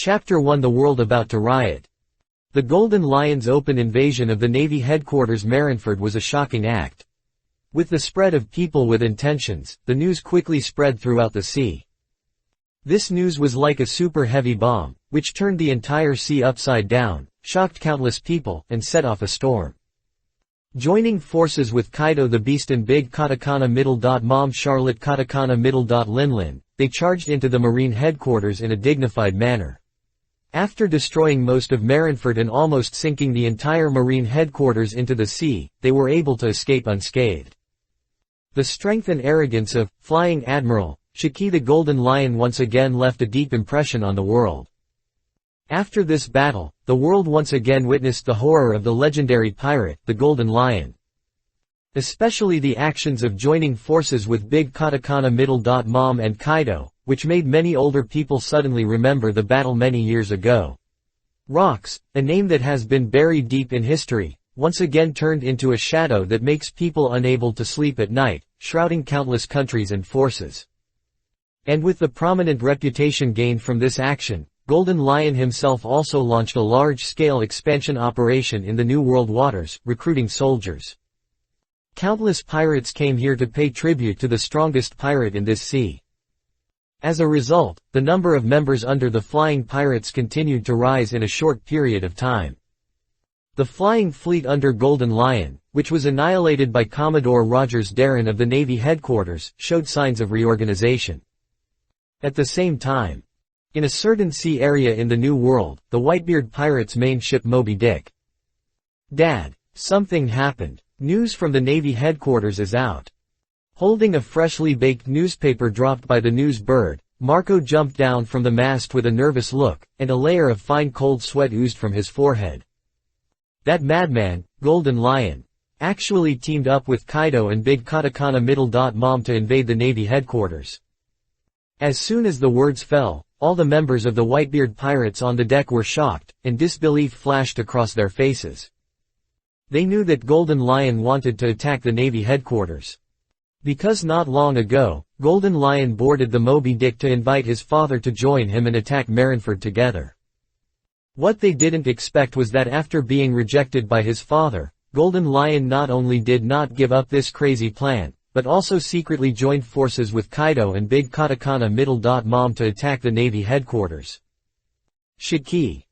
Chapter 1: The World About to Riot. The Golden Lion's open invasion of the Navy headquarters Marineford was a shocking act. With the spread of people with intentions, the news quickly spread throughout the sea. This news was like a super heavy bomb, which turned the entire sea upside down, shocked countless people, and set off a storm. Joining forces with Kaido the Beast and Big Katakana Middle. Mom Charlotte Katakana Middle. Linlin, they charged into the Marine headquarters in a dignified manner. After destroying most of Marineford and almost sinking the entire Marine headquarters into the sea, they were able to escape unscathed. The strength and arrogance of Flying Admiral Shiki the Golden Lion once again left a deep impression on the world. After this battle, the world once again witnessed the horror of the legendary pirate, the Golden Lion. Especially the actions of joining forces with Big Katakana Middle. Mom and Kaido, which made many older people suddenly remember the battle many years ago. Rocks, a name that has been buried deep in history, once again turned into a shadow that makes people unable to sleep at night, shrouding countless countries and forces. And with the prominent reputation gained from this action, Golden Lion himself also launched a large-scale expansion operation in the New World waters, recruiting soldiers. Countless pirates came here to pay tribute to the strongest pirate in this sea. As a result, the number of members under the Flying Pirates continued to rise in a short period of time. The flying fleet under Golden Lion, which was annihilated by Commodore Rogers Darren of the Navy headquarters, showed signs of reorganization. At the same time, in a certain sea area in the New World, the Whitebeard Pirates' main ship Moby Dick. Dad, something happened. News from the Navy headquarters is out. Holding a freshly baked newspaper dropped by the news bird, Marco jumped down from the mast with a nervous look, and a layer of fine cold sweat oozed from his forehead. That madman, Golden Lion, actually teamed up with Kaido and Big Katakana Middle. Mom to invade the Navy headquarters. As soon as the words fell, all the members of the Whitebeard Pirates on the deck were shocked, and disbelief flashed across their faces. They knew that Golden Lion wanted to attack the Navy headquarters. Because not long ago, Golden Lion boarded the Moby Dick to invite his father to join him and attack Marineford together. What they didn't expect was that after being rejected by his father, Golden Lion not only did not give up this crazy plan, but also secretly joined forces with Kaido and Big Katakana Middle. Mom to attack the Navy headquarters. Shiki,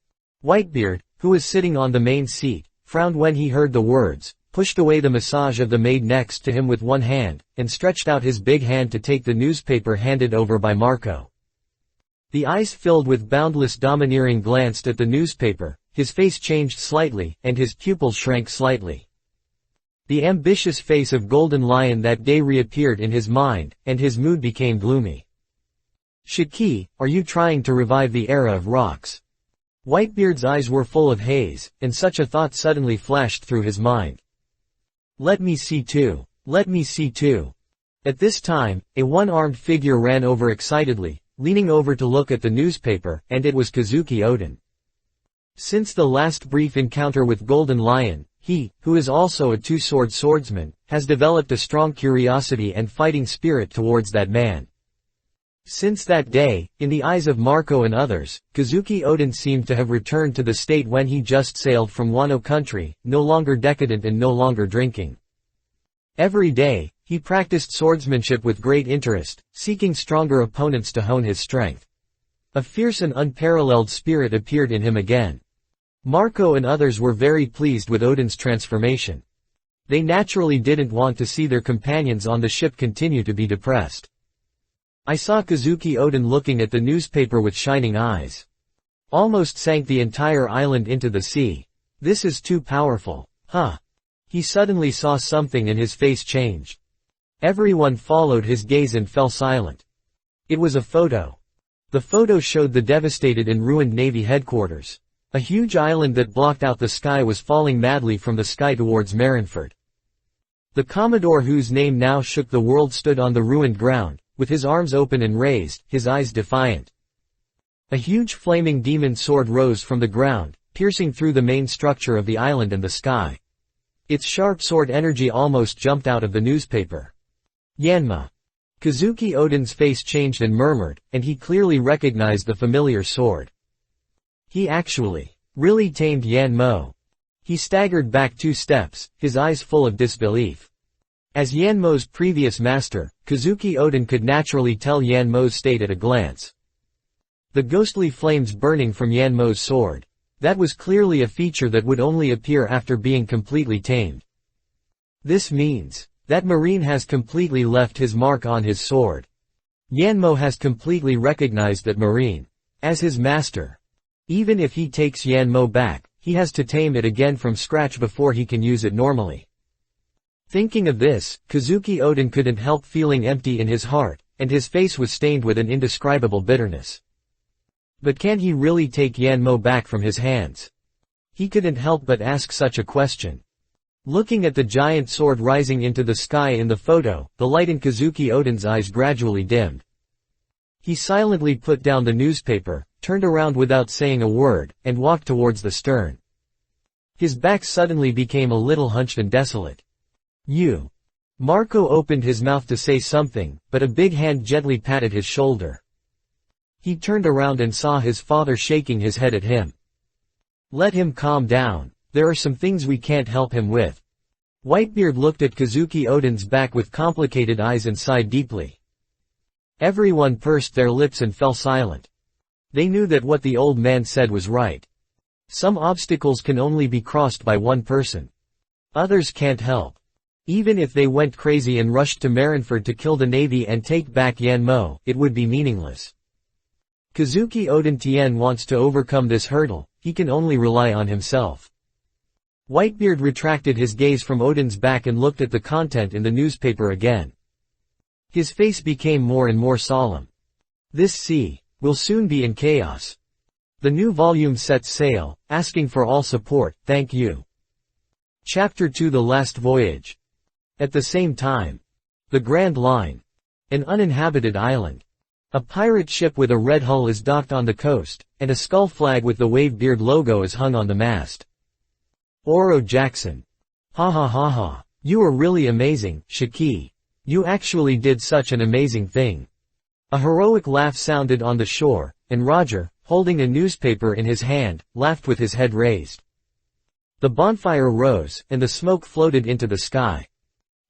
Whitebeard, who was sitting on the main seat, frowned when he heard the words, pushed away the massage of the maid next to him with one hand, and stretched out his big hand to take the newspaper handed over by Marco. The eyes filled with boundless domineering glanced at the newspaper, his face changed slightly, and his pupils shrank slightly. The ambitious face of Golden Lion that day reappeared in his mind, and his mood became gloomy. Shiki, are you trying to revive the era of rocks? Whitebeard's eyes were full of haze, and such a thought suddenly flashed through his mind. Let me see too. Let me see too. At this time, a one-armed figure ran over excitedly, leaning over to look at the newspaper, and it was Kazuki Oden. Since the last brief encounter with Golden Lion, he, who is also a two-sword swordsman, has developed a strong curiosity and fighting spirit towards that man. Since that day, in the eyes of Marco and others, Kazuki Oden seemed to have returned to the state when he just sailed from Wano country, no longer decadent and no longer drinking. Every day, he practiced swordsmanship with great interest, seeking stronger opponents to hone his strength. A fierce and unparalleled spirit appeared in him again. Marco and others were very pleased with Oden's transformation. They naturally didn't want to see their companions on the ship continue to be depressed. I saw Kazuki Oden looking at the newspaper with shining eyes. Almost sank the entire island into the sea. This is too powerful. Huh. He suddenly saw something and his face changed. Everyone followed his gaze and fell silent. It was a photo. The photo showed the devastated and ruined Navy headquarters. A huge island that blocked out the sky was falling madly from the sky towards Marineford. The Commodore whose name now shook the world stood on the ruined ground, with his arms open and raised, his eyes defiant. A huge flaming demon sword rose from the ground, piercing through the main structure of the island and the sky. Its sharp sword energy almost jumped out of the newspaper. Yanma. Kazuki Oden's face changed and murmured, and he clearly recognized the familiar sword. He actually, really tamed Yan Mo. He staggered back 2 steps, his eyes full of disbelief. As Yan Mo's previous master, Kazuki Oden could naturally tell Yan Mo's state at a glance. The ghostly flames burning from Yan Mo's sword. That was clearly a feature that would only appear after being completely tamed. This means that Marine has completely left his mark on his sword. Yan Mo has completely recognized that Marine as his master. Even if he takes Yan Mo back, he has to tame it again from scratch before he can use it normally. Thinking of this, Kazuki Oden couldn't help feeling empty in his heart, and his face was stained with an indescribable bitterness. But can he really take Yan Mo back from his hands? He couldn't help but ask such a question. Looking at the giant sword rising into the sky in the photo, the light in Kazuki Oden's eyes gradually dimmed. He silently put down the newspaper, turned around without saying a word, and walked towards the stern. His back suddenly became a little hunched and desolate. You. Marco opened his mouth to say something, but a big hand gently patted his shoulder. He turned around and saw his father shaking his head at him. Let him calm down. There are some things we can't help him with. Whitebeard looked at Kazuki Oden's back with complicated eyes and sighed deeply. Everyone pursed their lips and fell silent. They knew that what the old man said was right. Some obstacles can only be crossed by one person. Others can't help. Even if they went crazy and rushed to Marineford to kill the Navy and take back Yan Mo, it would be meaningless. Kazuki Oden Tien wants to overcome this hurdle, he can only rely on himself. Whitebeard retracted his gaze from Oden's back and looked at the content in the newspaper again. His face became more and more solemn. This sea will soon be in chaos. The new volume sets sail, asking for all support, thank you. Chapter 2 The Last Voyage. At the same time. The Grand Line. An uninhabited island. A pirate ship with a red hull is docked on the coast, and a skull flag with the Wavebeard logo is hung on the mast. Oro Jackson. Ha ha ha ha. You are really amazing, Shiki. You actually did such an amazing thing. A heroic laugh sounded on the shore, and Roger, holding a newspaper in his hand, laughed with his head raised. The bonfire rose, and the smoke floated into the sky.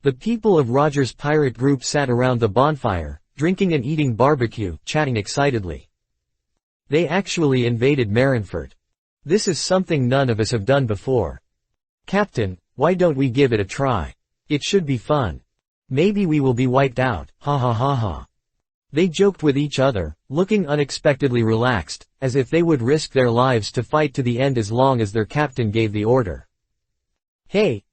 The people of Roger's pirate group sat around the bonfire, drinking and eating barbecue, chatting excitedly. They actually invaded Marineford. This is something none of us have done before. Captain, why don't we give it a try? It should be fun. Maybe we will be wiped out, ha ha ha ha. They joked with each other, looking unexpectedly relaxed, as if they would risk their lives to fight to the end as long as their captain gave the order. Hey,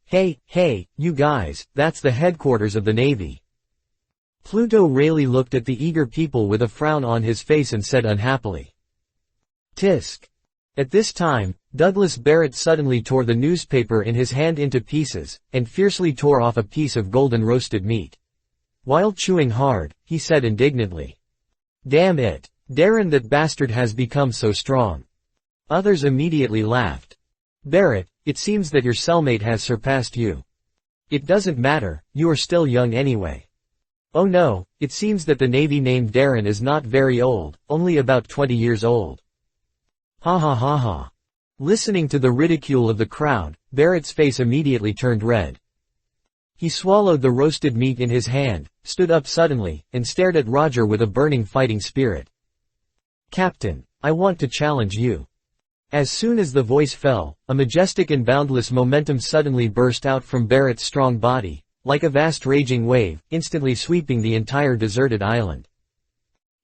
you guys, that's the headquarters of the Navy. Pluto Rayleigh looked at the eager people with a frown on his face and said unhappily. Tisk. At this time, Douglas Barrett suddenly tore the newspaper in his hand into pieces, and fiercely tore off a piece of golden roasted meat. While chewing hard, he said indignantly. Damn it. Darren, that bastard has become so strong. Others immediately laughed. Barrett, it seems that your cellmate has surpassed you. It doesn't matter, you are still young anyway. Oh no, it seems that the Navy named Darren is not very old, only about 20 years old. Ha ha ha ha. Listening to the ridicule of the crowd, Barrett's face immediately turned red. He swallowed the roasted meat in his hand, stood up suddenly, and stared at Roger with a burning fighting spirit. Captain, I want to challenge you. As soon as the voice fell, a majestic and boundless momentum suddenly burst out from Barrett's strong body, like a vast raging wave, instantly sweeping the entire deserted island.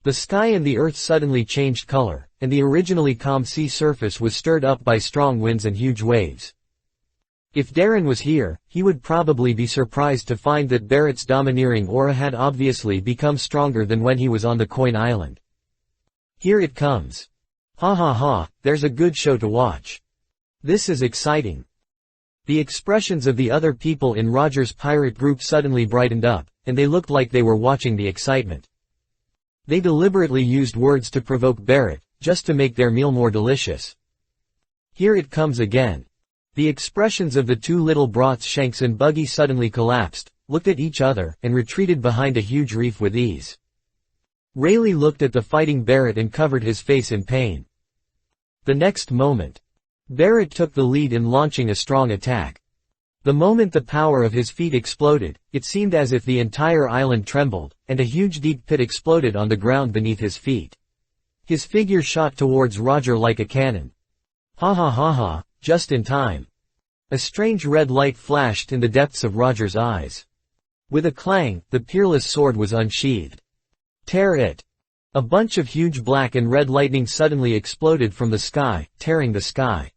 The sky and the earth suddenly changed color, and the originally calm sea surface was stirred up by strong winds and huge waves. If Darren was here, he would probably be surprised to find that Barrett's domineering aura had obviously become stronger than when he was on the Coin Island. Here it comes. Ha ha ha, there's a good show to watch. This is exciting. The expressions of the other people in Roger's pirate group suddenly brightened up, and they looked like they were watching the excitement. They deliberately used words to provoke Barrett, just to make their meal more delicious. Here it comes again. The expressions of the two little broths Shanks and Buggy suddenly collapsed, looked at each other, and retreated behind a huge reef with ease. Rayleigh looked at the fighting Barrett and covered his face in pain. The next moment, Barrett took the lead in launching a strong attack. The moment the power of his feet exploded, it seemed as if the entire island trembled, and a huge deep pit exploded on the ground beneath his feet. His figure shot towards Roger like a cannon. Ha ha ha ha, just in time. A strange red light flashed in the depths of Roger's eyes. With a clang, the peerless sword was unsheathed. Tear it! A bunch of huge black and red lightning suddenly exploded from the sky, tearing the sky.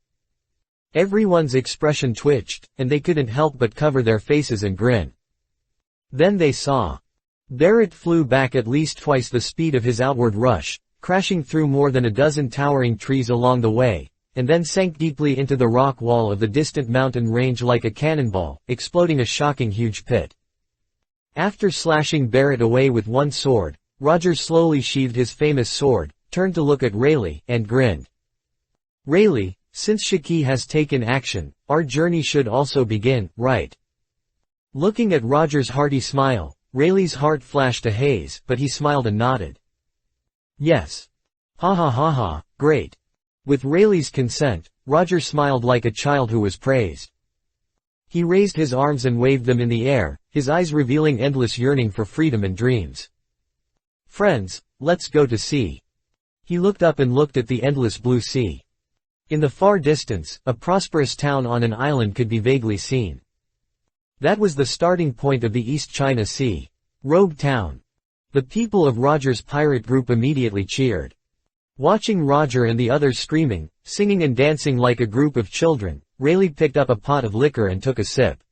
Everyone's expression twitched, and they couldn't help but cover their faces and grin. Then they saw. Barrett flew back at least twice the speed of his outward rush, crashing through more than a dozen towering trees along the way, and then sank deeply into the rock wall of the distant mountain range like a cannonball, exploding a shocking huge pit. After slashing Barrett away with one sword, Roger slowly sheathed his famous sword, turned to look at Rayleigh, and grinned. Rayleigh, since Shaki has taken action, our journey should also begin, right? Looking at Roger's hearty smile, Rayleigh's heart flashed a haze, but he smiled and nodded. Yes. Ha ha ha ha, great. With Rayleigh's consent, Roger smiled like a child who was praised. He raised his arms and waved them in the air, his eyes revealing endless yearning for freedom and dreams. Friends, let's go to sea. He looked up and looked at the endless blue sea. In the far distance, a prosperous town on an island could be vaguely seen. That was the starting point of the East China Sea. Rogue Town. The people of Roger's pirate group immediately cheered. Watching Roger and the others screaming, singing and dancing like a group of children, Rayleigh picked up a pot of liquor and took a sip.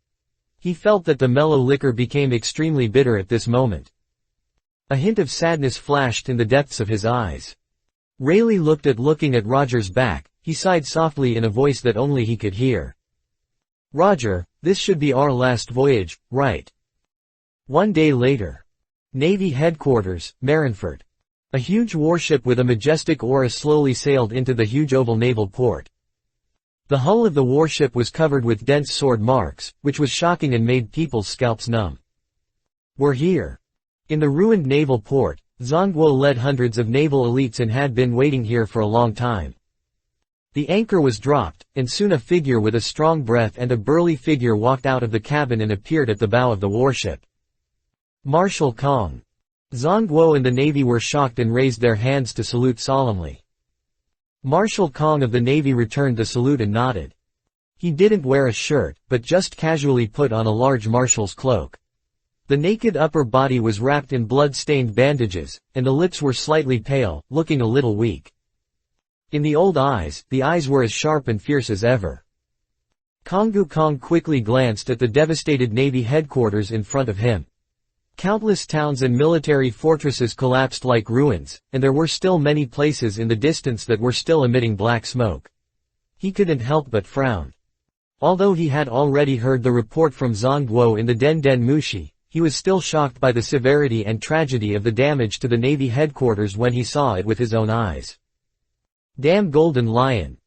He felt that the mellow liquor became extremely bitter at this moment. A hint of sadness flashed in the depths of his eyes. Rayleigh looking at Roger's back. He sighed softly in a voice that only he could hear. Roger, this should be our last voyage, right? One day later. Navy Headquarters, Marineford. A huge warship with a majestic aura slowly sailed into the huge oval naval port. The hull of the warship was covered with dense sword marks, which was shocking and made people's scalps numb. We're here. In the ruined naval port, Zhongguo led hundreds of naval elites and had been waiting here for a long time. The anchor was dropped, and soon a figure with a strong breath and a burly figure walked out of the cabin and appeared at the bow of the warship. Marshal Kong. Zhongguo and the Navy were shocked and raised their hands to salute solemnly. Marshal Kong of the Navy returned the salute and nodded. He didn't wear a shirt, but just casually put on a large marshal's cloak. The naked upper body was wrapped in blood-stained bandages, and the lips were slightly pale, looking a little weak. In the old eyes, the eyes were as sharp and fierce as ever. Kongu Kong quickly glanced at the devastated Navy headquarters in front of him. Countless towns and military fortresses collapsed like ruins, and there were still many places in the distance that were still emitting black smoke. He couldn't help but frown. Although he had already heard the report from Zhongguo in the Den Den Mushi, he was still shocked by the severity and tragedy of the damage to the Navy headquarters when he saw it with his own eyes. Damn Golden Lion.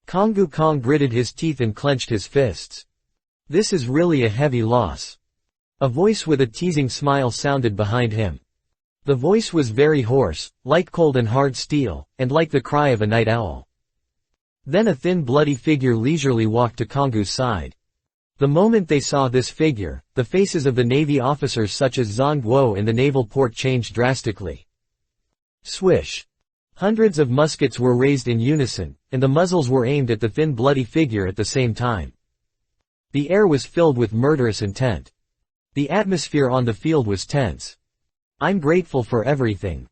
Kongu Kong gritted his teeth and clenched his fists. This is really a heavy loss. A voice with a teasing smile sounded behind him. The voice was very hoarse, like cold and hard steel, and like the cry of a night owl. Then a thin bloody figure leisurely walked to Kongu's side. The moment they saw this figure, the faces of the Navy officers such as Zhongguo in the naval port changed drastically. Swish. Hundreds of muskets were raised in unison, and the muzzles were aimed at the thin bloody figure at the same time. The air was filled with murderous intent. The atmosphere on the field was tense. I'm grateful for everything.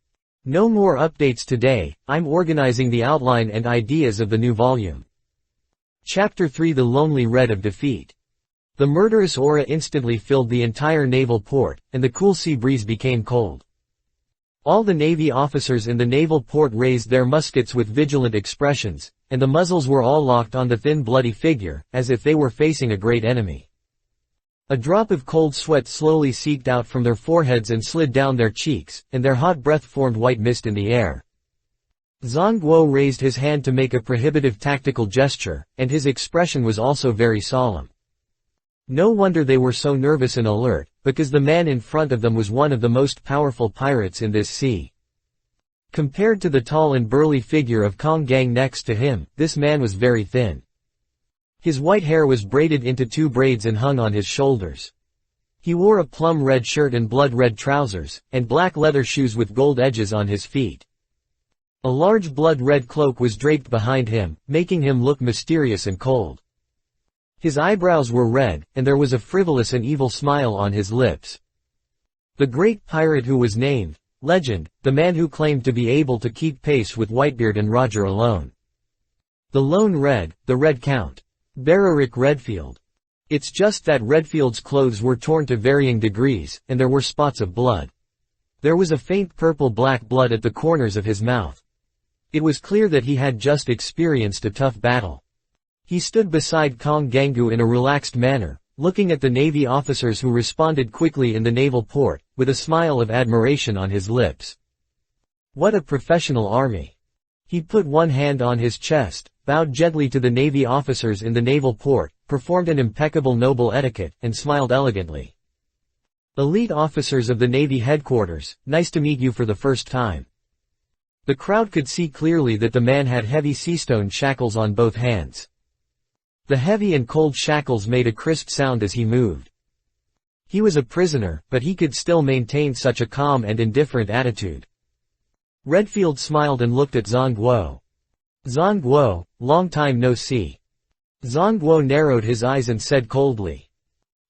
No more updates today, I'm organizing the outline and ideas of the new volume. Chapter 3 The Lonely Red of Defeat. The murderous aura instantly filled the entire naval port, and the cool sea breeze became cold. All the Navy officers in the naval port raised their muskets with vigilant expressions, and the muzzles were all locked on the thin bloody figure, as if they were facing a great enemy. A drop of cold sweat slowly seeped out from their foreheads and slid down their cheeks, and their hot breath formed white mist in the air. Zhongguo raised his hand to make a prohibitive tactical gesture, and his expression was also very solemn. No wonder they were so nervous and alert, because the man in front of them was one of the most powerful pirates in this sea. Compared to the tall and burly figure of Kong Gang next to him, this man was very thin. His white hair was braided into 2 braids and hung on his shoulders. He wore a plum red shirt and blood red trousers, and black leather shoes with gold edges on his feet. A large blood red cloak was draped behind him, making him look mysterious and cold. His eyebrows were red, and there was a frivolous and evil smile on his lips. The great pirate who was named Legend, the man who claimed to be able to keep pace with Whitebeard and Roger alone. The Lone Red, the Red Count. Bereric Redfield. It's just that Redfield's clothes were torn to varying degrees, and there were spots of blood. There was a faint purple-black blood at the corners of his mouth. It was clear that he had just experienced a tough battle. He stood beside Kong Gangu in a relaxed manner, looking at the Navy officers who responded quickly in the naval port, with a smile of admiration on his lips. What a professional army! He put one hand on his chest, bowed gently to the Navy officers in the naval port, performed an impeccable noble etiquette, and smiled elegantly. Elite officers of the Navy headquarters, nice to meet you for the first time. The crowd could see clearly that the man had heavy seastone shackles on both hands. The heavy and cold shackles made a crisp sound as he moved. He was a prisoner, but he could still maintain such a calm and indifferent attitude. Redfield smiled and looked at Zhang Guo. "Zhang Guo, long time no see." Zhang Guo narrowed his eyes and said coldly.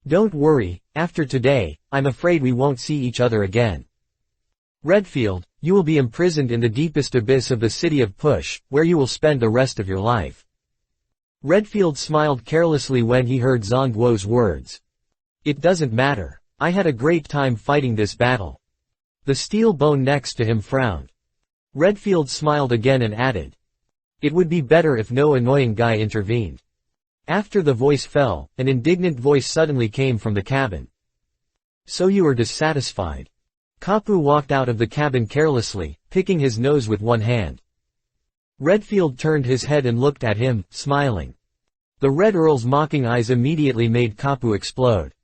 "Don't worry, after today, I'm afraid we won't see each other again. Redfield, you will be imprisoned in the deepest abyss of the city of Push, where you will spend the rest of your life." Redfield smiled carelessly when he heard Zhang Guo's words. "It doesn't matter. I had a great time fighting this battle." The steel bone next to him frowned. Redfield smiled again and added, "It would be better if no annoying guy intervened." After the voice fell, an indignant voice suddenly came from the cabin. "So you are dissatisfied." Kapu walked out of the cabin carelessly, picking his nose with one hand. Redfield turned his head and looked at him, smiling. The Red Earl's mocking eyes immediately made Kapu explode.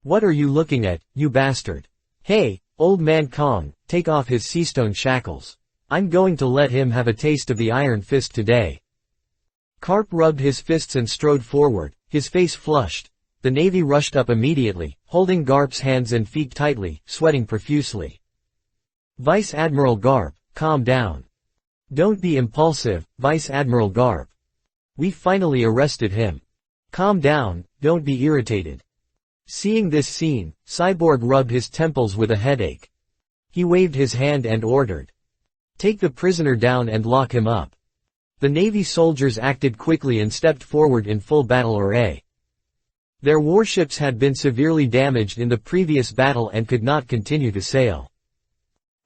"What are you looking at, you bastard? Hey, old man Kong, take off his seastone shackles. I'm going to let him have a taste of the Iron Fist today." Karp rubbed his fists and strode forward, his face flushed. The Navy rushed up immediately, holding Garp's hands and feet tightly, sweating profusely. "Vice Admiral Garp, calm down. Don't be impulsive, Vice Admiral Garp. We finally arrested him. Calm down, don't be irritated." Seeing this scene, Cyborg rubbed his temples with a headache. He waved his hand and ordered, "Take the prisoner down and lock him up." The Navy soldiers acted quickly and stepped forward in full battle array. Their warships had been severely damaged in the previous battle and could not continue to sail.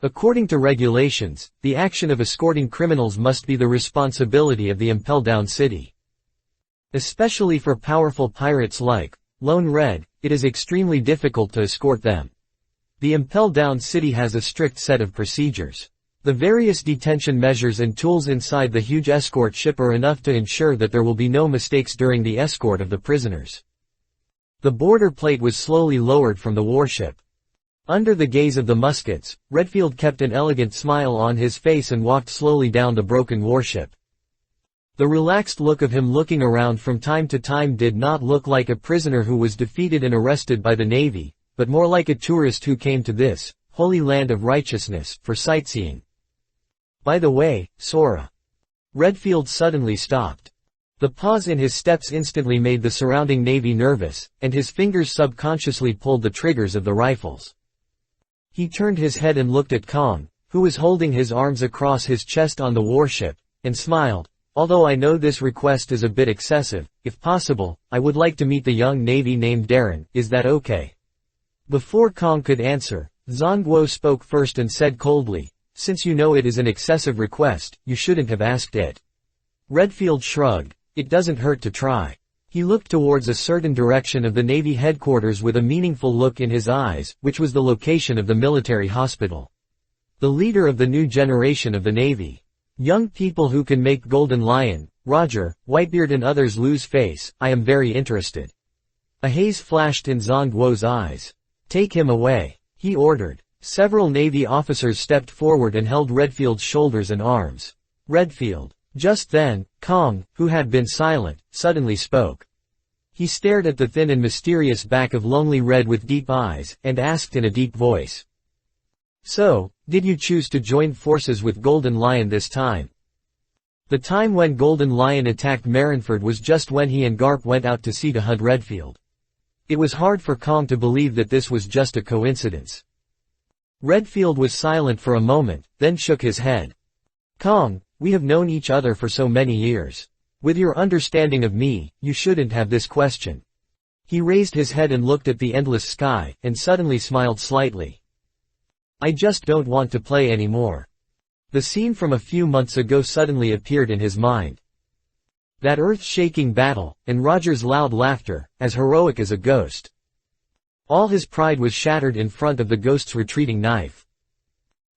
According to regulations, the action of escorting criminals must be the responsibility of the Impel Down City. Especially for powerful pirates like Lone Red, it is extremely difficult to escort them. The Impel Down City has a strict set of procedures. The various detention measures and tools inside the huge escort ship are enough to ensure that there will be no mistakes during the escort of the prisoners. The border plate was slowly lowered from the warship. Under the gaze of the muskets, Redfield kept an elegant smile on his face and walked slowly down the broken warship. The relaxed look of him looking around from time to time did not look like a prisoner who was defeated and arrested by the Navy, but more like a tourist who came to this holy land of righteousness for sightseeing. "By the way, Sora." Redfield suddenly stopped. The pause in his steps instantly made the surrounding Navy nervous, and his fingers subconsciously pulled the triggers of the rifles. He turned his head and looked at Kong, who was holding his arms across his chest on the warship, and smiled. "Although I know this request is a bit excessive, if possible, I would like to meet the young Navy named Darren, is that okay?" Before Kong could answer, Zhang Guo spoke first and said coldly, "Since you know it is an excessive request, you shouldn't have asked it." Redfield shrugged. "It doesn't hurt to try." He looked towards a certain direction of the Navy headquarters with a meaningful look in his eyes, which was the location of the military hospital. The leader of the new generation of the Navy. Young people who can make Golden Lion, Roger, Whitebeard and others lose face, I am very interested. A haze flashed in Zhang Guo's eyes. "Take him away," he ordered. Several Navy officers stepped forward and held Redfield's shoulders and arms. Redfield. Just then, Kong, who had been silent, suddenly spoke. He stared at the thin and mysterious back of lonely Red with deep eyes, and asked in a deep voice. So, did you choose to join forces with Golden Lion this time? The time when Golden Lion attacked Marineford was just when he and Garp went out to sea to hunt Redfield. It was hard for Kong to believe that this was just a coincidence. Redfield was silent for a moment, then shook his head. Kong, we have known each other for so many years. With your understanding of me, you shouldn't have this question. He raised his head and looked at the endless sky, and suddenly smiled slightly. I just don't want to play anymore. The scene from a few months ago suddenly appeared in his mind. That earth-shaking battle, and Roger's loud laughter, as heroic as a ghost. All his pride was shattered in front of the ghost's retreating knife.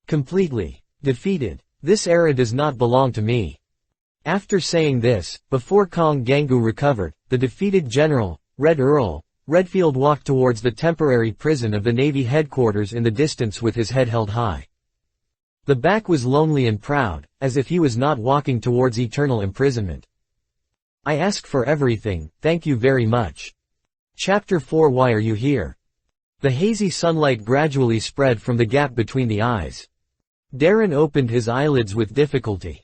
Completely defeated. This era does not belong to me. After saying this, before Kong Gangu recovered, the defeated general, Red Earl, Redfield walked towards the temporary prison of the Navy headquarters in the distance with his head held high. The back was lonely and proud, as if he was not walking towards eternal imprisonment. I ask for everything, thank you very much. Chapter 4. Why are you here? The hazy sunlight gradually spread from the gap between the eyes. Darren opened his eyelids with difficulty.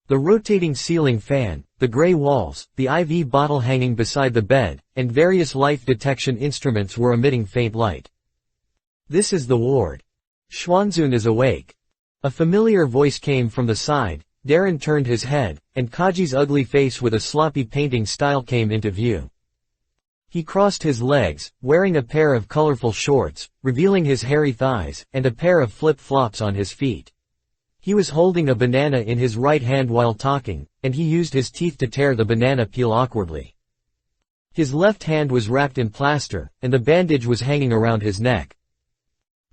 The rotating ceiling fan, the gray walls, the IV bottle hanging beside the bed, and various life detection instruments were emitting faint light. This is the ward. Schwanzun is awake. A familiar voice came from the side. Darren turned his head, and Kaji's ugly face with a sloppy painting style came into view. He crossed his legs, wearing a pair of colorful shorts, revealing his hairy thighs, and a pair of flip-flops on his feet. He was holding a banana in his right hand while talking, and he used his teeth to tear the banana peel awkwardly. His left hand was wrapped in plaster, and the bandage was hanging around his neck.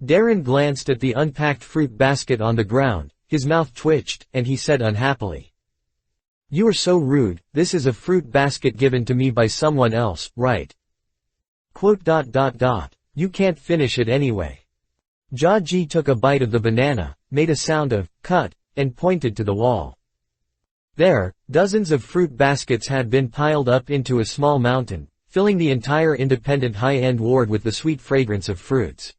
Darren glanced at the unpacked fruit basket on the ground, his mouth twitched, and he said unhappily. You are so rude, this is a fruit basket given to me by someone else, right? You can't finish it anyway. Jaji took a bite of the banana, made a sound of, cut, and pointed to the wall. There, dozens of fruit baskets had been piled up into a small mountain, filling the entire independent high-end ward with the sweet fragrance of fruits.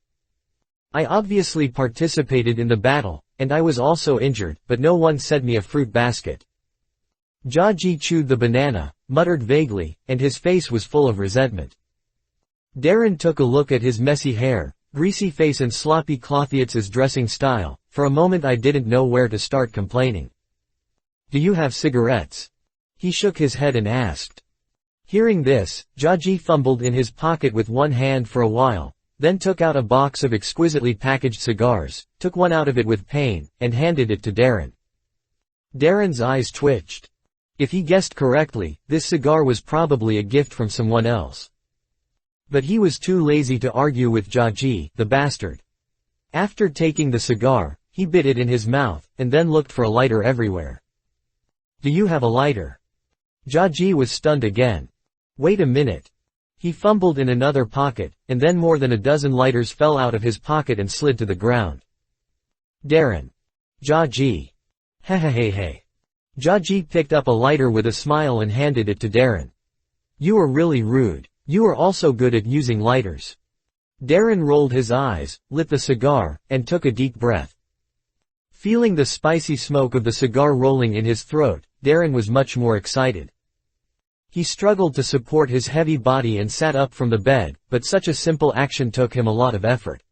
I obviously participated in the battle, and I was also injured, but no one sent me a fruit basket. Jaji chewed the banana, muttered vaguely, and his face was full of resentment. Darren took a look at his messy hair, greasy face and sloppy clothiats's dressing style. For a moment I didn't know where to start complaining. Do you have cigarettes? He shook his head and asked. Hearing this, Jaji fumbled in his pocket with one hand for a while, then took out a box of exquisitely packaged cigars, took one out of it with pain, and handed it to Darren. Darren's eyes twitched. If he guessed correctly, this cigar was probably a gift from someone else. But he was too lazy to argue with Jaji, the bastard. After taking the cigar, he bit it in his mouth, and then looked for a lighter everywhere. Do you have a lighter? Jaji was stunned again. Wait a minute. He fumbled in another pocket, and then more than a dozen lighters fell out of his pocket and slid to the ground. Darren. Jaji. Hey. Jaji picked up a lighter with a smile and handed it to Darren. You are really rude. You are also good at using lighters. Darren rolled his eyes, lit the cigar, and took a deep breath. Feeling the spicy smoke of the cigar rolling in his throat, Darren was much more excited. He struggled to support his heavy body and sat up from the bed, but such a simple action took him a lot of effort.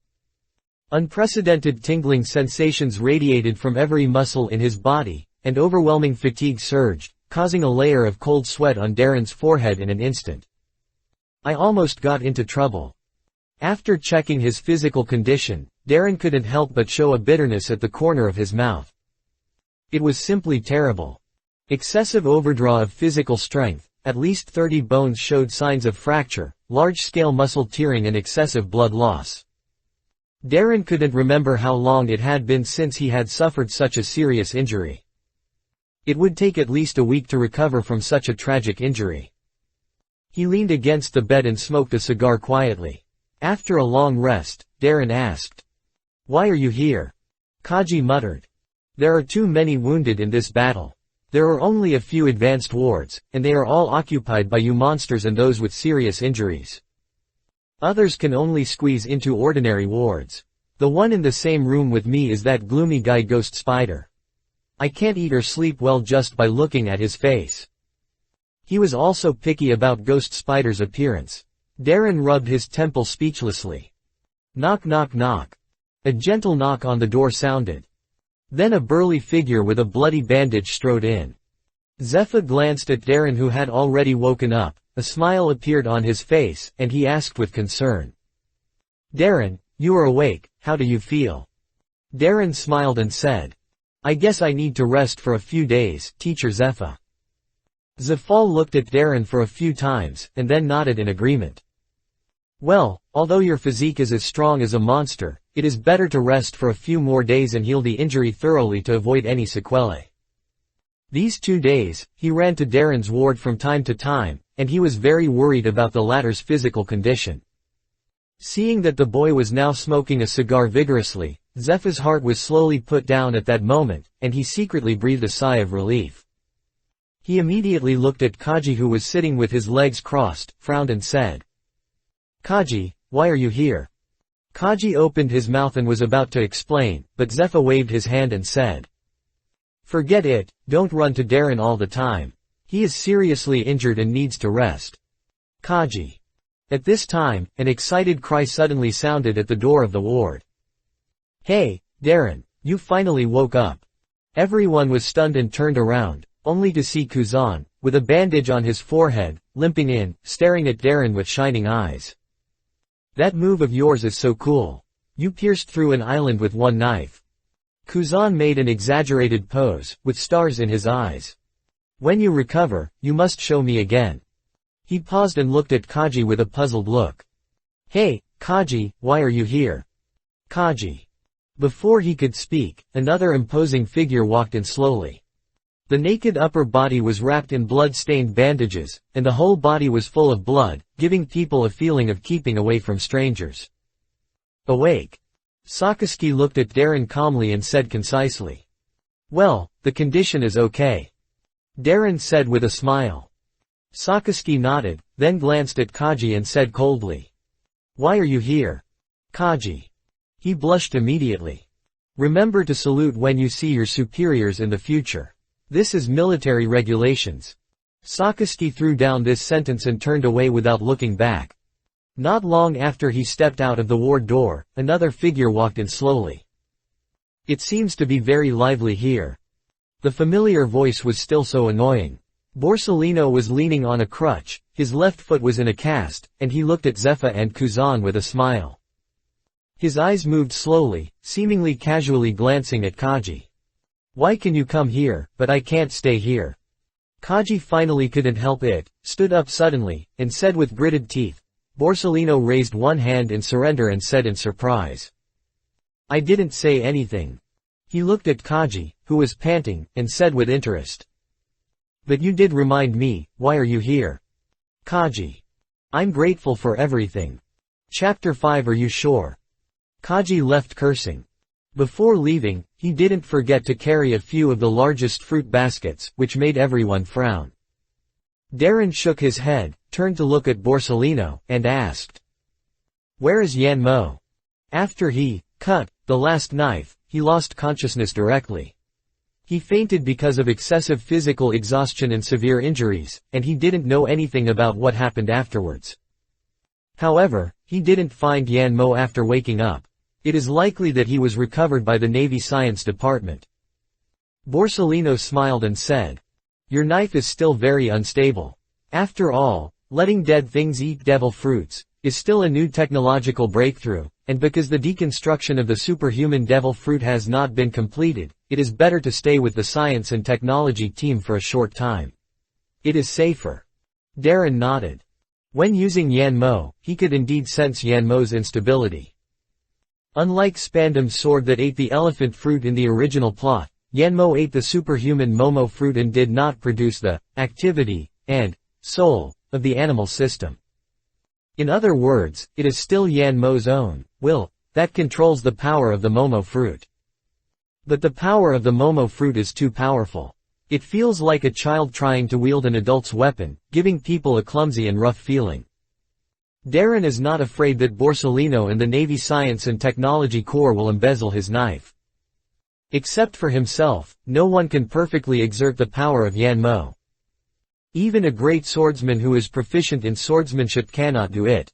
Unprecedented tingling sensations radiated from every muscle in his body, and overwhelming fatigue surged, causing a layer of cold sweat on Darren's forehead in an instant. I almost got into trouble. After checking his physical condition, Darren couldn't help but show a bitterness at the corner of his mouth. It was simply terrible. Excessive overdraw of physical strength, at least 30 bones showed signs of fracture, large-scale muscle tearing and excessive blood loss. Darren couldn't remember how long it had been since he had suffered such a serious injury. It would take at least a week to recover from such a tragic injury. He leaned against the bed and smoked a cigar quietly. After a long rest, Darren asked, Why are you here? Kaji muttered. There are too many wounded in this battle. There are only a few advanced wards, and they are all occupied by you monsters and those with serious injuries. Others can only squeeze into ordinary wards. The one in the same room with me is that gloomy guy Ghost Spider. I can't eat or sleep well just by looking at his face. He was also picky about Ghost Spider's appearance. Darren rubbed his temple speechlessly. Knock knock knock. A gentle knock on the door sounded. Then a burly figure with a bloody bandage strode in. Zephyr glanced at Darren, who had already woken up. A smile appeared on his face, and he asked with concern. Darren, you are awake, how do you feel? Darren smiled and said. I guess I need to rest for a few days, Teacher Zephyr. Zephal looked at Darren for a few times, and then nodded in agreement. Well, although your physique is as strong as a monster, it is better to rest for a few more days and heal the injury thoroughly to avoid any sequelae. These 2 days, he ran to Darren's ward from time to time, and he was very worried about the latter's physical condition. Seeing that the boy was now smoking a cigar vigorously, Zephyr's heart was slowly put down at that moment, and he secretly breathed a sigh of relief. He immediately looked at Kaji, who was sitting with his legs crossed, frowned and said. Kaji, why are you here? Kaji opened his mouth and was about to explain, but Zephyr waved his hand and said. Forget it, don't run to Darren all the time. He is seriously injured and needs to rest. Kaji. At this time, an excited cry suddenly sounded at the door of the ward. Hey, Darren, you finally woke up. Everyone was stunned and turned around, only to see Kuzan, with a bandage on his forehead, limping in, staring at Darren with shining eyes. That move of yours is so cool. You pierced through an island with one knife. Kuzan made an exaggerated pose, with stars in his eyes. When you recover, you must show me again. He paused and looked at Kaji with a puzzled look. Hey, Kaji, why are you here? Kaji. Before he could speak, another imposing figure walked in slowly. The naked upper body was wrapped in blood-stained bandages, and the whole body was full of blood, giving people a feeling of keeping away from strangers. Awake. Sakaski looked at Darren calmly and said concisely. Well, the condition is okay. Darren said with a smile. Sakaski nodded, then glanced at Kaji and said coldly. Why are you here? Kaji. He blushed immediately. Remember to salute when you see your superiors in the future. This is military regulations. Sakaski threw down this sentence and turned away without looking back. Not long after he stepped out of the ward door, another figure walked in slowly. It seems to be very lively here. The familiar voice was still so annoying. Borsellino was leaning on a crutch, his left foot was in a cast, and he looked at Zephyr and Kuzan with a smile. His eyes moved slowly, seemingly casually glancing at Kaji. Why can you come here, but I can't stay here? Kaji finally couldn't help it, stood up suddenly, and said with gritted teeth. Borsellino raised one hand in surrender and said in surprise. I didn't say anything. He looked at Kaji, who was panting, and said with interest. But you did remind me, why are you here? Kaji. I'm grateful for everything. Chapter 5. Are you sure? Kaji left cursing. Before leaving, he didn't forget to carry a few of the largest fruit baskets, which made everyone frown. Darren shook his head, turned to look at Borsellino, and asked. Where is Yan Mo? After he cut the last knife, he lost consciousness directly. He fainted because of excessive physical exhaustion and severe injuries, and he didn't know anything about what happened afterwards. However, he didn't find Yan Mo after waking up. It is likely that he was recovered by the Navy Science Department. Borsellino smiled and said. Your knife is still very unstable. After all, letting dead things eat devil fruits is still a new technological breakthrough, and because the deconstruction of the superhuman devil fruit has not been completed, it is better to stay with the science and technology team for a short time. It is safer. Darren nodded. When using Yan Mo, he could indeed sense Yan Mo's instability. Unlike Spandam's sword that ate the elephant fruit in the original plot, Yan Mo ate the superhuman Momo fruit and did not produce the activity and soul of the animal system. In other words, it is still Yan Mo's own will that controls the power of the momo fruit. But the power of the momo fruit is too powerful. It feels like a child trying to wield an adult's weapon, giving people a clumsy and rough feeling. Darren is not afraid that Borsellino and the Navy Science and Technology Corps will embezzle his knife. Except for himself, no one can perfectly exert the power of Yan Mo. Even a great swordsman who is proficient in swordsmanship cannot do it.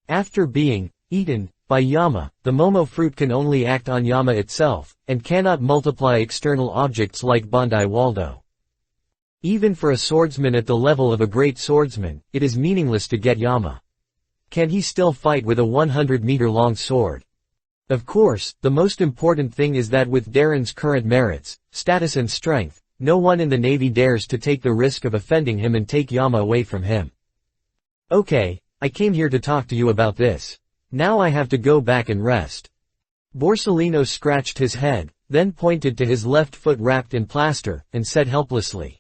After being eaten by Yama, the momo fruit can only act on Yama itself, and cannot multiply external objects like Bandai Waldo. Even for a swordsman at the level of a great swordsman, it is meaningless to get Yama. Can he still fight with a 100-meter-long sword? Of course, the most important thing is that with Darren's current merits, status and strength, no one in the Navy dares to take the risk of offending him and take Yama away from him. Okay, I came here to talk to you about this. Now I have to go back and rest. Borsellino scratched his head, then pointed to his left foot wrapped in plaster, and said helplessly.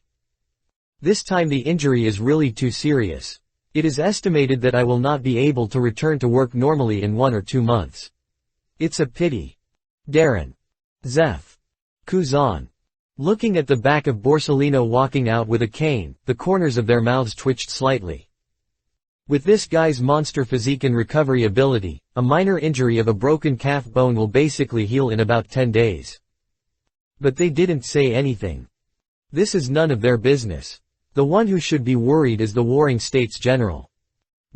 This time the injury is really too serious. It is estimated that I will not be able to return to work normally in 1 or 2 months. It's a pity. Darren. Zeph. Kuzan. Looking at the back of Borsellino walking out with a cane, the corners of their mouths twitched slightly. With this guy's monster physique and recovery ability, a minor injury of a broken calf bone will basically heal in about 10 days. But they didn't say anything. This is none of their business. The one who should be worried is the Warring States General.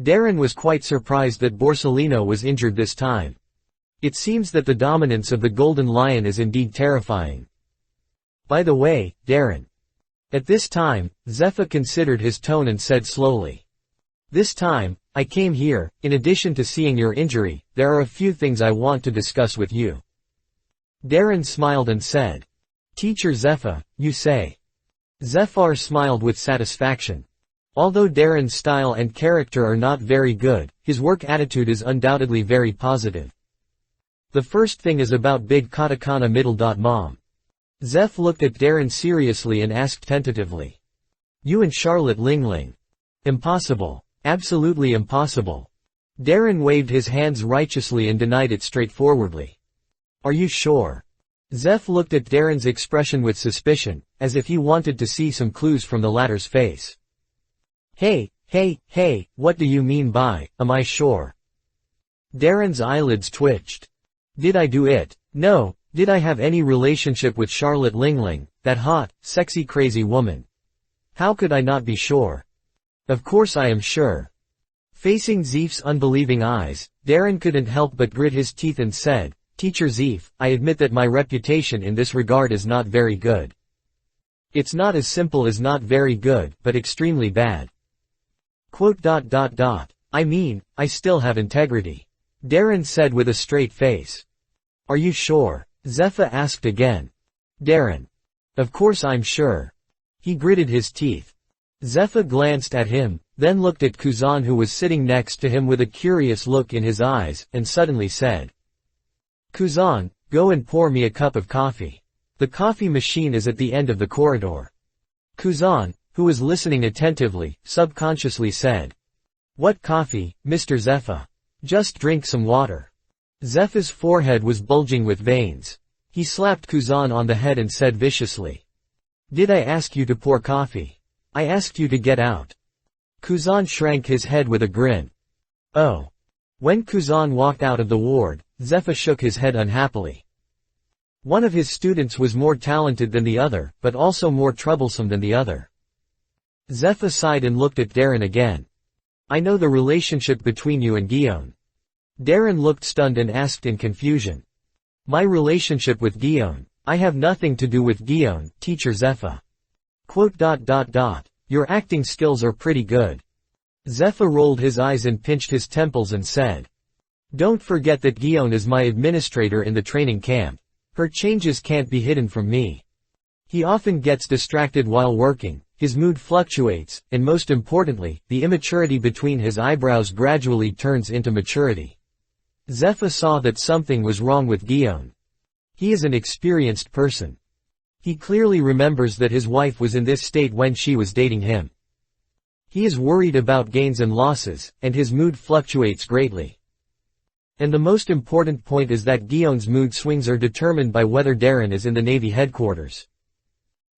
Darren was quite surprised that Borsellino was injured this time. It seems that the dominance of the Golden Lion is indeed terrifying. By the way, Darren. At this time, Zepha considered his tone and said slowly. This time, I came here, in addition to seeing your injury, there are a few things I want to discuss with you. Darren smiled and said. Teacher Zepha, you say. Zephyr smiled with satisfaction. Although Darren's style and character are not very good, his work attitude is undoubtedly very positive. The first thing is about Big Katakana Middle. Mom. Zeph looked at Darren seriously and asked tentatively. You and Charlotte Lingling. Impossible. Absolutely impossible. Darren waved his hands righteously and denied it straightforwardly. Are you sure? Zeph looked at Darren's expression with suspicion, as if he wanted to see some clues from the latter's face. Hey, what do you mean by, am I sure? Darren's eyelids twitched. Did I do it? No, did I have any relationship with Charlotte Lingling, that hot, sexy crazy woman? How could I not be sure? Of course I am sure. Facing Zeph's unbelieving eyes, Darren couldn't help but grit his teeth and said, Teacher Zeph, I admit that my reputation in this regard is not very good. It's not as simple as not very good, but extremely bad. I mean, I still have integrity. Darren said with a straight face. Are you sure? Zepha asked again. Darren. Of course I'm sure. He gritted his teeth. Zepha glanced at him, then looked at Kuzan who was sitting next to him with a curious look in his eyes, and suddenly said. Kuzan, go and pour me a cup of coffee. The coffee machine is at the end of the corridor. Kuzan, who was listening attentively, subconsciously said. What coffee, Mr. Zepha? Just drink some water. Zepha's forehead was bulging with veins. He slapped Kuzan on the head and said viciously. Did I ask you to pour coffee? I asked you to get out. Kuzan shrank his head with a grin. Oh. When Kuzan walked out of the ward, Zepha shook his head unhappily. One of his students was more talented than the other, but also more troublesome than the other. Zepha sighed and looked at Darren again. I know the relationship between you and Guillaume. Darren looked stunned and asked in confusion. My relationship with Guillaume? I have nothing to do with Guillaume, Teacher Zepha. Your acting skills are pretty good. Zepha rolled his eyes and pinched his temples and said. Don't forget that Guillaume is my administrator in the training camp. Her changes can't be hidden from me. He often gets distracted while working, his mood fluctuates, and most importantly, the immaturity between his eyebrows gradually turns into maturity. Zepha saw that something was wrong with Guillaume. He is an experienced person. He clearly remembers that his wife was in this state when she was dating him. He is worried about gains and losses, and his mood fluctuates greatly. And the most important point is that Guillaume's mood swings are determined by whether Darren is in the Navy headquarters.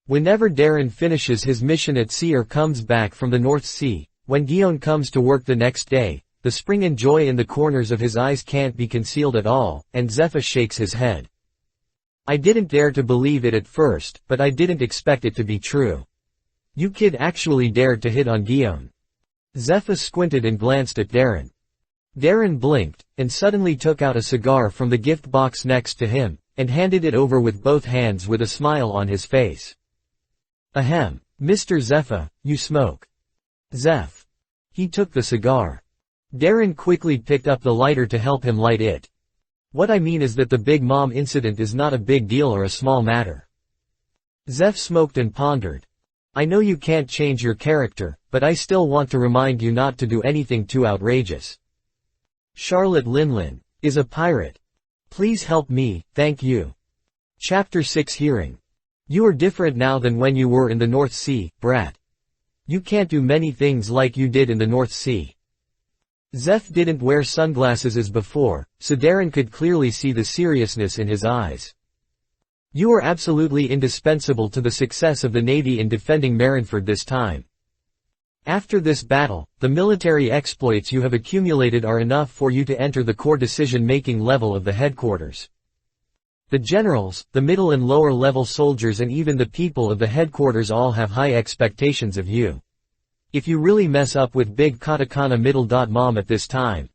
Whenever Darren finishes his mission at sea or comes back from the North Sea, when Guillaume comes to work the next day, the spring and joy in the corners of his eyes can't be concealed at all, and Zephyr shakes his head. I didn't dare to believe it at first, but I didn't expect it to be true. You kid actually dared to hit on Guillaume. Zephyr squinted and glanced at Darren. Darren blinked, and suddenly took out a cigar from the gift box next to him, and handed it over with both hands with a smile on his face. Ahem, Mr. Zephyr, you smoke. Zeph. He took the cigar. Darren quickly picked up the lighter to help him light it. What I mean is that the Big Mom incident is not a big deal or a small matter. Zeph smoked and pondered. I know you can't change your character, but I still want to remind you not to do anything too outrageous. Charlotte Linlin is a pirate. Please help me, thank you. Chapter 6 Hearing. You are different now than when you were in the North Sea, brat. You can't do many things like you did in the North Sea. Zeph didn't wear sunglasses as before, so Darren could clearly see the seriousness in his eyes. You are absolutely indispensable to the success of the Navy in defending Marineford this time. After this battle, the military exploits you have accumulated are enough for you to enter the core decision-making level of the headquarters. The generals, the middle and lower level soldiers and even the people of the headquarters all have high expectations of you. If you really mess up with Big Katakana Middle Mom at this time.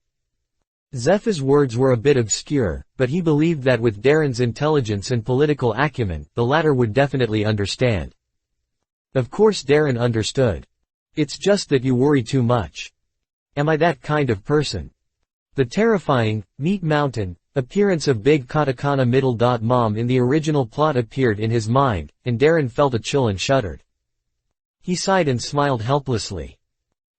Zeph's words were a bit obscure, but he believed that with Darren's intelligence and political acumen, the latter would definitely understand. Of course Darren understood. It's just that you worry too much. Am I that kind of person? The terrifying, Meat Mountain, appearance of Big Katakana Middle Mom in the original plot appeared in his mind, and Darren felt a chill and shuddered. He sighed and smiled helplessly.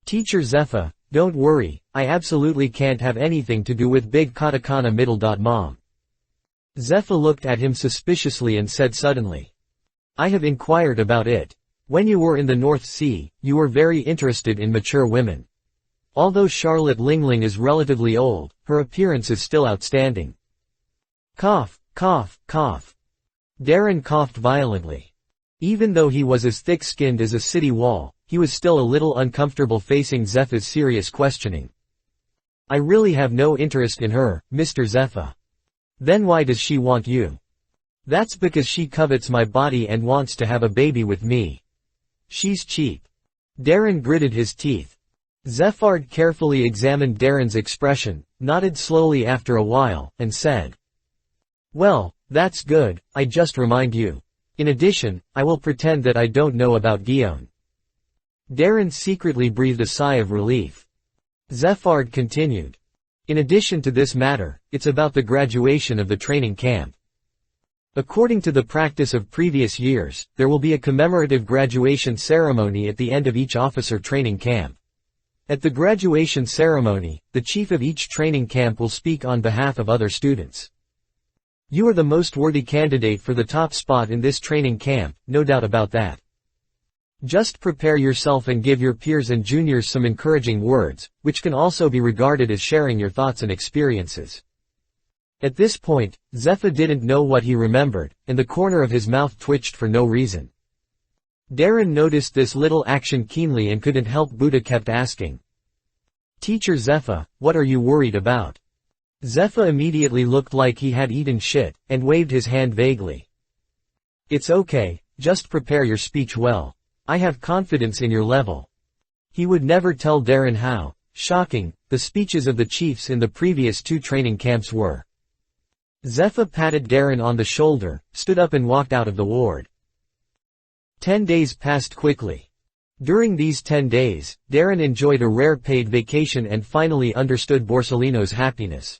Teacher Zephyr, don't worry, I absolutely can't have anything to do with Big Katakana Middle Mom. Zephyr looked at him suspiciously and said suddenly. I have inquired about it. When you were in the North Sea, you were very interested in mature women. Although Charlotte Lingling is relatively old, her appearance is still outstanding. Cough, cough, cough. Darren coughed violently. Even though he was as thick-skinned as a city wall, he was still a little uncomfortable facing Zeph's serious questioning. I really have no interest in her, Mr. Zephyr. Then why does she want you? That's because she covets my body and wants to have a baby with me. She's cheap. Darren gritted his teeth. Zephard carefully examined Darren's expression, nodded slowly after a while, and said. Well, that's good, I just remind you. In addition, I will pretend that I don't know about Guillaume. Darren secretly breathed a sigh of relief. Zephard continued. In addition to this matter, it's about the graduation of the training camp. According to the practice of previous years, there will be a commemorative graduation ceremony at the end of each officer training camp. At the graduation ceremony, the chief of each training camp will speak on behalf of other students. You are the most worthy candidate for the top spot in this training camp, no doubt about that. Just prepare yourself and give your peers and juniors some encouraging words, which can also be regarded as sharing your thoughts and experiences. At this point, Zephyr didn't know what he remembered, and the corner of his mouth twitched for no reason. Darren noticed this little action keenly and couldn't help Buddha kept asking. Teacher Zephyr, what are you worried about? Zephyr immediately looked like he had eaten shit, and waved his hand vaguely. It's okay, just prepare your speech well. I have confidence in your level. He would never tell Darren how shocking the speeches of the chiefs in the previous two training camps were. Zephyr patted Darren on the shoulder, stood up and walked out of the ward. 10 days passed quickly. During these 10 days, Darren enjoyed a rare paid vacation and finally understood Borsellino's happiness.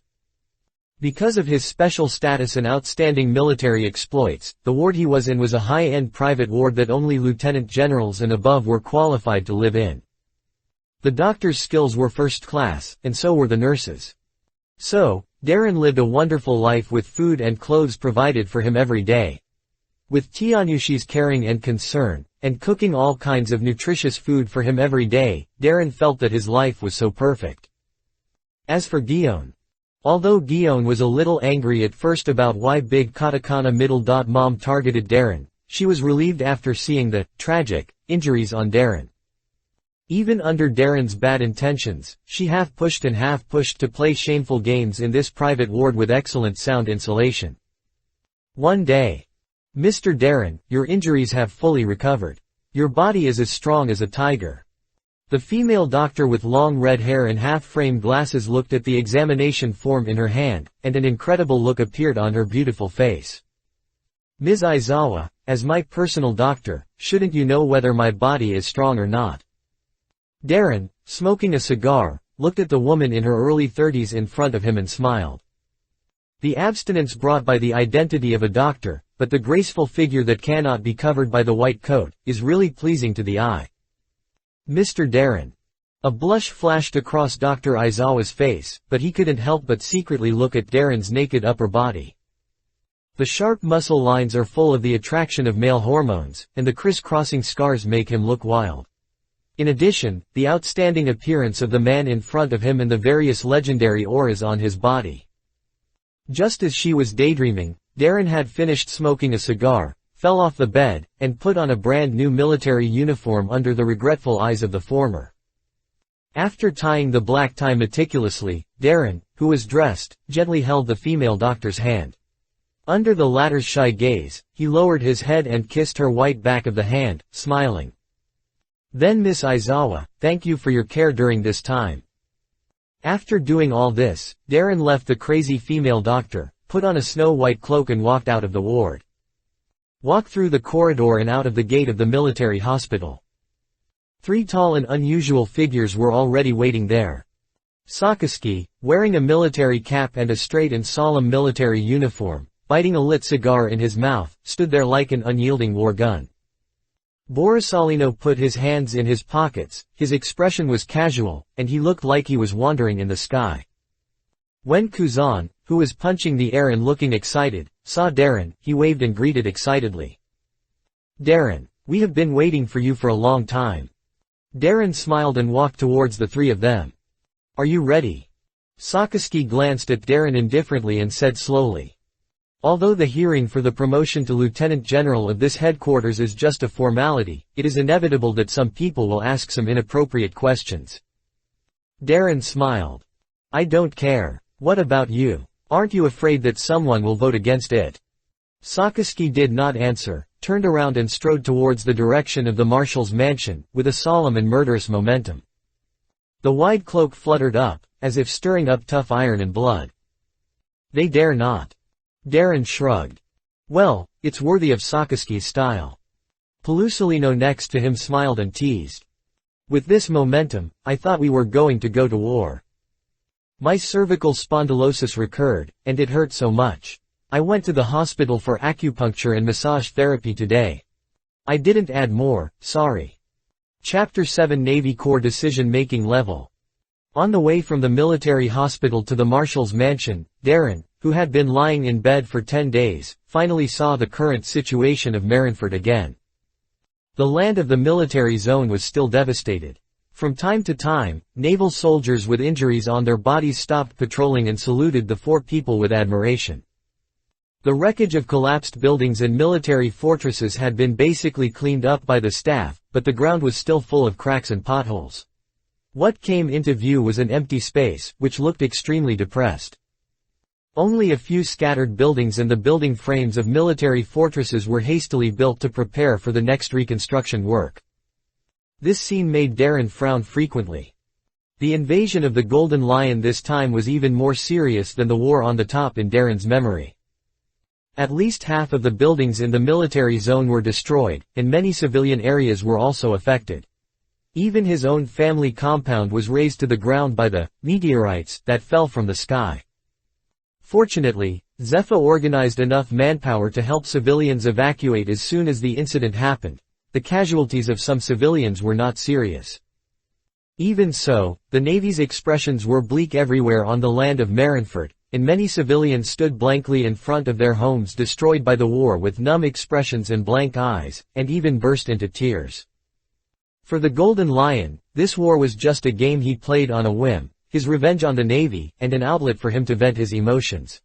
Because of his special status and outstanding military exploits, the ward he was in was a high-end private ward that only lieutenant generals and above were qualified to live in. The doctor's skills were first class, and so were the nurses. So, Darren lived a wonderful life with food and clothes provided for him every day. With Tianyushi's caring and concern, and cooking all kinds of nutritious food for him every day, Darren felt that his life was so perfect. As for Guillaume, Although Guion was a little angry at first about why Big Katakana Middle Dot Mom targeted Darren, she was relieved after seeing the tragic injuries on Darren. Even under Darren's bad intentions, she half pushed to play shameful games in this private ward with excellent sound insulation. One day. Mr. Darren, your injuries have fully recovered. Your body is as strong as a tiger. The female doctor with long red hair and half-framed glasses looked at the examination form in her hand, and an incredible look appeared on her beautiful face. Ms. Aizawa, as my personal doctor, shouldn't you know whether my body is strong or not? Darren, smoking a cigar, looked at the woman in her early 30s in front of him and smiled. The abstinence brought by the identity of a doctor, but the graceful figure that cannot be covered by the white coat, is really pleasing to the eye. Mr. Darren. A blush flashed across Dr. Aizawa's face, but he couldn't help but secretly look at Darren's naked upper body. The sharp muscle lines are full of the attraction of male hormones, and the criss-crossing scars make him look wild. In addition, the outstanding appearance of the man in front of him and the various legendary auras on his body. Just as she was daydreaming, Darren had finished smoking a cigar, fell off the bed, and put on a brand new military uniform under the regretful eyes of the former. After tying the black tie meticulously, Darren, who was dressed, gently held the female doctor's hand. Under the latter's shy gaze, he lowered his head and kissed her white back of the hand, smiling. Then Miss Aizawa, thank you for your care during this time. After doing all this, Darren left the crazy female doctor, put on a snow-white cloak and walked out of the ward. Walked through the corridor and out of the gate of the military hospital. 3 tall and unusual figures were already waiting there. Sakazuki, wearing a military cap and a straight and solemn military uniform, biting a lit cigar in his mouth, stood there like an unyielding war gun. Borisolino put his hands in his pockets, his expression was casual, and he looked like he was wandering in the sky. When Kuzan, who was punching the air and looking excited, saw Darren, he waved and greeted excitedly. Darren, we have been waiting for you for a long time. Darren smiled and walked towards the 3 of them. Are you ready? Sakazuki glanced at Darren indifferently and said slowly. Although the hearing for the promotion to Lieutenant General of this headquarters is just a formality, it is inevitable that some people will ask some inappropriate questions. Darren smiled. I don't care. What about you? Aren't you afraid that someone will vote against it? Sakazuki did not answer, turned around and strode towards the direction of the marshal's mansion, with a solemn and murderous momentum. The wide cloak fluttered up, as if stirring up tough iron and blood. They dare not. Darren shrugged. Well, it's worthy of Sakazuki's style. Pelusolino next to him smiled and teased. With this momentum, I thought we were going to go to war. My cervical spondylosis recurred, and it hurt so much. I went to the hospital for acupuncture and massage therapy today. I didn't add more, sorry. Chapter 7 Navy Corps Decision-Making Level. On the way from the military hospital to the marshal's mansion, Darren, who had been lying in bed for 10 days, finally saw the current situation of Marineford again. The land of the military zone was still devastated. From time to time, naval soldiers with injuries on their bodies stopped patrolling and saluted the 4 people with admiration. The wreckage of collapsed buildings and military fortresses had been basically cleaned up by the staff, but the ground was still full of cracks and potholes. What came into view was an empty space, which looked extremely depressed. Only a few scattered buildings and the building frames of military fortresses were hastily built to prepare for the next reconstruction work. This scene made Darren frown frequently. The invasion of the Golden Lion this time was even more serious than the war on the top in Darren's memory. At least half of the buildings in the military zone were destroyed, and many civilian areas were also affected. Even his own family compound was razed to the ground by the meteorites that fell from the sky. Fortunately, Zephyr organized enough manpower to help civilians evacuate as soon as the incident happened. The casualties of some civilians were not serious. Even so, the Navy's expressions were bleak everywhere on the land of Marineford, and many civilians stood blankly in front of their homes destroyed by the war with numb expressions and blank eyes, and even burst into tears. For the Golden Lion, this war was just a game he played on a whim, his revenge on the Navy, and an outlet for him to vent his emotions.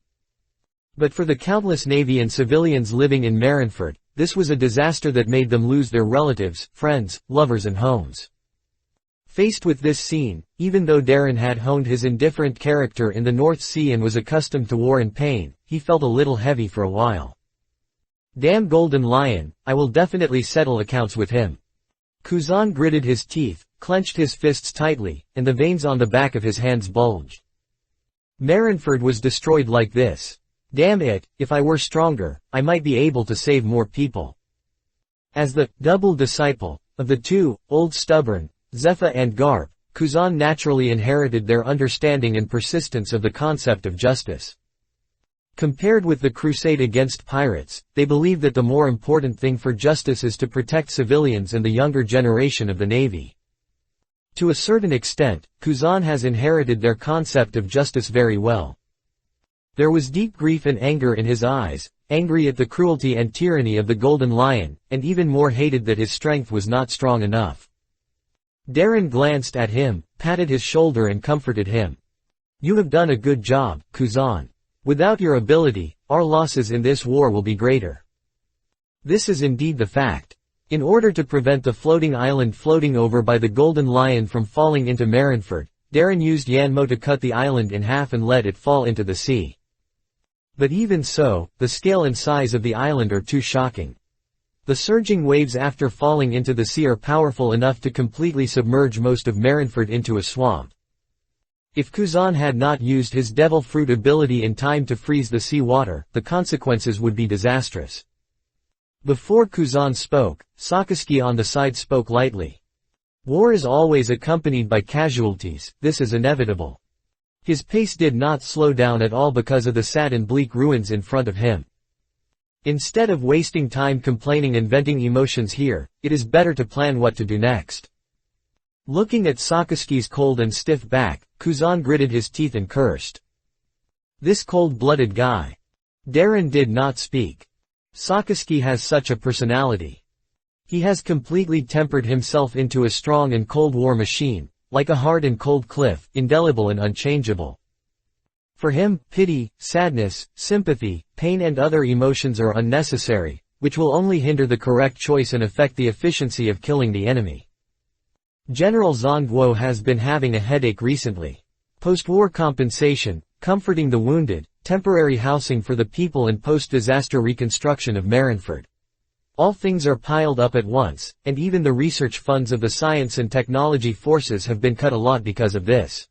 But for the countless Navy and civilians living in Marineford, this was a disaster that made them lose their relatives, friends, lovers and homes. Faced with this scene, even though Darren had honed his indifferent character in the North Sea and was accustomed to war and pain, he felt a little heavy for a while. Damn Golden Lion, I will definitely settle accounts with him. Kuzan gritted his teeth, clenched his fists tightly, and the veins on the back of his hands bulged. Marineford was destroyed like this. Damn it, if I were stronger, I might be able to save more people. As the double disciple of the two, old stubborn, Zepha and Garp, Kuzan naturally inherited their understanding and persistence of the concept of justice. Compared with the crusade against pirates, they believe that the more important thing for justice is to protect civilians and the younger generation of the Navy. To a certain extent, Kuzan has inherited their concept of justice very well. There was deep grief and anger in his eyes, angry at the cruelty and tyranny of the Golden Lion, and even more hated that his strength was not strong enough. Darren glanced at him, patted his shoulder and comforted him. You have done a good job, Kuzan. Without your ability, our losses in this war will be greater. This is indeed the fact. In order to prevent the floating island floating over by the Golden Lion from falling into Marineford, Darren used Yanmo to cut the island in half and let it fall into the sea. But even so, the scale and size of the island are too shocking. The surging waves after falling into the sea are powerful enough to completely submerge most of Marineford into a swamp. If Kuzan had not used his devil fruit ability in time to freeze the sea water, the consequences would be disastrous. Before Kuzan spoke, Sakazuki on the side spoke lightly. War is always accompanied by casualties, this is inevitable. His pace did not slow down at all because of the sad and bleak ruins in front of him. Instead of wasting time complaining and venting emotions here, it is better to plan what to do next. Looking at Sakazuki's cold and stiff back, Kuzan gritted his teeth and cursed. This cold-blooded guy. Darren did not speak. Sakazuki has such a personality. He has completely tempered himself into a strong and cold war machine, like a hard and cold cliff, indelible and unchangeable. For him, pity, sadness, sympathy, pain and other emotions are unnecessary, which will only hinder the correct choice and affect the efficiency of killing the enemy. General Zhongguo has been having a headache recently. Post-war compensation, comforting the wounded, temporary housing for the people and post-disaster reconstruction of Marineford. All things are piled up at once, and even the research funds of the science and technology forces have been cut a lot because of this.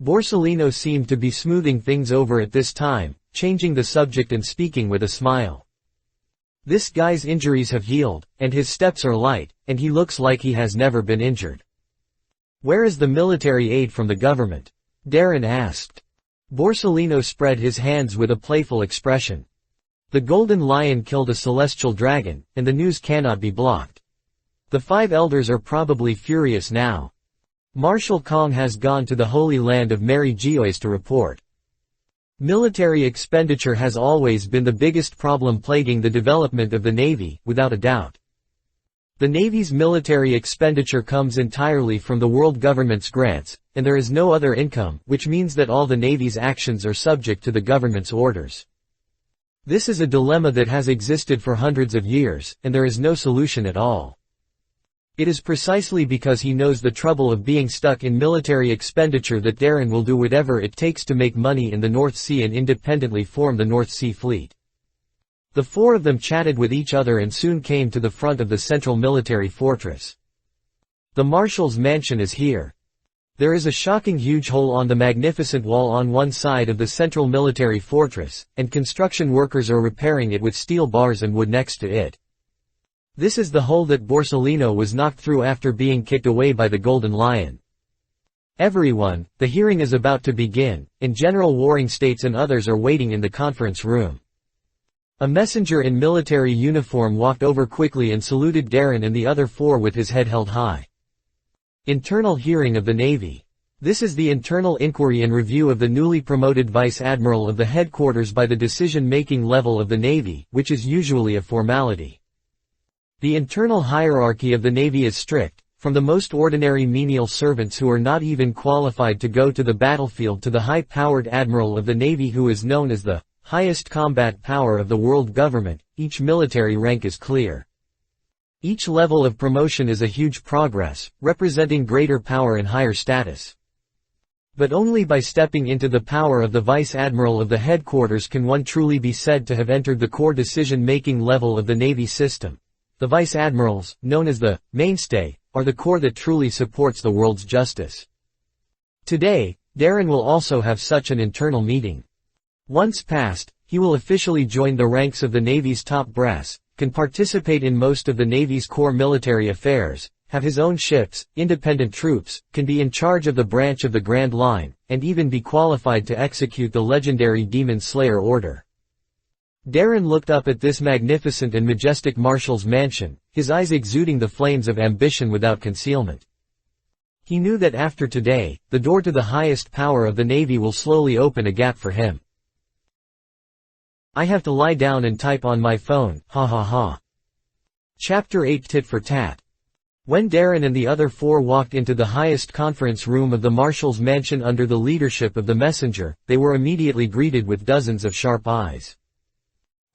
Borsellino seemed to be smoothing things over at this time, changing the subject and speaking with a smile. This guy's injuries have healed, and his steps are light, and he looks like he has never been injured. Where is the military aid from the government? Darren asked. Borsellino spread his hands with a playful expression. The Golden Lion killed a celestial dragon, and the news cannot be blocked. The five elders are probably furious now. Marshal Kong has gone to the Holy Land of Mary Geoise to report. Military expenditure has always been the biggest problem plaguing the development of the Navy, without a doubt. The Navy's military expenditure comes entirely from the world government's grants, and there is no other income, which means that all the Navy's actions are subject to the government's orders. This is a dilemma that has existed for hundreds of years, and there is no solution at all. It is precisely because he knows the trouble of being stuck in military expenditure that Darren will do whatever it takes to make money in the North Sea and independently form the North Sea Fleet. The four of them chatted with each other and soon came to the front of the central military fortress. The Marshal's mansion is here. There is a shocking huge hole on the magnificent wall on one side of the central military fortress, and construction workers are repairing it with steel bars and wood next to it. This is the hole that Borsellino was knocked through after being kicked away by the Golden Lion. Everyone, the hearing is about to begin, and General Warring States and others are waiting in the conference room. A messenger in military uniform walked over quickly and saluted Darren and the other four with his head held high. Internal hearing of the Navy. This is the internal inquiry and review of the newly promoted Vice Admiral of the headquarters by the decision-making level of the Navy, which is usually a formality. The internal hierarchy of the Navy is strict, from the most ordinary menial servants who are not even qualified to go to the battlefield to the high-powered admiral of the Navy who is known as the highest combat power of the world government, each military rank is clear. Each level of promotion is a huge progress, representing greater power and higher status. But only by stepping into the power of the Vice Admiral of the headquarters can one truly be said to have entered the core decision-making level of the Navy system. The Vice Admirals, known as the mainstay, are the core that truly supports the world's justice. Today, Darren will also have such an internal meeting. Once passed, he will officially join the ranks of the Navy's top brass, can participate in most of the Navy's core military affairs, have his own ships, independent troops, can be in charge of the branch of the Grand Line, and even be qualified to execute the legendary Demon Slayer order. Darren looked up at this magnificent and majestic marshal's mansion, his eyes exuding the flames of ambition without concealment. He knew that after today, the door to the highest power of the Navy will slowly open a gap for him. I have to lie down and type on my phone, ha ha ha. Chapter 8 Tit for Tat. When Darren and the other four walked into the highest conference room of the Marshal's mansion under the leadership of the messenger, they were immediately greeted with dozens of sharp eyes.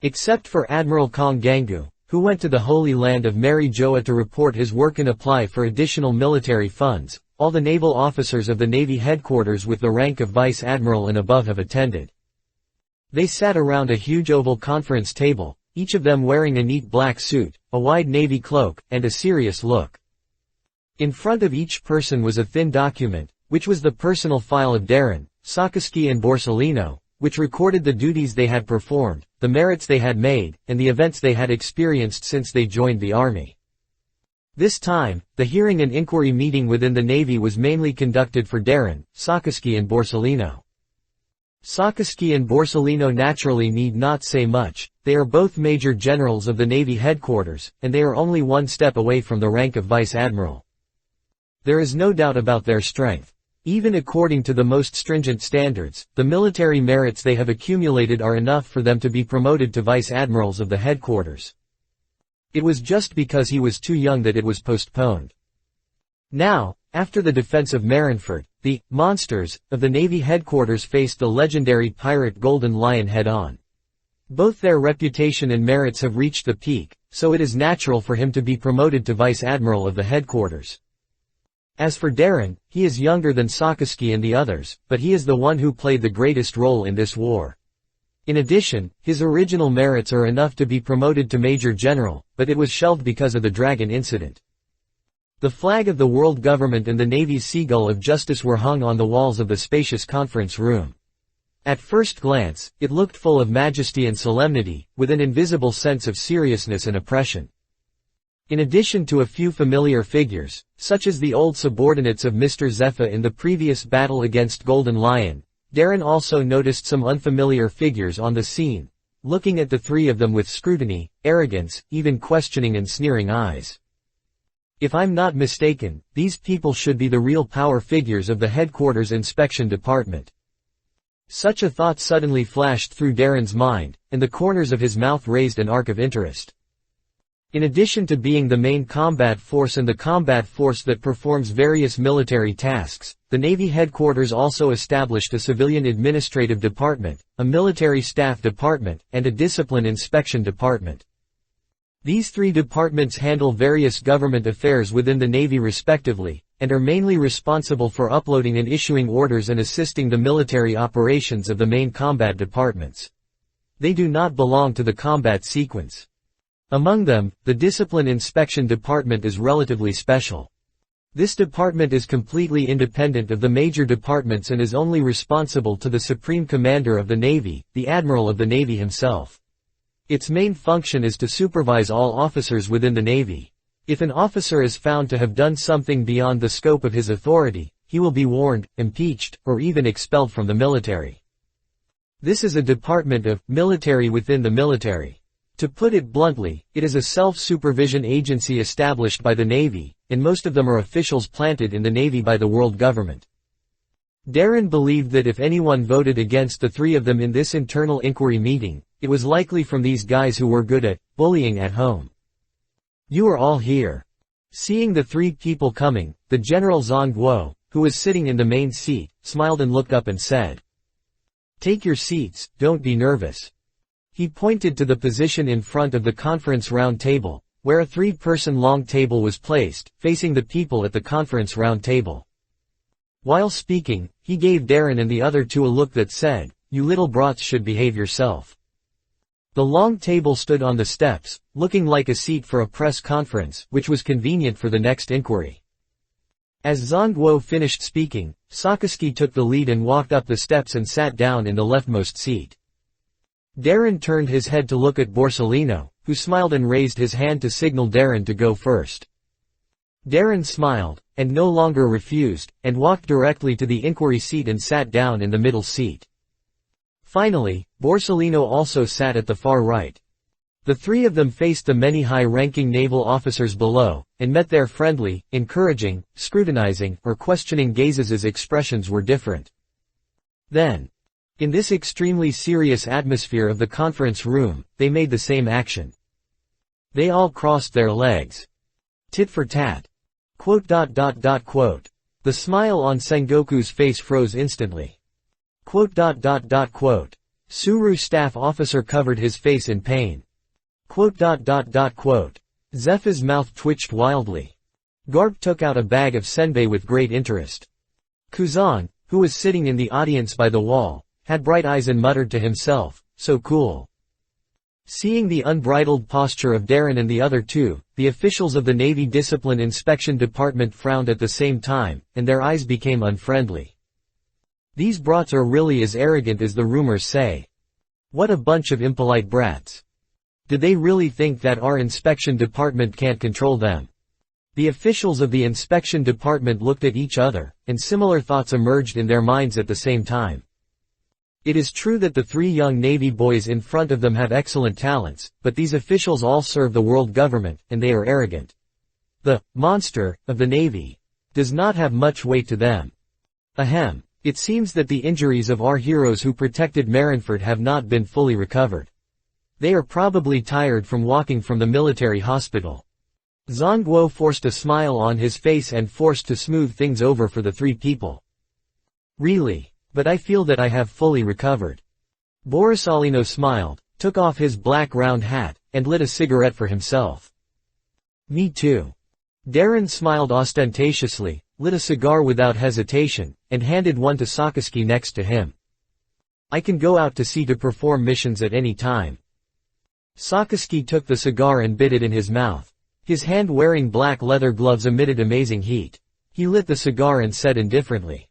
Except for Admiral Kong Gangu, who went to the Holy Land of Mary Joa to report his work and apply for additional military funds, all the naval officers of the Navy headquarters with the rank of Vice Admiral and above have attended. They sat around a huge oval conference table, each of them wearing a neat black suit, a wide navy cloak, and a serious look. In front of each person was a thin document, which was the personal file of Darren, Sakaski and Borsellino, which recorded the duties they had performed, the merits they had made, and the events they had experienced since they joined the army. This time, the hearing and inquiry meeting within the Navy was mainly conducted for Darren, Sakaski and Borsellino. Sakaski and Borsellino naturally need not say much, they are both major generals of the Navy headquarters, and they are only one step away from the rank of Vice Admiral. There is no doubt about their strength. Even according to the most stringent standards, the military merits they have accumulated are enough for them to be promoted to Vice Admirals of the headquarters. It was just because he was too young that it was postponed. Now, after the defense of Marineford, the monsters of the Navy headquarters faced the legendary pirate Golden Lion head-on. Both their reputation and merits have reached the peak, so it is natural for him to be promoted to Vice Admiral of the headquarters. As for Darren, he is younger than Sakaski and the others, but he is the one who played the greatest role in this war. In addition, his original merits are enough to be promoted to Major General, but it was shelved because of the Dragon incident. The flag of the world government and the Navy's Seagull of Justice were hung on the walls of the spacious conference room. At first glance, it looked full of majesty and solemnity, with an invisible sense of seriousness and oppression. In addition to a few familiar figures, such as the old subordinates of Mr. Zephyr in the previous battle against Golden Lion, Darren also noticed some unfamiliar figures on the scene, looking at the three of them with scrutiny, arrogance, even questioning and sneering eyes. If I'm not mistaken, these people should be the real power figures of the headquarters inspection department. Such a thought suddenly flashed through Darren's mind, and the corners of his mouth raised an arc of interest. In addition to being the main combat force and the combat force that performs various military tasks, the Navy headquarters also established a civilian administrative department, a military staff department, and a discipline inspection department. These three departments handle various government affairs within the Navy respectively, and are mainly responsible for uploading and issuing orders and assisting the military operations of the main combat departments. They do not belong to the combat sequence. Among them, the Discipline Inspection Department is relatively special. This department is completely independent of the major departments and is only responsible to the Supreme Commander of the Navy, the Admiral of the Navy himself. Its main function is to supervise all officers within the Navy. If an officer is found to have done something beyond the scope of his authority, he will be warned, impeached, or even expelled from the military. This is a department of military within the military. To put it bluntly, it is a self-supervision agency established by the Navy, and most of them are officials planted in the Navy by the world government. Darren believed that if anyone voted against the three of them in this internal inquiry meeting, it was likely from these guys who were good at bullying at home. You are all here. Seeing the three people coming, the General Zhang Guo, who was sitting in the main seat, smiled and looked up and said, "Take your seats, don't be nervous." He pointed to the position in front of the conference round table, where a 3-person long table was placed, facing the people at the conference round table. While speaking, he gave Darren and the other two a look that said, "You little brats should behave yourself." The long table stood on the steps, looking like a seat for a press conference, which was convenient for the next inquiry. As Zhang Guo finished speaking, Sakaski took the lead and walked up the steps and sat down in the leftmost seat. Darren turned his head to look at Borsellino, who smiled and raised his hand to signal Darren to go first. Darren smiled, and no longer refused, and walked directly to the inquiry seat and sat down in the middle seat. Finally, Borsellino also sat at the far right. The three of them faced the many high-ranking naval officers below, and met their friendly, encouraging, scrutinizing, or questioning gazes as expressions were different. Then, in this extremely serious atmosphere of the conference room, they made the same action. They all crossed their legs. Tit for tat. ... The smile on Sengoku's face froze instantly. ... Suru staff officer covered his face in pain. ... Zepha's mouth twitched wildly. Garp took out a bag of senbei with great interest. Kuzan, who was sitting in the audience by the wall, had bright eyes and muttered to himself, "So cool." Seeing the unbridled posture of Darren and the other two, the officials of the Navy Discipline Inspection Department frowned at the same time, and their eyes became unfriendly. These brats are really as arrogant as the rumors say. What a bunch of impolite brats. Did they really think that our inspection department can't control them? The officials of the inspection department looked at each other, and similar thoughts emerged in their minds at the same time. It is true that the three young Navy boys in front of them have excellent talents, but these officials all serve the world government, and they are arrogant. The monster of the Navy does not have much weight to them. Ahem. It seems that the injuries of our heroes who protected Marineford have not been fully recovered. They are probably tired from walking from the military hospital. Zhang Guo forced a smile on his face and forced to smooth things over for the three people. Really? But I feel that I have fully recovered. Borissalino smiled, took off his black round hat, and lit a cigarette for himself. Me too. Darren smiled ostentatiously, lit a cigar without hesitation, and handed one to Sakaski next to him. I can go out to sea to perform missions at any time. Sakaski took the cigar and bit it in his mouth. His hand wearing black leather gloves emitted amazing heat. He lit the cigar and said indifferently.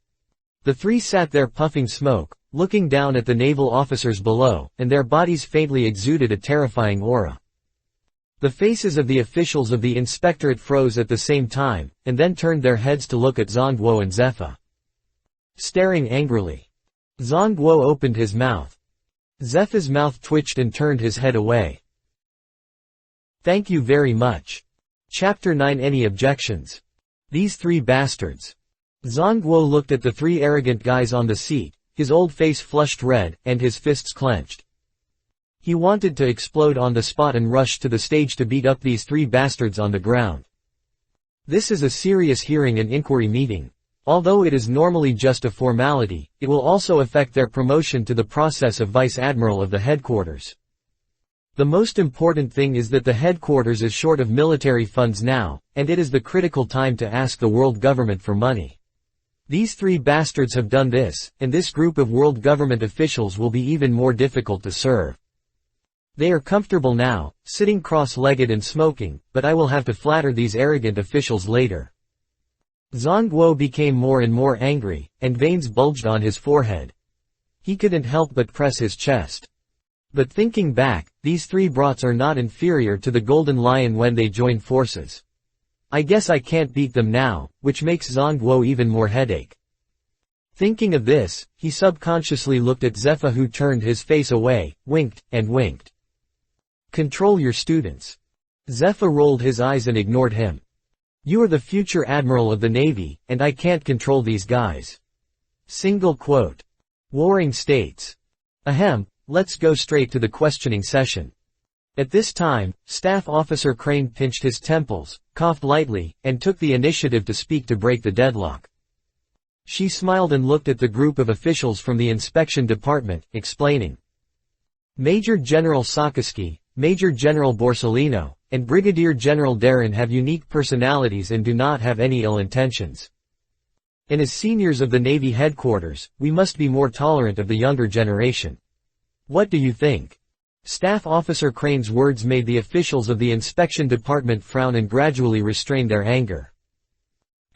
The three sat there puffing smoke, looking down at the naval officers below, and their bodies faintly exuded a terrifying aura. The faces of the officials of the inspectorate froze at the same time, and then turned their heads to look at Zhang Guo and Zepha. Staring angrily. Zhang Guo opened his mouth. Zepha's mouth twitched and turned his head away. Thank you very much. Chapter 9. Any objections? These three bastards. Zhang Guo looked at the three arrogant guys on the seat, his old face flushed red, and his fists clenched. He wanted to explode on the spot and rush to the stage to beat up these three bastards on the ground. This is a serious hearing and inquiry meeting. Although it is normally just a formality, it will also affect their promotion to the process of Vice Admiral of the headquarters. The most important thing is that the headquarters is short of military funds now, and it is the critical time to ask the world government for money. These three bastards have done this, and this group of world government officials will be even more difficult to serve. They are comfortable now, sitting cross-legged and smoking, but I will have to flatter these arrogant officials later. Zhang Guo became more and more angry, and veins bulged on his forehead. He couldn't help but press his chest. But thinking back, these three brats are not inferior to the Golden Lion when they join forces. I guess I can't beat them now, which makes Zhang Guo even more headache. Thinking of this, he subconsciously looked at Zepha, who turned his face away, winked, and winked. Control your students. Zepha rolled his eyes and ignored him. You are the future admiral of the Navy, and I can't control these guys. Single quote. Warring states. Ahem, let's go straight to the questioning session. At this time, Staff Officer Crane pinched his temples, coughed lightly, and took the initiative to speak to break the deadlock. She smiled and looked at the group of officials from the inspection department, explaining. Major General Sakaski, Major General Borsellino, and Brigadier General Darren have unique personalities and do not have any ill intentions. And as seniors of the Navy headquarters, we must be more tolerant of the younger generation. What do you think? Staff Officer Crane's words made the officials of the inspection department frown and gradually restrain their anger.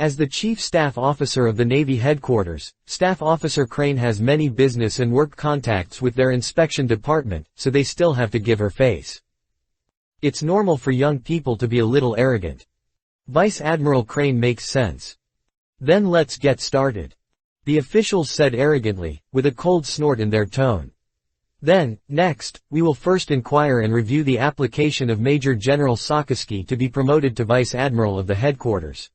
As the Chief Staff Officer of the Navy headquarters, Staff Officer Crane has many business and work contacts with their inspection department, so they still have to give her face. It's normal for young people to be a little arrogant. Vice Admiral Crane makes sense. Then let's get started. The officials said arrogantly, with a cold snort in their tone. Then, next, we will first inquire and review the application of Major General Sakaski to be promoted to Vice Admiral of the headquarters.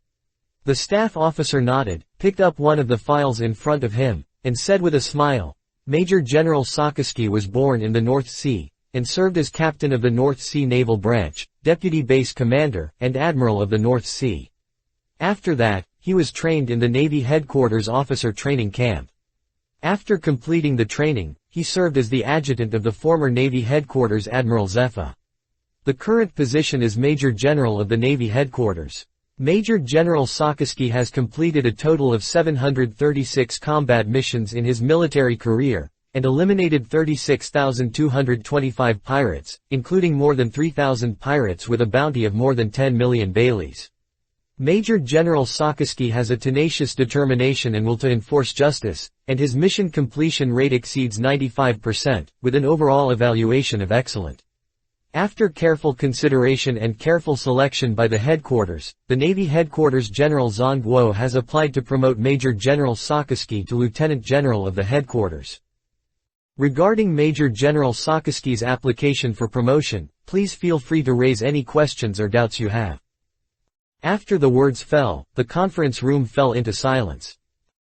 The staff officer nodded, picked up one of the files in front of him, and said with a smile, Major General Sakaski was born in the North Sea, and served as Captain of the North Sea Naval Branch, Deputy Base Commander, and Admiral of the North Sea. After that, he was trained in the Navy Headquarters Officer Training Camp. After completing the training, he served as the adjutant of the former Navy Headquarters Admiral Zepha. The current position is Major General of the Navy Headquarters. Major General Sakaski has completed a total of 736 combat missions in his military career, and eliminated 36,225 pirates, including more than 3,000 pirates with a bounty of more than 10 million baileys. Major General Sakaski has a tenacious determination and will to enforce justice, and his mission completion rate exceeds 95%, with an overall evaluation of excellent. After careful consideration and careful selection by the headquarters, the Navy Headquarters General Zhang Guo has applied to promote Major General Sakaski to Lieutenant General of the headquarters. Regarding Major General Sakaski's application for promotion, please feel free to raise any questions or doubts you have. After the words fell, the conference room fell into silence.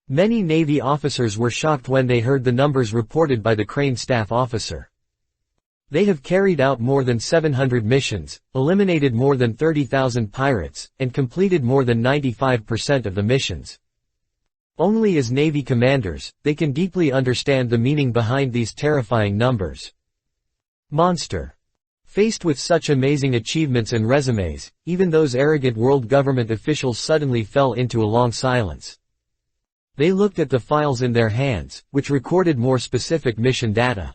Many Navy officers were shocked when they heard the numbers reported by the Crane staff officer. They have carried out more than 700 missions, eliminated more than 30,000 pirates, and completed more than 95% of the missions. Only as Navy commanders, they can deeply understand the meaning behind these terrifying numbers. Monster. Faced with such amazing achievements and resumes, even those arrogant world government officials suddenly fell into a long silence. They looked at the files in their hands, which recorded more specific mission data.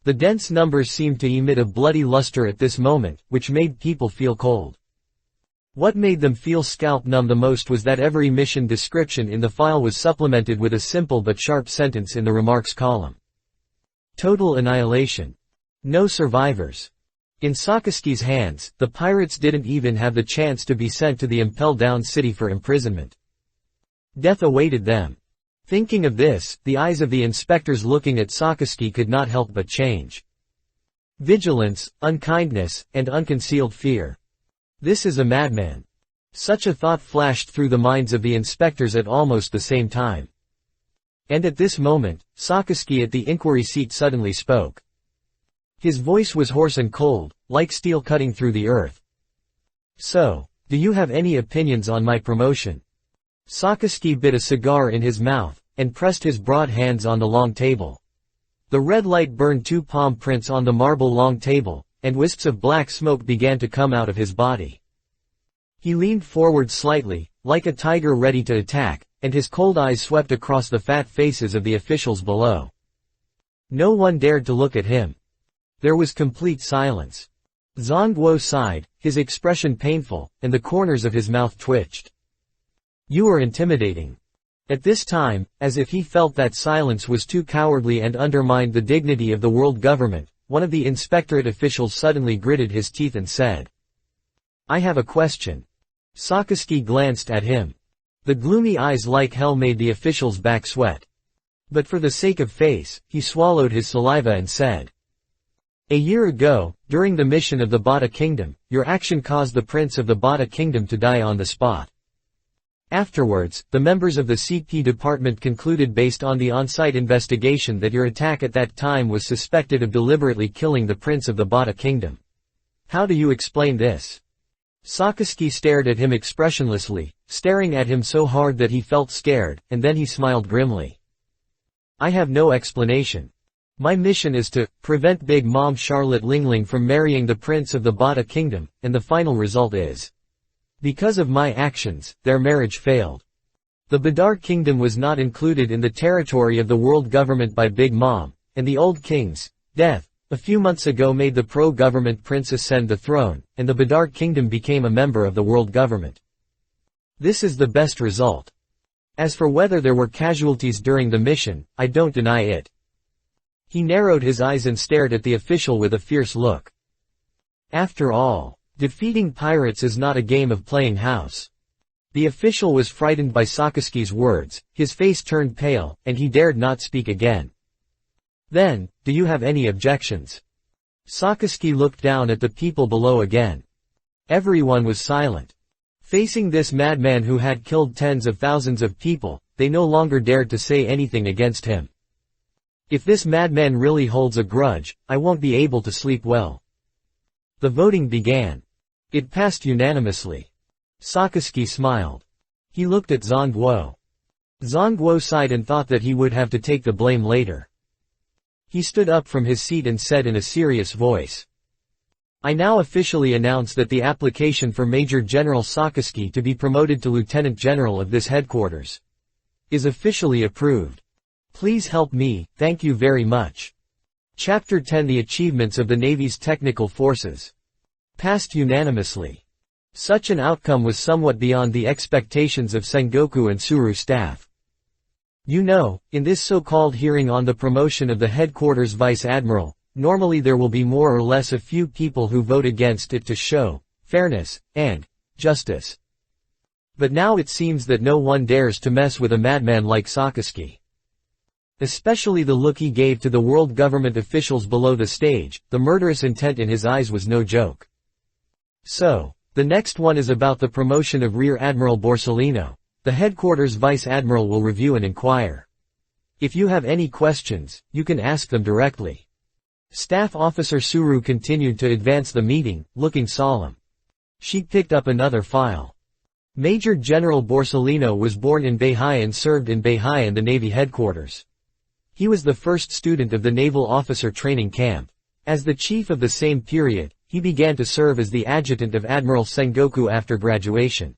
The dense numbers seemed to emit a bloody luster at this moment, which made people feel cold. What made them feel scalp numb the most was that every mission description in the file was supplemented with a simple but sharp sentence in the remarks column. Total annihilation. No survivors. In Sakaski's hands, the pirates didn't even have the chance to be sent to the impel-down city for imprisonment. Death awaited them. Thinking of this, the eyes of the inspectors looking at Sakaski could not help but change. Vigilance, unkindness, and unconcealed fear. This is a madman. Such a thought flashed through the minds of the inspectors at almost the same time. And at this moment, Sakaski at the inquiry seat suddenly spoke. His voice was hoarse and cold, like steel cutting through the earth. So, do you have any opinions on my promotion? Sakaski bit a cigar in his mouth, and pressed his broad hands on the long table. The red light burned 2 palm prints on the marble long table, and wisps of black smoke began to come out of his body. He leaned forward slightly, like a tiger ready to attack, and his cold eyes swept across the fat faces of the officials below. No one dared to look at him. There was complete silence. Zhang Guo sighed, his expression painful, and the corners of his mouth twitched. You are intimidating. At this time, as if he felt that silence was too cowardly and undermined the dignity of the world government, one of the inspectorate officials suddenly gritted his teeth and said, I have a question. Sakaski glanced at him. The gloomy eyes like hell made the official's back sweat. But for the sake of face, he swallowed his saliva and said, A year ago, during the mission of the Bata Kingdom, your action caused the prince of the Bata Kingdom to die on the spot. Afterwards, the members of the CP department concluded based on the on-site investigation that your attack at that time was suspected of deliberately killing the prince of the Bata Kingdom. How do you explain this? Sakaski stared at him expressionlessly, staring at him so hard that he felt scared, and then he smiled grimly. I have no explanation. My mission is to prevent Big Mom Charlotte Lingling from marrying the prince of the Bata Kingdom, and the final result is, because of my actions, their marriage failed. The Badar Kingdom was not included in the territory of the world government by Big Mom, and the old king's death a few months ago made the pro-government prince ascend the throne, and the Badar Kingdom became a member of the world government. This is the best result. As for whether there were casualties during the mission, I don't deny it. He narrowed his eyes and stared at the official with a fierce look. After all, defeating pirates is not a game of playing house. The official was frightened by Sakaski's words, his face turned pale, and he dared not speak again. Then, do you have any objections? Sakaski looked down at the people below again. Everyone was silent. Facing this madman who had killed tens of thousands of people, they no longer dared to say anything against him. If this madman really holds a grudge, I won't be able to sleep well. The voting began. It passed unanimously. Sakaski smiled. He looked at Zhongguo. Zhongguo sighed and thought that he would have to take the blame later. He stood up from his seat and said in a serious voice. I now officially announce that the application for Major General Sakaski to be promoted to Lieutenant General of this headquarters is officially approved. Please help me, thank you very much. Chapter 10 The Achievements of the Navy's Technical Forces. Passed unanimously. Such an outcome was somewhat beyond the expectations of Sengoku and Tsuru staff. You know, in this so-called hearing on the promotion of the headquarters vice admiral, normally there will be more or less a few people who vote against it to show fairness and justice. But now it seems that no one dares to mess with a madman like Sakaski. Especially the look he gave to the world government officials below the stage, the murderous intent in his eyes was no joke. So, the next one is about the promotion of Rear Admiral Borsellino. The headquarters vice admiral will review and inquire. If you have any questions, you can ask them directly. Staff Officer Tsuru continued to advance the meeting, looking solemn. She picked up another file. Major General Borsellino was born in Beihai and served in Beihai and the Navy headquarters. He was the first student of the Naval Officer Training Camp. As the chief of the same period, he began to serve as the adjutant of Admiral Sengoku after graduation.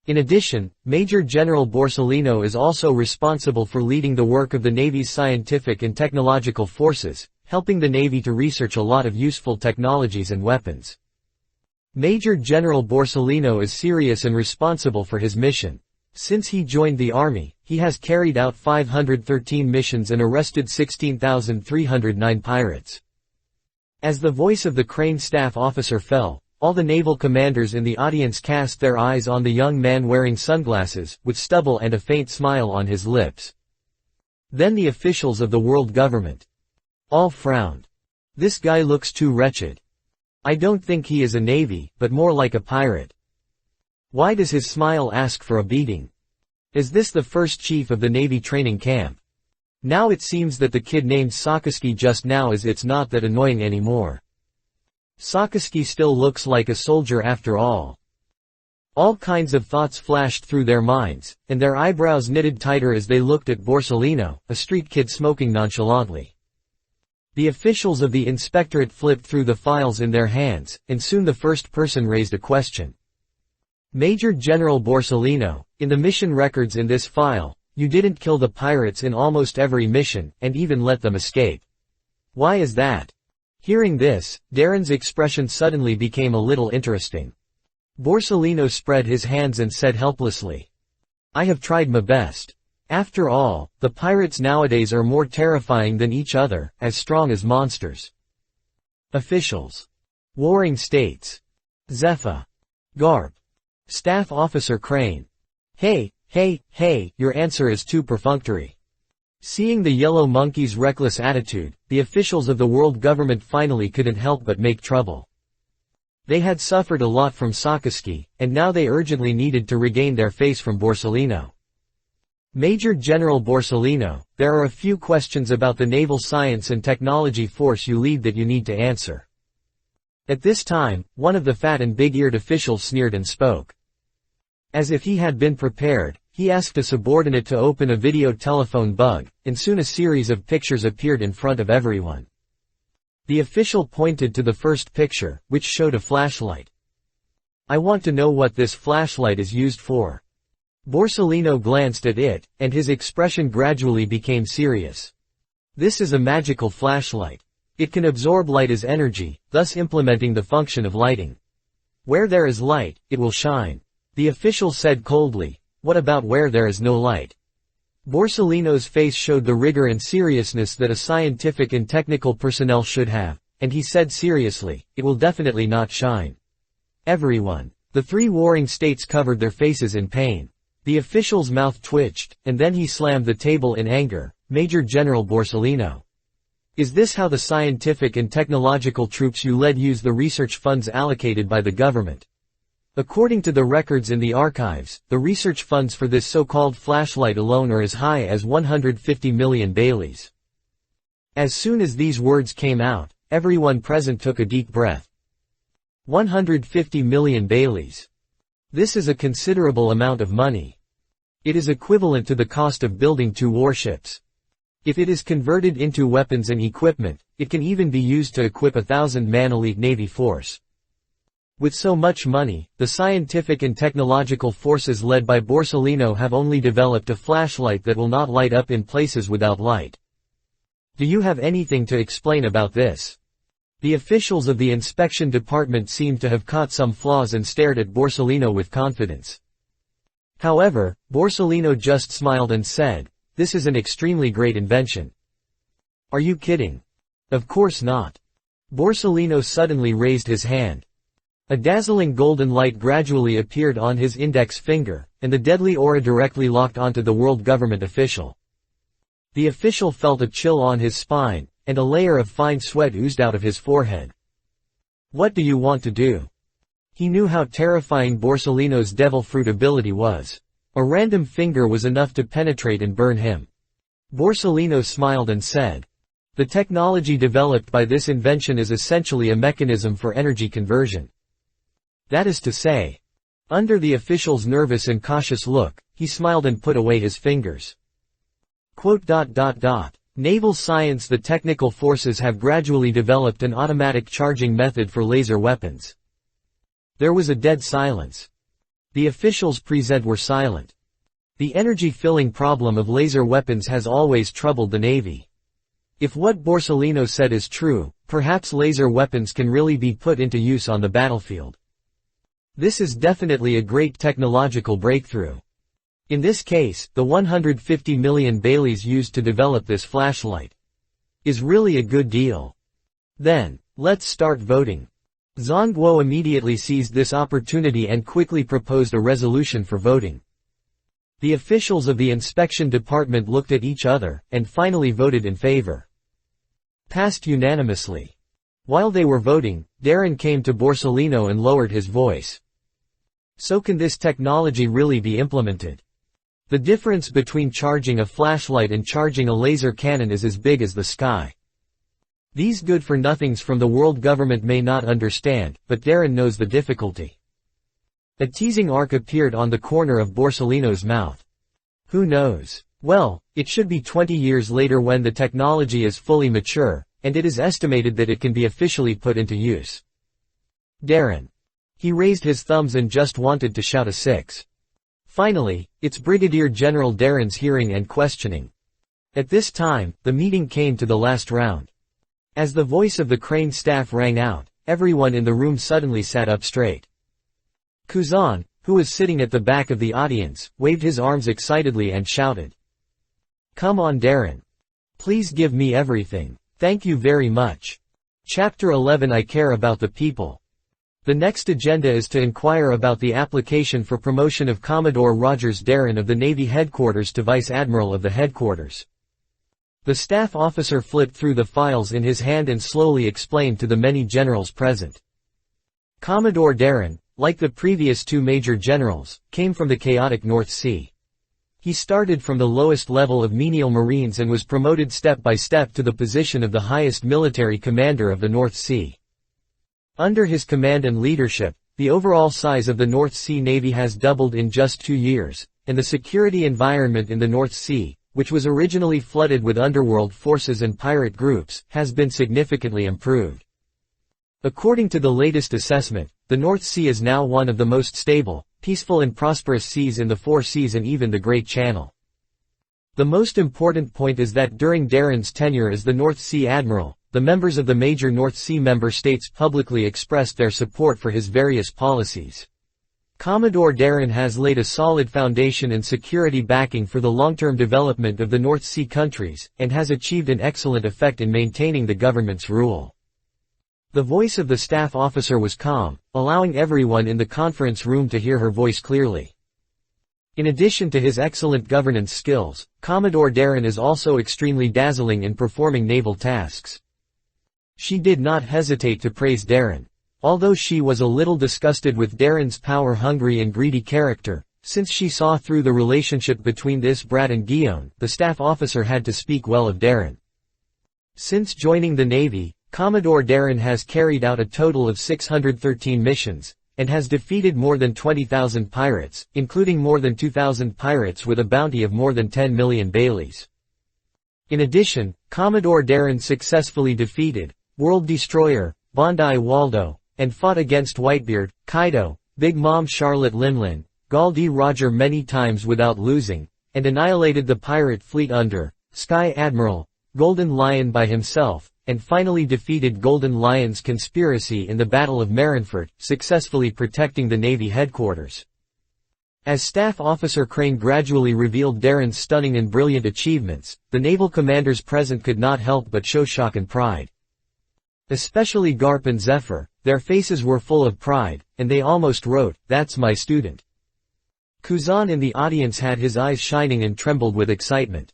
In addition, Major General Borsellino is also responsible for leading the work of the Navy's scientific and technological forces, helping the Navy to research a lot of useful technologies and weapons. Major General Borsellino is serious and responsible for his mission. Since he joined the Army, he has carried out 513 missions and arrested 16,309 pirates. As the voice of the Crane staff officer fell, all the naval commanders in the audience cast their eyes on the young man wearing sunglasses, with stubble and a faint smile on his lips. Then the officials of the world government. All frowned. This guy looks too wretched. I don't think he is a navy, but more like a pirate. Why does his smile ask for a beating? Is this the first chief of the Navy training camp? Now it seems that the kid named Sakaski just now is not that annoying anymore. Sakaski still looks like a soldier after all. All kinds of thoughts flashed through their minds, and their eyebrows knitted tighter as they looked at Borsellino, a street kid smoking nonchalantly. The officials of the inspectorate flipped through the files in their hands, and soon the first person raised a question. Major General Borsellino, in the mission records in this file, you didn't kill the pirates in almost every mission, and even let them escape. Why is that? Hearing this, Darren's expression suddenly became a little interesting. Borsellino spread his hands and said helplessly. I have tried my best. After all, the pirates nowadays are more terrifying than each other, as strong as monsters. Officials. Warring States. Zephyr. Garp. Staff Officer Crane. Hey, your answer is too perfunctory. Seeing the Yellow Monkey's reckless attitude, the officials of the world government finally couldn't help but make trouble. They had suffered a lot from Sakaski, and now they urgently needed to regain their face from Borsellino. Major General Borsellino, there are a few questions about the Naval Science and Technology Force you lead that you need to answer. At this time, one of the fat and big-eared officials sneered and spoke. As if he had been prepared, he asked a subordinate to open a video telephone bug, and soon a series of pictures appeared in front of everyone. The official pointed to the first picture, which showed a flashlight. "I want to know what this flashlight is used for." Borsellino glanced at it, and his expression gradually became serious. "This is a magical flashlight. It can absorb light as energy, thus implementing the function of lighting. Where there is light, it will shine." The official said coldly, "What about where there is no light?" Borsellino's face showed the rigor and seriousness that a scientific and technical personnel should have, and he said seriously, "It will definitely not shine." Everyone. The three warring states covered their faces in pain. The official's mouth twitched, and then he slammed the table in anger. "Major General Borsellino. Is this how the scientific and technological troops you led use the research funds allocated by the government? According to the records in the archives, the research funds for this so-called flashlight alone are as high as 150 million baileys." As soon as these words came out, everyone present took a deep breath. 150 million baileys. This is a considerable amount of money. It is equivalent to the cost of building 2 warships. If it is converted into weapons and equipment, it can even be used to equip a 1,000-man elite navy force. With so much money, the scientific and technological forces led by Borsellino have only developed a flashlight that will not light up in places without light. Do you have anything to explain about this? The officials of the inspection department seemed to have caught some flaws and stared at Borsellino with confidence. However, Borsellino just smiled and said, "This is an extremely great invention." "Are you kidding?" "Of course not." Borsellino suddenly raised his hand. A dazzling golden light gradually appeared on his index finger, and the deadly aura directly locked onto the world government official. The official felt a chill on his spine, and a layer of fine sweat oozed out of his forehead. "What do you want to do?" He knew how terrifying Borsellino's devil fruit ability was. A random finger was enough to penetrate and burn him. Borsellino smiled and said, "The technology developed by this invention is essentially a mechanism for energy conversion. That is to say." Under the official's nervous and cautious look, he smiled and put away his fingers. Naval science. The technical forces have gradually developed an automatic charging method for laser weapons. There was a dead silence. The officials present were silent. The energy filling problem of laser weapons has always troubled the Navy. If what Borsellino said is true, perhaps laser weapons can really be put into use on the battlefield. This is definitely a great technological breakthrough. In this case, the 150 million baileys used to develop this flashlight is really a good deal. Then, let's start voting. Zhongguo immediately seized this opportunity and quickly proposed a resolution for voting. The officials of the inspection department looked at each other, and finally voted in favor. Passed unanimously. While they were voting, Darren came to Borsellino and lowered his voice. "So can this technology really be implemented? The difference between charging a flashlight and charging a laser cannon is as big as the sky. These good-for-nothings from the world government may not understand, but Darren knows the difficulty." A teasing arc appeared on the corner of Borsellino's mouth. "Who knows? Well, it should be 20 years later when the technology is fully mature, and it is estimated that it can be officially put into use." Darren. He raised his thumbs and just wanted to shout a 6. Finally, it's Brigadier General Darren's hearing and questioning. At this time, the meeting came to the last round. As the voice of the Crane staff rang out, everyone in the room suddenly sat up straight. Kuzan, who was sitting at the back of the audience, waved his arms excitedly and shouted, "Come on, Darren. Please give me everything. Thank you very much. Chapter 11. I care about the people." The next agenda is to inquire about the application for promotion of Commodore Rogers Darren of the Navy Headquarters to Vice Admiral of the Headquarters. The staff officer flipped through the files in his hand and slowly explained to the many generals present. Commodore Darren, like the previous 2 major generals, came from the chaotic North Sea. He started from the lowest level of menial marines and was promoted step by step to the position of the highest military commander of the North Sea. Under his command and leadership, the overall size of the North Sea Navy has doubled in just 2 years, and the security environment in the North Sea, which was originally flooded with underworld forces and pirate groups, has been significantly improved. According to the latest assessment, the North Sea is now one of the most stable, peaceful and prosperous seas in the 4 seas and even the Great Channel. The most important point is that during Darren's tenure as the North Sea Admiral, the members of the major North Sea member states publicly expressed their support for his various policies. Commodore Darren has laid a solid foundation and security backing for the long-term development of the North Sea countries, and has achieved an excellent effect in maintaining the government's rule. The voice of the staff officer was calm, allowing everyone in the conference room to hear her voice clearly. In addition to his excellent governance skills, Commodore Darren is also extremely dazzling in performing naval tasks. She did not hesitate to praise Darren. Although she was a little disgusted with Darren's power-hungry and greedy character, since she saw through the relationship between this brat and Guillaume, the staff officer had to speak well of Darren. Since joining the Navy, Commodore Darren has carried out a total of 613 missions, and has defeated more than 20,000 pirates, including more than 2,000 pirates with a bounty of more than 10 million Baileys. In addition, Commodore Darren successfully defeated World Destroyer, Bondi Waldo, and fought against Whitebeard, Kaido, Big Mom Charlotte Linlin, Gul D. Roger many times without losing, and annihilated the pirate fleet under Sky Admiral Golden Lion by himself, and finally defeated Golden Lion's conspiracy in the Battle of Marineford, successfully protecting the Navy headquarters. As Staff Officer Crane gradually revealed Darren's stunning and brilliant achievements, the naval commanders present could not help but show shock and pride. Especially Garp and Zephyr, their faces were full of pride, and they almost wrote, "That's my student." Kuzan in the audience had his eyes shining and trembled with excitement.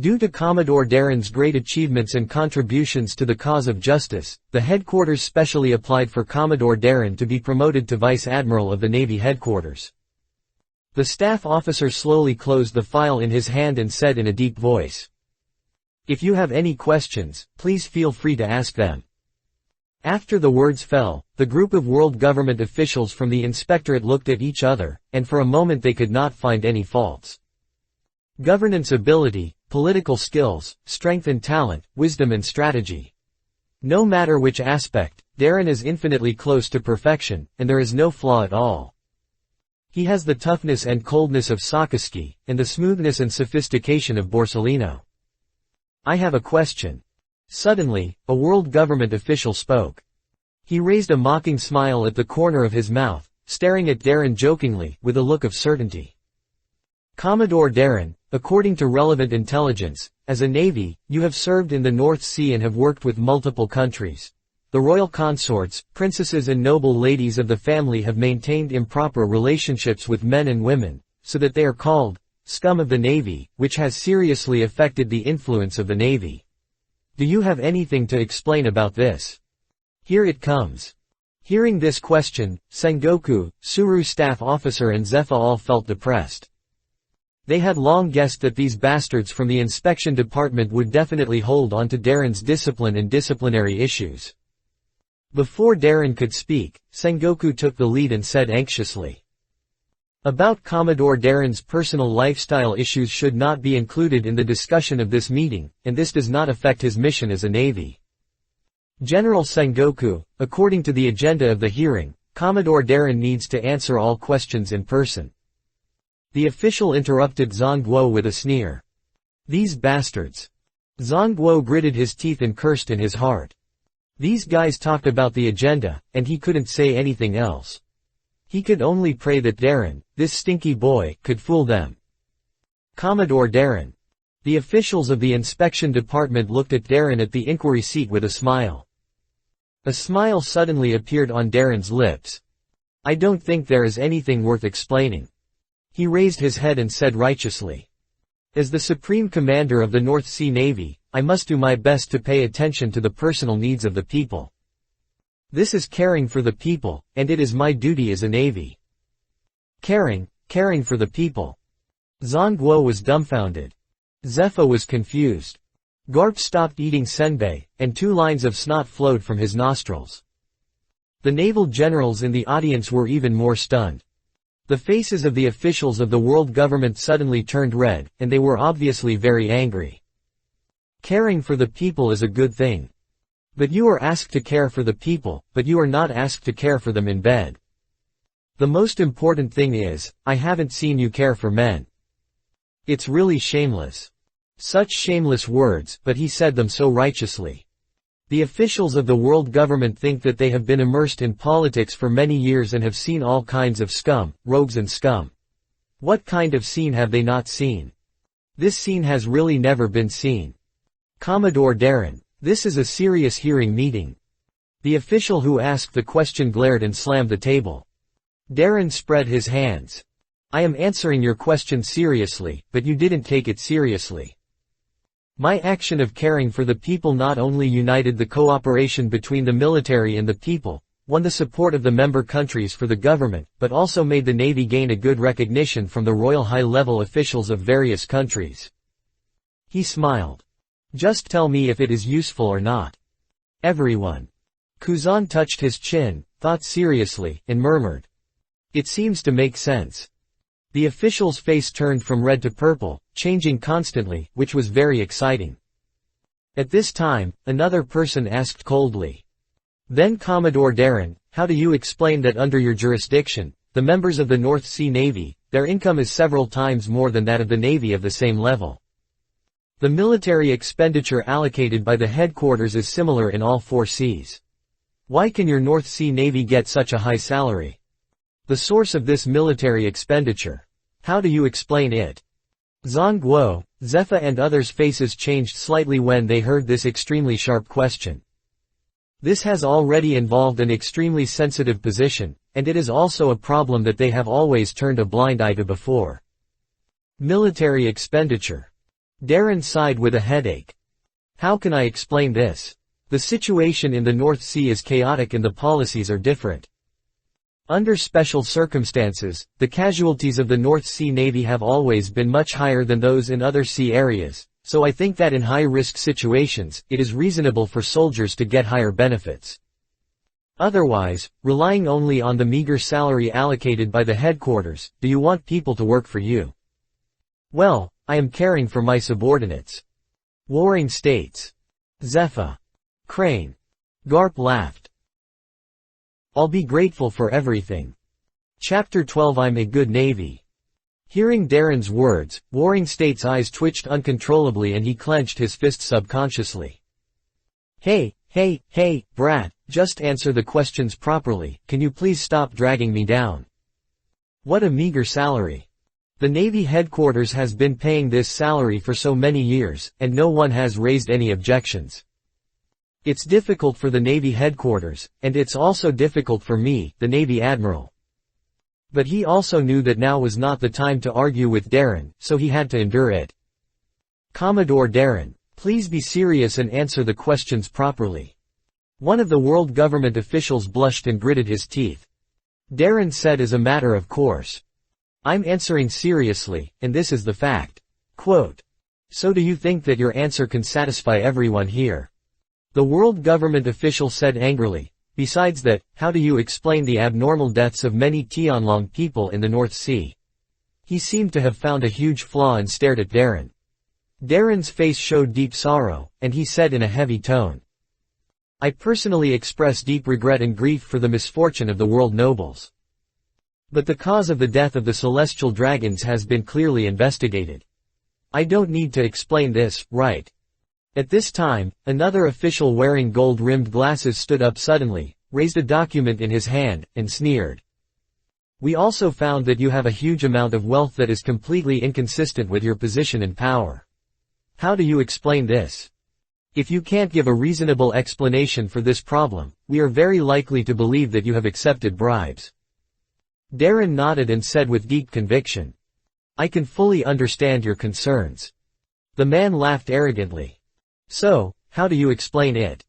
Due to Commodore Darren's great achievements and contributions to the cause of justice, the headquarters specially applied for Commodore Darren to be promoted to Vice Admiral of the Navy headquarters. The staff officer slowly closed the file in his hand and said in a deep voice, "If you have any questions, please feel free to ask them." After the words fell, the group of world government officials from the inspectorate looked at each other, and for a moment they could not find any faults. Governance ability, political skills, strength and talent, wisdom and strategy. No matter which aspect, Darren is infinitely close to perfection, and there is no flaw at all. He has the toughness and coldness of Sakaski, and the smoothness and sophistication of Borsellino. "I have a question." Suddenly, a world government official spoke. He raised a mocking smile at the corner of his mouth, staring at Darren jokingly, with a look of certainty. "Commodore Darren, according to relevant intelligence, as a Navy, you have served in the North Sea and have worked with multiple countries. The royal consorts, princesses and noble ladies of the family have maintained improper relationships with men and women, so that they are called scum of the Navy, which has seriously affected the influence of the Navy. Do you have anything to explain about this? Here it comes." Hearing this question, Sengoku, Suru staff officer and Zephyr all felt depressed. They had long guessed that these bastards from the inspection department would definitely hold on to Darren's discipline and disciplinary issues. Before Darren could speak, Sengoku took the lead and said anxiously, "About Commodore Darren's personal lifestyle issues should not be included in the discussion of this meeting, and this does not affect his mission as a Navy." General Sengoku, according to the agenda of the hearing, Commodore Darren needs to answer all questions in person. The official interrupted Zongguo with a sneer. "These bastards." Zongguo gritted his teeth and cursed in his heart. These guys talked about the agenda, and he couldn't say anything else. He could only pray that Darren, this stinky boy, could fool them. "Commodore Darren." The officials of the inspection department looked at Darren at the inquiry seat with a smile. A smile suddenly appeared on Darren's lips. "I don't think there is anything worth explaining." He raised his head and said righteously, "As the Supreme Commander of the North Sea Navy, I must do my best to pay attention to the personal needs of the people. This is caring for the people, and it is my duty as a Navy." Caring for the people. Zongguo was dumbfounded. Zephyr was confused. Garp stopped eating senbei, and 2 lines of snot flowed from his nostrils. The naval generals in the audience were even more stunned. The faces of the officials of the world government suddenly turned red, and they were obviously very angry. Caring for the people is a good thing. But you are asked to care for the people, but you are not asked to care for them in bed. The most important thing is, I haven't seen you care for men. It's really shameless. Such shameless words, but he said them so righteously. The officials of the world government think that they have been immersed in politics for many years and have seen all kinds of scum, rogues and scum. What kind of scene have they not seen? This scene has really never been seen. Commodore Darren, this is a serious hearing meeting. The official who asked the question glared and slammed the table. Darren spread his hands. I am answering your question seriously, but you didn't take it seriously. My action of caring for the people not only united the cooperation between the military and the people, won the support of the member countries for the government, but also made the Navy gain a good recognition from the royal high-level officials of various countries. He smiled. Just tell me if it is useful or not. Everyone. Kuzan touched his chin, thought seriously, and murmured. It seems to make sense. The official's face turned from red to purple, changing constantly, which was very exciting. At this time, another person asked coldly. Then Commodore Darren, how do you explain that under your jurisdiction, the members of the North Sea Navy, their income is several times more than that of the Navy of the same level? The military expenditure allocated by the headquarters is similar in all 4 seas. Why can your North Sea Navy get such a high salary? The source of this military expenditure. How do you explain it? Zhang Guo, Zepha and others' faces changed slightly when they heard this extremely sharp question. This has already involved an extremely sensitive position, and it is also a problem that they have always turned a blind eye to before. Military expenditure. Darren sighed with a headache. How can I explain this? The situation in the North Sea is chaotic and the policies are different. Under special circumstances, the casualties of the North Sea Navy have always been much higher than those in other sea areas, so I think that in high-risk situations, it is reasonable for soldiers to get higher benefits. Otherwise, relying only on the meager salary allocated by the headquarters, do you want people to work for you? Well, I am caring for my subordinates. Warring States. Zepha. Crane. Garp laughed. I'll be grateful for everything. Chapter 12 I'm a good Navy. Hearing Darren's words, Warring States' eyes twitched uncontrollably and he clenched his fist subconsciously. Hey, brat, just answer the questions properly, can you please stop dragging me down? What a meager salary. The Navy headquarters has been paying this salary for so many years, and no one has raised any objections. It's difficult for the Navy headquarters, and it's also difficult for me, the Navy Admiral. But he also knew that now was not the time to argue with Darren, so he had to endure it. Commodore Darren, please be serious and answer the questions properly. One of the world government officials blushed and gritted his teeth. Darren said as a matter of course. I'm answering seriously, and this is the fact. Quote. So do you think that your answer can satisfy everyone here? The world government official said angrily. Besides that, how do you explain the abnormal deaths of many Tianlong people in the North Sea? He seemed to have found a huge flaw and stared at Darren. Darren's face showed deep sorrow, and he said in a heavy tone. I personally express deep regret and grief for the misfortune of the world nobles. But the cause of the death of the celestial dragons has been clearly investigated. I don't need to explain this, right? At this time, another official wearing gold-rimmed glasses stood up suddenly, raised a document in his hand, and sneered. We also found that you have a huge amount of wealth that is completely inconsistent with your position and power. How do you explain this? If you can't give a reasonable explanation for this problem, we are very likely to believe that you have accepted bribes. Darren nodded and said with deep conviction. I can fully understand your concerns. The man laughed arrogantly. So, how do you explain it?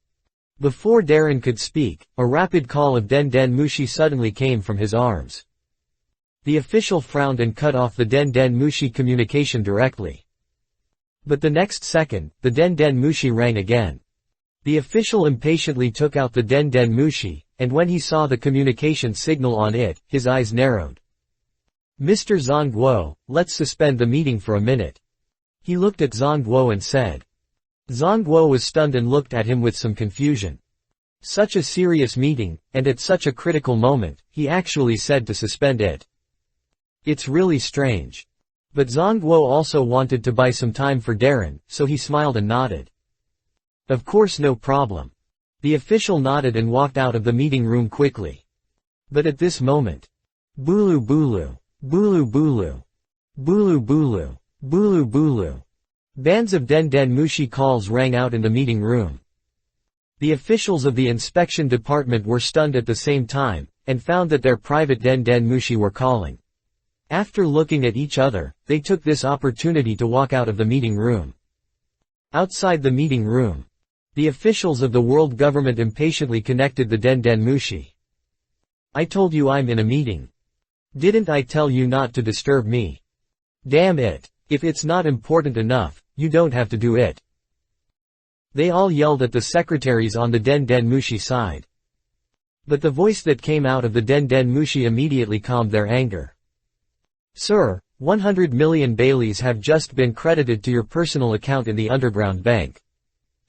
Before Darren could speak, a rapid call of Den Den Mushi suddenly came from his arms. The official frowned and cut off the Den Den Mushi communication directly. But the next second, the Den Den Mushi rang again. The official impatiently took out the Den Den Mushi, and when he saw the communication signal on it, his eyes narrowed. "Mr. Zhongguo, let's suspend the meeting for a minute." He looked at Zhongguo and said. Zhongguo was stunned and looked at him with some confusion. Such a serious meeting, and at such a critical moment, he actually said to suspend it. It's really strange. But Zhongguo also wanted to buy some time for Darren, so he smiled and nodded. Of course, no problem. The official nodded and walked out of the meeting room quickly. But at this moment, Bulu Bulu, Bulu Bulu, Bulu Bulu, Bulu Bulu. Bands of Den Den Mushi calls rang out in the meeting room. The officials of the inspection department were stunned at the same time, and found that their private Den Den Mushi were calling. After looking at each other, they took this opportunity to walk out of the meeting room. Outside the meeting room, the officials of the world government impatiently connected the Den Den Mushi. I told you I'm in a meeting. Didn't I tell you not to disturb me? Damn it. If it's not important enough, you don't have to do it. They all yelled at the secretaries on the Den Den Mushi side. But the voice that came out of the Den Den Mushi immediately calmed their anger. Sir, 100 million Baileys have just been credited to your personal account in the underground bank.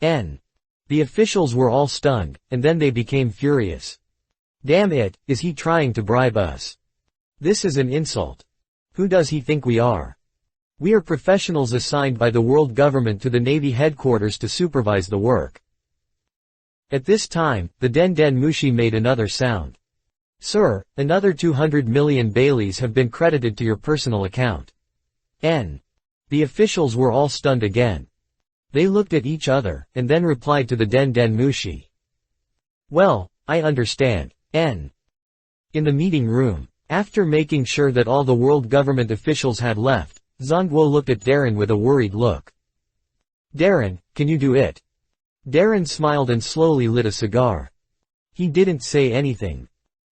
The officials were all stunned, and then they became furious. Damn it, is he trying to bribe us? This is an insult. Who does he think we are? We are professionals assigned by the world government to the Navy headquarters to supervise the work. At this time, the Den Den Mushi made another sound. Sir, another 200 million Baileys have been credited to your personal account. The officials were all stunned again. They looked at each other, and then replied to the Den Den Mushi. Well, I understand. In the meeting room, after making sure that all the world government officials had left, Zhongguo looked at Darren with a worried look. Darren, can you do it? Darren smiled and slowly lit a cigar. He didn't say anything.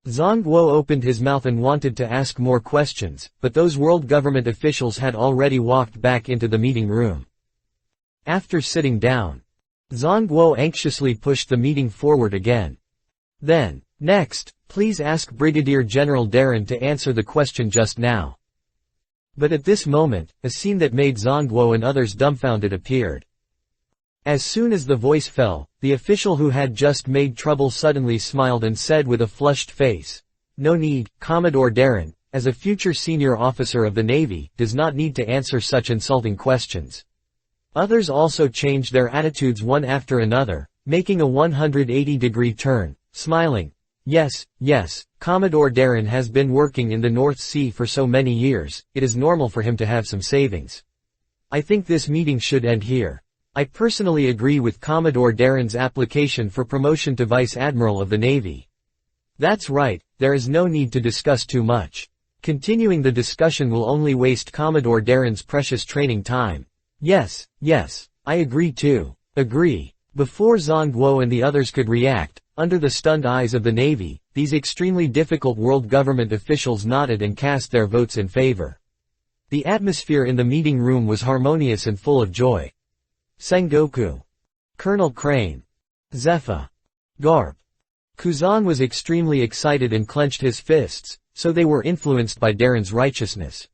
Zhongguo opened his mouth and wanted to ask more questions, but those world government officials had already walked back into the meeting room. After sitting down, Zhongguo anxiously pushed the meeting forward again. Then, next, please ask Brigadier General Darren to answer the question just now. But at this moment, a scene that made Zhongguo and others dumbfounded appeared. As soon as the voice fell, the official who had just made trouble suddenly smiled and said with a flushed face, "No need, Commodore Darren, as a future senior officer of the Navy, does not need to answer such insulting questions." Others also changed their attitudes one after another, making a 180-degree turn, smiling. Yes, Commodore Darren has been working in the North Sea for so many years, it is normal for him to have some savings. I think this meeting should end here. I personally agree with Commodore Darren's application for promotion to Vice Admiral of the Navy. That's right, there is no need to discuss too much. Continuing the discussion will only waste Commodore Darren's precious training time. Yes, I agree too. Agree. Before Zhongguo and the others could react, under the stunned eyes of the Navy, these extremely difficult world government officials nodded and cast their votes in favor. The atmosphere in the meeting room was harmonious and full of joy. Sengoku, Colonel Crane, Zephyr, Garp. Kuzan was extremely excited and clenched his fists, so they were influenced by Darren's righteousness.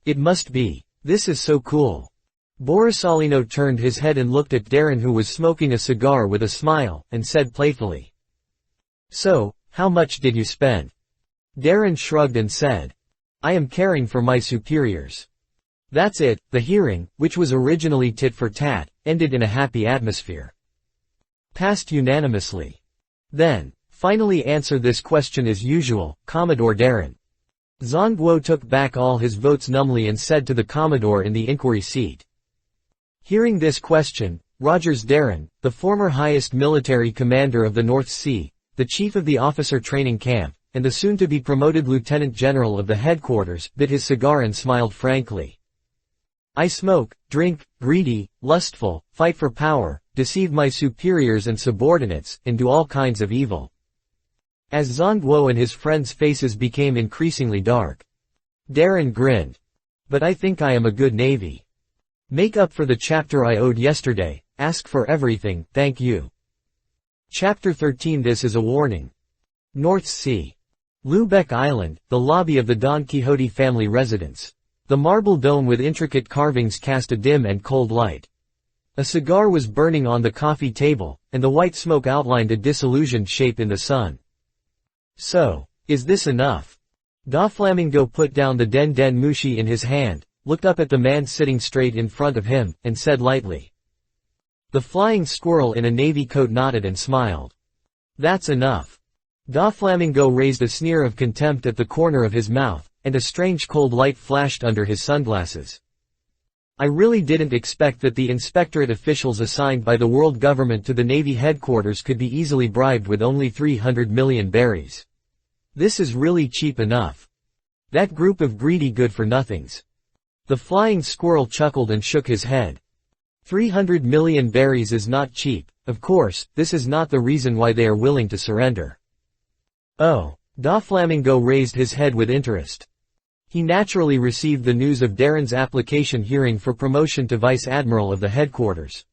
It must be. This is so cool. Borisolino turned his head and looked at Darren, who was smoking a cigar, with a smile, and said playfully. So, how much did you spend? Darren shrugged and said. I am caring for my superiors. That's it. The hearing, which was originally tit for tat, ended in a happy atmosphere. Passed unanimously. Then, finally answer this question as usual, Commodore Darren. Zhongguo took back all his votes numbly and said to the Commodore in the inquiry seat. Hearing this question, Rogers Darren, the former highest military commander of the North Sea, the chief of the officer training camp, and the soon-to-be promoted lieutenant general of the headquarters, bit his cigar and smiled frankly. I smoke, drink, greedy, lustful, fight for power, deceive my superiors and subordinates, and do all kinds of evil. As Zhongguo and his friends' faces became increasingly dark, Darren grinned. But I think I am a good Navy. Make up for the chapter I owed yesterday, ask for everything, thank you. Chapter 13. This is a warning. North Sea. Lubeck Island, the lobby of the Don Quixote family residence. The marble dome with intricate carvings cast a dim and cold light. A cigar was burning on the coffee table, and the white smoke outlined a disillusioned shape in the sun. So, is this enough? Doflamingo put down the Den Den Mushi in his hand, looked up at the man sitting straight in front of him, and said lightly. The flying squirrel in a navy coat nodded and smiled. That's enough. Doflamingo raised a sneer of contempt at the corner of his mouth, and a strange cold light flashed under his sunglasses. I really didn't expect that the inspectorate officials assigned by the world government to the Navy headquarters could be easily bribed with only 300 million berries. This is really cheap enough. That group of greedy good-for-nothings. The flying squirrel chuckled and shook his head. 300 million berries is not cheap. Of course, this is not the reason why they are willing to surrender. Oh. Doflamingo raised his head with interest. He naturally received the news of Darren's application hearing for promotion to Vice Admiral of the headquarters.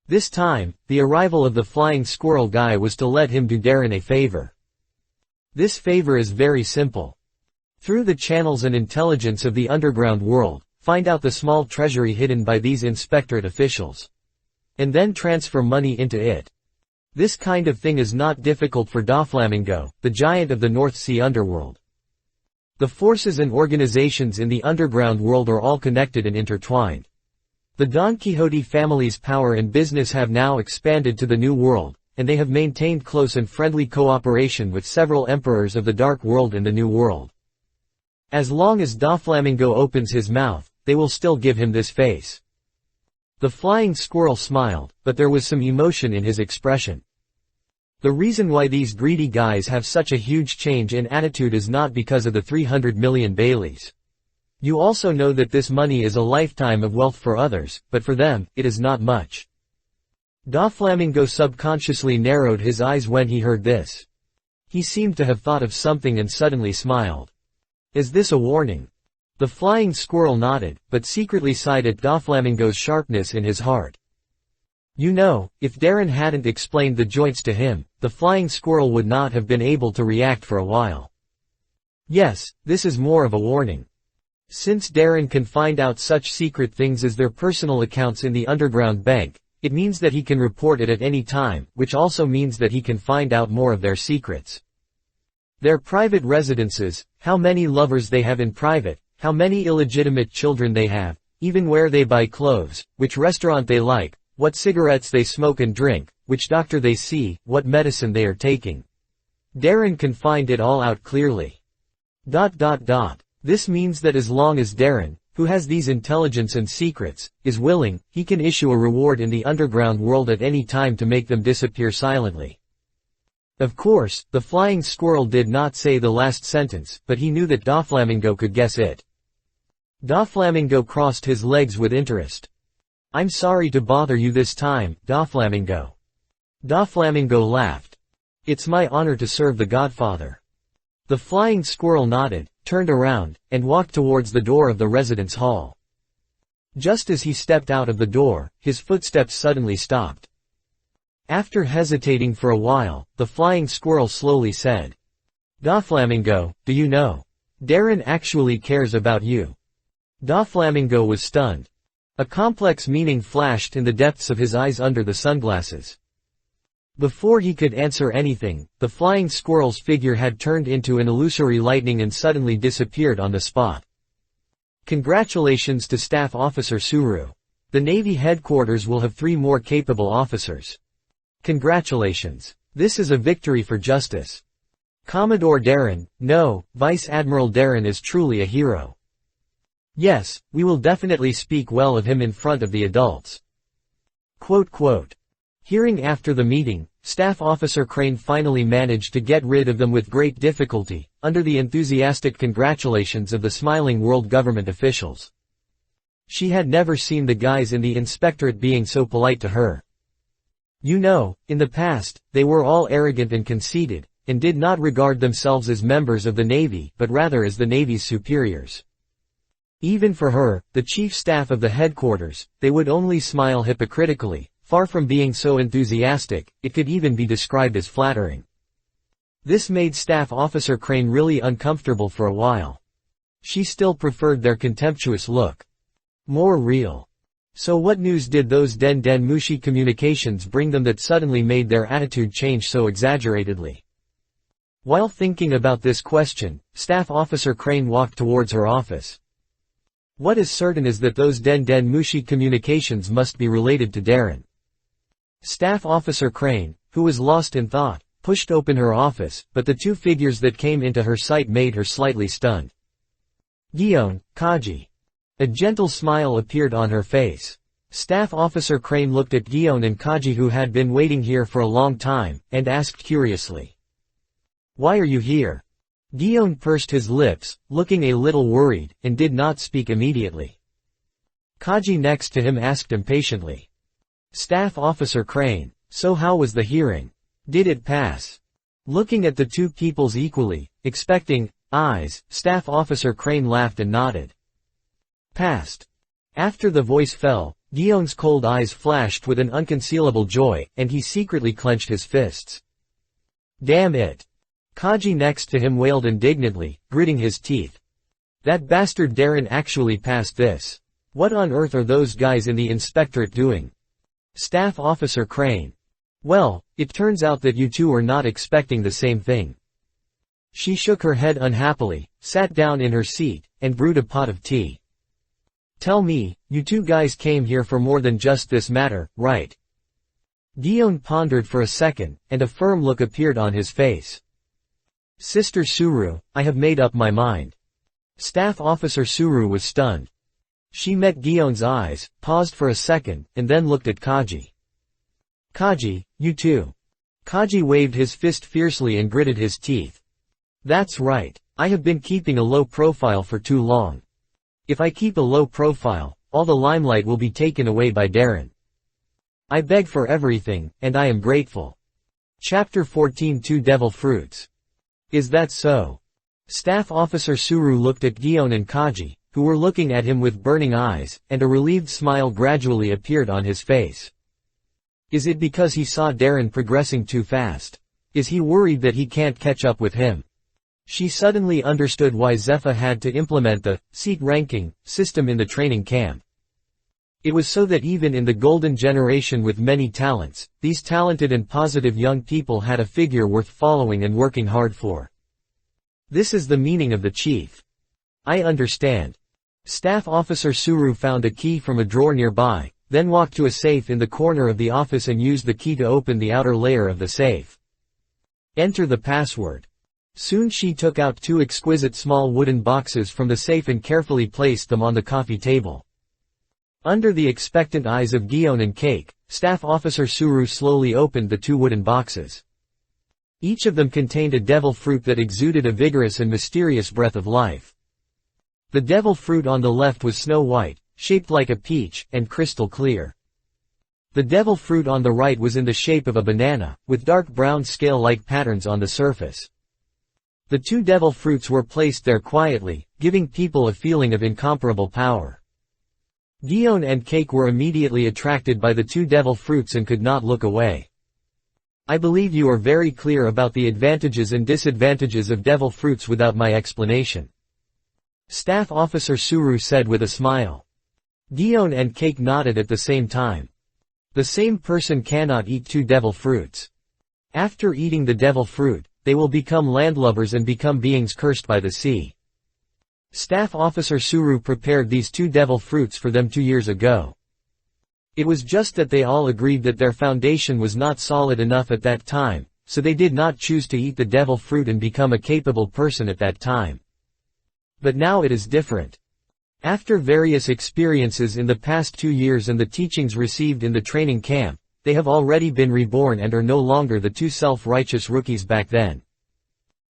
This time, the arrival of the flying squirrel guy was to let him do Darren a favor. This favor is very simple. Through the channels and intelligence of the underground world, find out the small treasury hidden by these inspectorate officials. And then transfer money into it. This kind of thing is not difficult for Doflamingo, the giant of the North Sea underworld. The forces and organizations in the underground world are all connected and intertwined. The Don Quixote family's power and business have now expanded to the New World, and they have maintained close and friendly cooperation with several emperors of the Dark World and the New World. As long as Doflamingo opens his mouth, they will still give him this face. The flying squirrel smiled, but there was some emotion in his expression. The reason why these greedy guys have such a huge change in attitude is not because of the 300 million Baileys. You also know that this money is a lifetime of wealth for others, but for them, it is not much. Doflamingo subconsciously narrowed his eyes when he heard this. He seemed to have thought of something and suddenly smiled. Is this a warning? The flying squirrel nodded, but secretly sighed at Doflamingo's sharpness in his heart. You know, if Darren hadn't explained the joints to him, the flying squirrel would not have been able to react for a while. Yes, this is more of a warning. Since Darren can find out such secret things as their personal accounts in the underground bank, it means that he can report it at any time, which also means that he can find out more of their secrets. Their private residences, how many lovers they have in private, how many illegitimate children they have, even where they buy clothes, which restaurant they like, what cigarettes they smoke and drink, which doctor they see, what medicine they are taking. Darren can find it all out clearly. This means that as long as Darren, who has these intelligence and secrets, is willing, he can issue a reward in the underground world at any time to make them disappear silently. Of course, the flying squirrel did not say the last sentence, but he knew that Doflamingo could guess it. Doflamingo crossed his legs with interest. I'm sorry to bother you this time, Doflamingo. Doflamingo laughed. It's my honor to serve the Godfather. The flying squirrel nodded, turned around, and walked towards the door of the residence hall. Just as he stepped out of the door, his footsteps suddenly stopped. After hesitating for a while, the flying squirrel slowly said, Doflamingo, do you know? Darren actually cares about you. Doflamingo was stunned. A complex meaning flashed in the depths of his eyes under the sunglasses. Before he could answer anything, the flying squirrel's figure had turned into an illusory lightning and suddenly disappeared on the spot. Congratulations to Staff Officer Suru. The Navy headquarters will have 3 more capable officers. Congratulations. This is a victory for justice. Commodore Darren, no, Vice Admiral Darren is truly a hero. Yes, we will definitely speak well of him in front of the adults. Hearing after the meeting, Staff Officer Crane finally managed to get rid of them with great difficulty, under the enthusiastic congratulations of the smiling world government officials. She had never seen the guys in the inspectorate being so polite to her. You know, in the past, they were all arrogant and conceited, and did not regard themselves as members of the Navy but rather as the Navy's superiors. Even for her, the chief staff of the headquarters, they would only smile hypocritically, far from being so enthusiastic, it could even be described as flattering. This made Staff Officer Crane really uncomfortable for a while. She still preferred their contemptuous look. More real. So what news did those Den Mushi communications bring them that suddenly made their attitude change so exaggeratedly? While thinking about this question, Staff Officer Crane walked towards her office. What is certain is that those Den Mushi communications must be related to Darren. Staff Officer Crane, who was lost in thought, pushed open her office, but the two figures that came into her sight made her slightly stunned. Gion, Kaji. A gentle smile appeared on her face. Staff Officer Crane looked at Gion and Kaji, who had been waiting here for a long time, and asked curiously. "Why are you here?" Gion pursed his lips, looking a little worried, and did not speak immediately. Kaji next to him asked impatiently. "Staff Officer Crane, so how was the hearing? Did it pass?" Looking at the two peoples equally, expecting eyes, Staff Officer Crane laughed and nodded. "Passed." After the voice fell, Gion's cold eyes flashed with an unconcealable joy, and he secretly clenched his fists. "Damn it!" Kaji next to him wailed indignantly, gritting his teeth. "That bastard Darren actually passed this. What on earth are those guys in the inspectorate doing?" Staff Officer Crane. "Well, it turns out that you two are not expecting the same thing." She shook her head unhappily, sat down in her seat, and brewed a pot of tea. "Tell me, you two guys came here for more than just this matter, right?" Gion pondered for a second, and a firm look appeared on his face. "Sister Suru, I have made up my mind." Staff Officer Suru was stunned. She met Gion's eyes, paused for a second, and then looked at Kaji. "Kaji, you too." Kaji waved his fist fiercely and gritted his teeth. "That's right. I have been keeping a low profile for too long. If I keep a low profile, all the limelight will be taken away by Darren. I beg for everything, and I am grateful." Chapter 14 Two Devil Fruits. "Is that so?" Staff Officer Suru looked at Gion and Kaji, who were looking at him with burning eyes, and a relieved smile gradually appeared on his face. Is it because he saw Darren progressing too fast? Is he worried that he can't catch up with him? She suddenly understood why Zephyr had to implement the seat ranking system in the training camp. It was so that even in the golden generation with many talents, these talented and positive young people had a figure worth following and working hard for. This is the meaning of the chief. I understand. Staff Officer Suru found a key from a drawer nearby, then walked to a safe in the corner of the office and used the key to open the outer layer of the safe. Enter the password. Soon she took out two exquisite small wooden boxes from the safe and carefully placed them on the coffee table. Under the expectant eyes of Gion and Cake, Staff Officer Suru slowly opened the two wooden boxes. Each of them contained a devil fruit that exuded a vigorous and mysterious breath of life. The devil fruit on the left was snow white, shaped like a peach, and crystal clear. The devil fruit on the right was in the shape of a banana, with dark brown scale-like patterns on the surface. The two devil fruits were placed there quietly, giving people a feeling of incomparable power. Gion and Cake were immediately attracted by the two devil fruits and could not look away. I believe you are very clear about the advantages and disadvantages of devil fruits without my explanation. Staff Officer Suru said with a smile. Gion and Cake nodded at the same time. The same person cannot eat two devil fruits. After eating the devil fruit, they will become landlubbers and become beings cursed by the sea. Staff Officer Suru prepared these two devil fruits for them 2 years ago. It was just that they all agreed that their foundation was not solid enough at that time, so they did not choose to eat the devil fruit and become a capable person at that time. But now it is different. After various experiences in the past 2 years and the teachings received in the training camp, they have already been reborn and are no longer the two self-righteous rookies back then.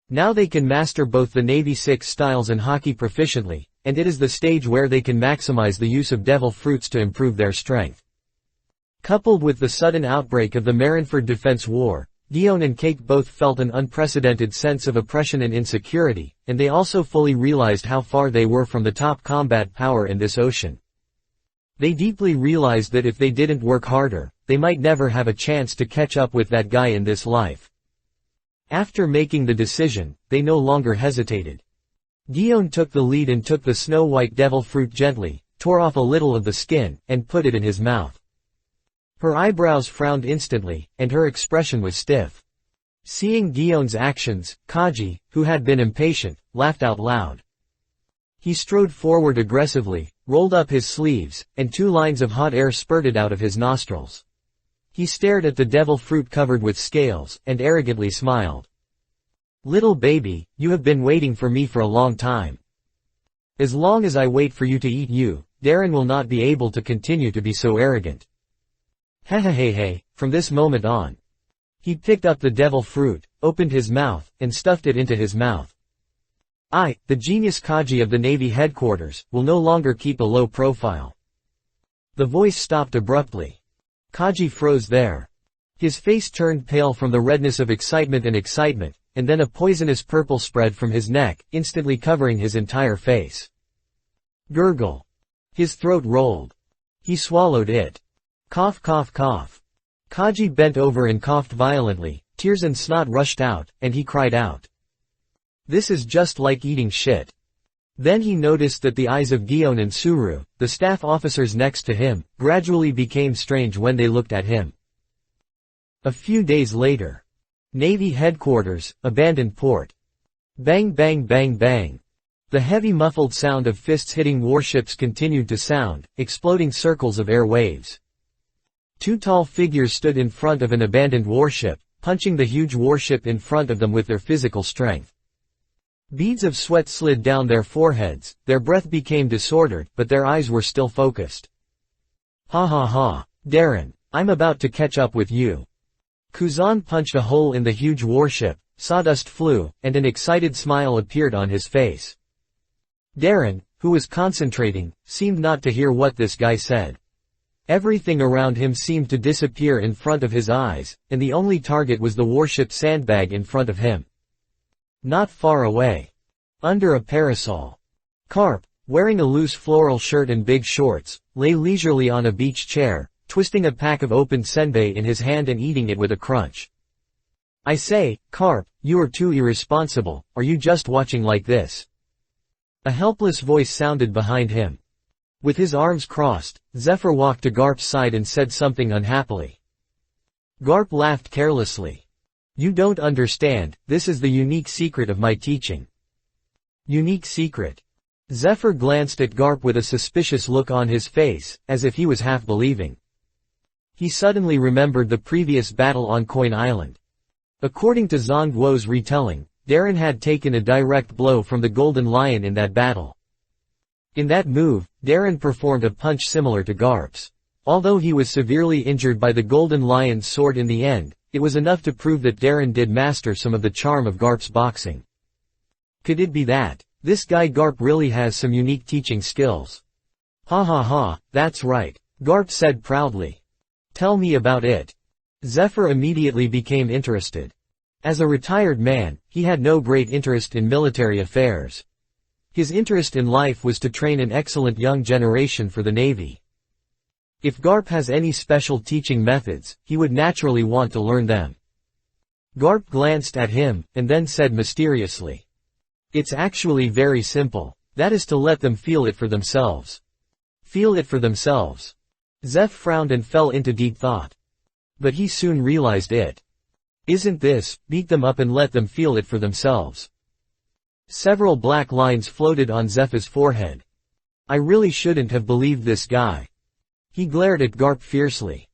Now they can master both the Navy 6 styles and hockey proficiently, and it is the stage where they can maximize the use of devil fruits to improve their strength. Coupled with the sudden outbreak of the Marineford Defense War, Gion and Cake both felt an unprecedented sense of oppression and insecurity, and they also fully realized how far they were from the top combat power in this ocean. They deeply realized that if they didn't work harder, they might never have a chance to catch up with that guy in this life. After making the decision, they no longer hesitated. Gion took the lead and took the snow-white devil fruit gently, tore off a little of the skin, and put it in his mouth. Her eyebrows frowned instantly, and her expression was stiff. Seeing Gion's actions, Kaji, who had been impatient, laughed out loud. He strode forward aggressively, rolled up his sleeves, and 2 lines of hot air spurted out of his nostrils. He stared at the devil fruit covered with scales, and arrogantly smiled. "Little baby, you have been waiting for me for a long time. As long as I wait for you to eat you, Darren will not be able to continue to be so arrogant. Hehehehe, from this moment on." He picked up the devil fruit, opened his mouth, and stuffed it into his mouth. "I, the genius Kaji of the Navy headquarters, will no longer keep a low profile." The voice stopped abruptly. Kaji froze there. His face turned pale from the redness of excitement, and then a poisonous purple spread from his neck, instantly covering his entire face. Gurgle. His throat rolled. He swallowed it. Cough, cough, cough. Kaji bent over and coughed violently, tears and snot rushed out, and he cried out. "This is just like eating shit." Then he noticed that the eyes of Gion and Suru, the staff officers next to him, gradually became strange when they looked at him. A few days later. Navy headquarters, abandoned port. Bang bang bang bang. The heavy muffled sound of fists hitting warships continued to sound, exploding circles of air waves. 2 tall figures stood in front of an abandoned warship, punching the huge warship in front of them with their physical strength. Beads of sweat slid down their foreheads, their breath became disordered, but their eyes were still focused. "Ha ha ha, Darren, I'm about to catch up with you." Kuzan punched a hole in the huge warship, sawdust flew, and an excited smile appeared on his face. Darren, who was concentrating, seemed not to hear what this guy said. Everything around him seemed to disappear in front of his eyes, and the only target was the warship sandbag in front of him. Not far away. Under a parasol. Carp, wearing a loose floral shirt and big shorts, lay leisurely on a beach chair, twisting a pack of open senbei in his hand and eating it with a crunch. "I say, Carp, you are too irresponsible, are you just watching like this?" A helpless voice sounded behind him. With his arms crossed, Zephyr walked to Garp's side and said something unhappily. Garp laughed carelessly. "You don't understand, this is the unique secret of my teaching." Unique secret. Zephyr glanced at Garp with a suspicious look on his face, as if he was half believing. He suddenly remembered the previous battle on Coin Island. According to Zhang Guo's retelling, Darren had taken a direct blow from the Golden Lion in that battle. In that move, Darren performed a punch similar to Garp's. Although he was severely injured by the Golden Lion's sword in the end, it was enough to prove that Darren did master some of the charm of Garp's boxing. Could it be that this guy Garp really has some unique teaching skills? "Ha ha ha, that's right," Garp said proudly. "Tell me about it." Zephyr immediately became interested. As a retired man, he had no great interest in military affairs. His interest in life was to train an excellent young generation for the Navy. If Garp has any special teaching methods, he would naturally want to learn them. Garp glanced at him, and then said mysteriously. "It's actually very simple. That is to let them feel it for themselves." Feel it for themselves. Zeph frowned and fell into deep thought. But he soon realized it. Isn't this, beat them up and let them feel it for themselves? Several black lines floated on Zeph's forehead. I really shouldn't have believed this guy. He glared at Garp fiercely.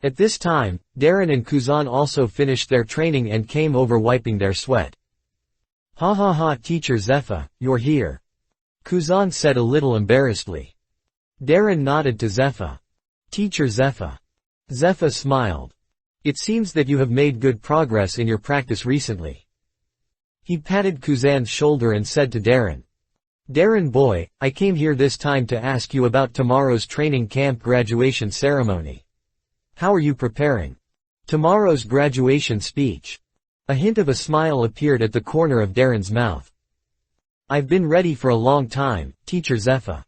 At this time, Darren and Kuzan also finished their training and came over wiping their sweat. Ha ha ha, Teacher Zepha, you're here. Kuzan said a little embarrassedly. Darren nodded to Zepha. Teacher Zepha. Zepha smiled. It seems that you have made good progress in your practice recently. He patted Kuzan's shoulder and said to Darren. Darren boy, I came here this time to ask you about tomorrow's training camp graduation ceremony. How are you preparing? Tomorrow's graduation speech. A hint of a smile appeared at the corner of Darren's mouth. I've been ready for a long time, Teacher Zepha.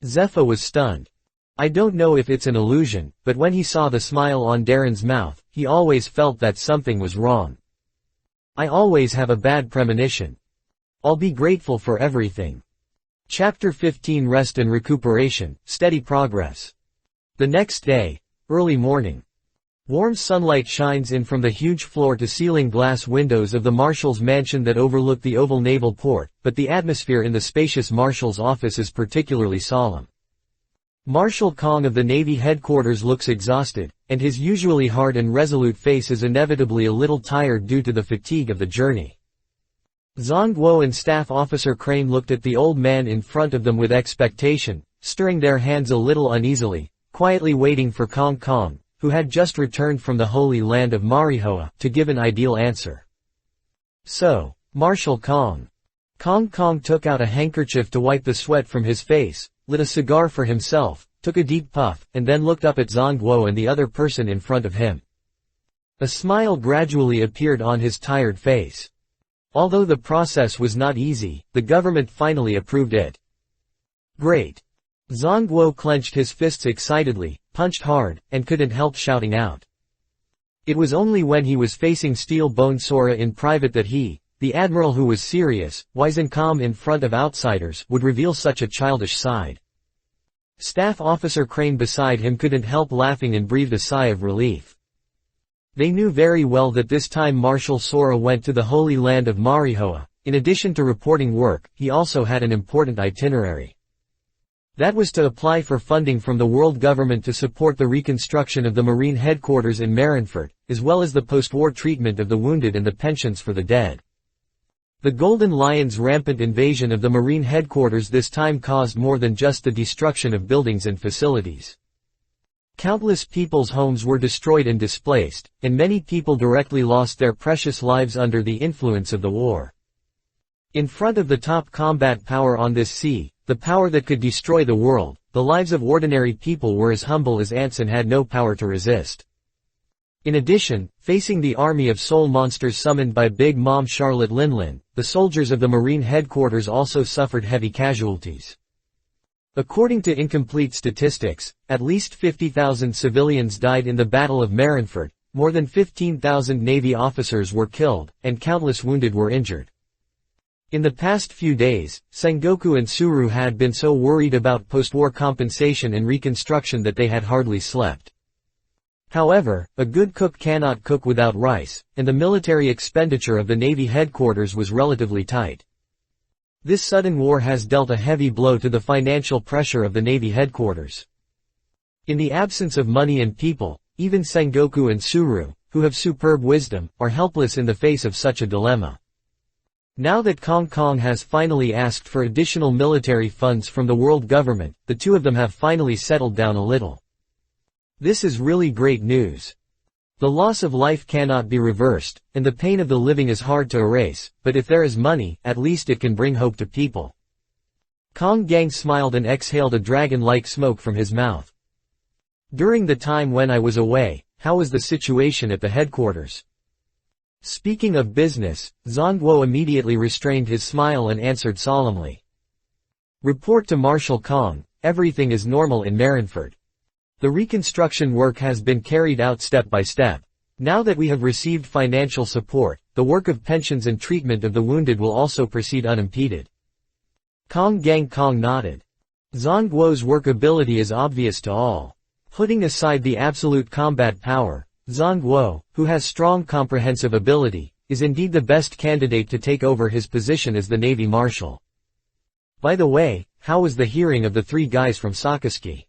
Zepha was stunned. I don't know if it's an illusion, but when he saw the smile on Darren's mouth, he always felt that something was wrong. I always have a bad premonition. I'll be grateful for everything. Chapter 15 Rest and Recuperation, Steady Progress. The next day, early morning. Warm sunlight shines in from the huge floor-to-ceiling glass windows of the Marshal's mansion that overlook the oval naval port, but the atmosphere in the spacious Marshal's office is particularly solemn. Marshal Kong of the Navy headquarters looks exhausted, and his usually hard and resolute face is inevitably a little tired due to the fatigue of the journey. Zhang Guo and Staff Officer Crane looked at the old man in front of them with expectation, stirring their hands a little uneasily, quietly waiting for Kong Kong, who had just returned from the holy land of Marihoa, to give an ideal answer. So, Marshal Kong. Kong Kong took out a handkerchief to wipe the sweat from his face, lit a cigar for himself, took a deep puff, and then looked up at Zhang Guo and the other person in front of him. A smile gradually appeared on his tired face. Although the process was not easy, the government finally approved it. Great. Zhang Guo clenched his fists excitedly, punched hard, and couldn't help shouting out. It was only when he was facing Steel Bone Sora in private that he, the admiral who was serious, wise and calm in front of outsiders, would reveal such a childish side. Staff Officer Crane beside him couldn't help laughing and breathed a sigh of relief. They knew very well that this time Marshal Sora went to the holy land of Marihoa. In addition to reporting work, he also had an important itinerary. That was to apply for funding from the world government to support the reconstruction of the Marine headquarters in Marineford, as well as the post-war treatment of the wounded and the pensions for the dead. The Golden Lion's rampant invasion of the Marine headquarters this time caused more than just the destruction of buildings and facilities. Countless people's homes were destroyed and displaced, and many people directly lost their precious lives under the influence of the war. In front of the top combat power on this sea, the power that could destroy the world, the lives of ordinary people were as humble as ants and had no power to resist. In addition, facing the army of soul monsters summoned by Big Mom Charlotte Linlin, the soldiers of the Marine headquarters also suffered heavy casualties. According to incomplete statistics, at least 50,000 civilians died in the Battle of Marineford, more than 15,000 Navy officers were killed, and countless wounded were injured. In the past few days, Sengoku and Suru had been so worried about post-war compensation and reconstruction that they had hardly slept. However, a good cook cannot cook without rice, and the military expenditure of the Navy headquarters was relatively tight. This sudden war has dealt a heavy blow to the financial pressure of the Navy headquarters. In the absence of money and people, even Sengoku and Suru, who have superb wisdom, are helpless in the face of such a dilemma. Now that Kong Kong has finally asked for additional military funds from the world government, the two of them have finally settled down a little. This is really great news. The loss of life cannot be reversed, and the pain of the living is hard to erase, but if there is money, at least it can bring hope to people. Kong Gang smiled and exhaled a dragon-like smoke from his mouth. During the time when I was away, how was the situation at the headquarters? Speaking of business, Zhang Guo immediately restrained his smile and answered solemnly. Report to Marshal Kong, everything is normal in Marineford. The reconstruction work has been carried out step by step. Now that we have received financial support, the work of pensions and treatment of the wounded will also proceed unimpeded. Kong Gang Kong nodded. Zhang Guo's workability is obvious to all. Putting aside the absolute combat power, Zhang Guo, who has strong comprehensive ability, is indeed the best candidate to take over his position as the Navy Marshal. By the way, how was the hearing of the three guys from Sakazuki?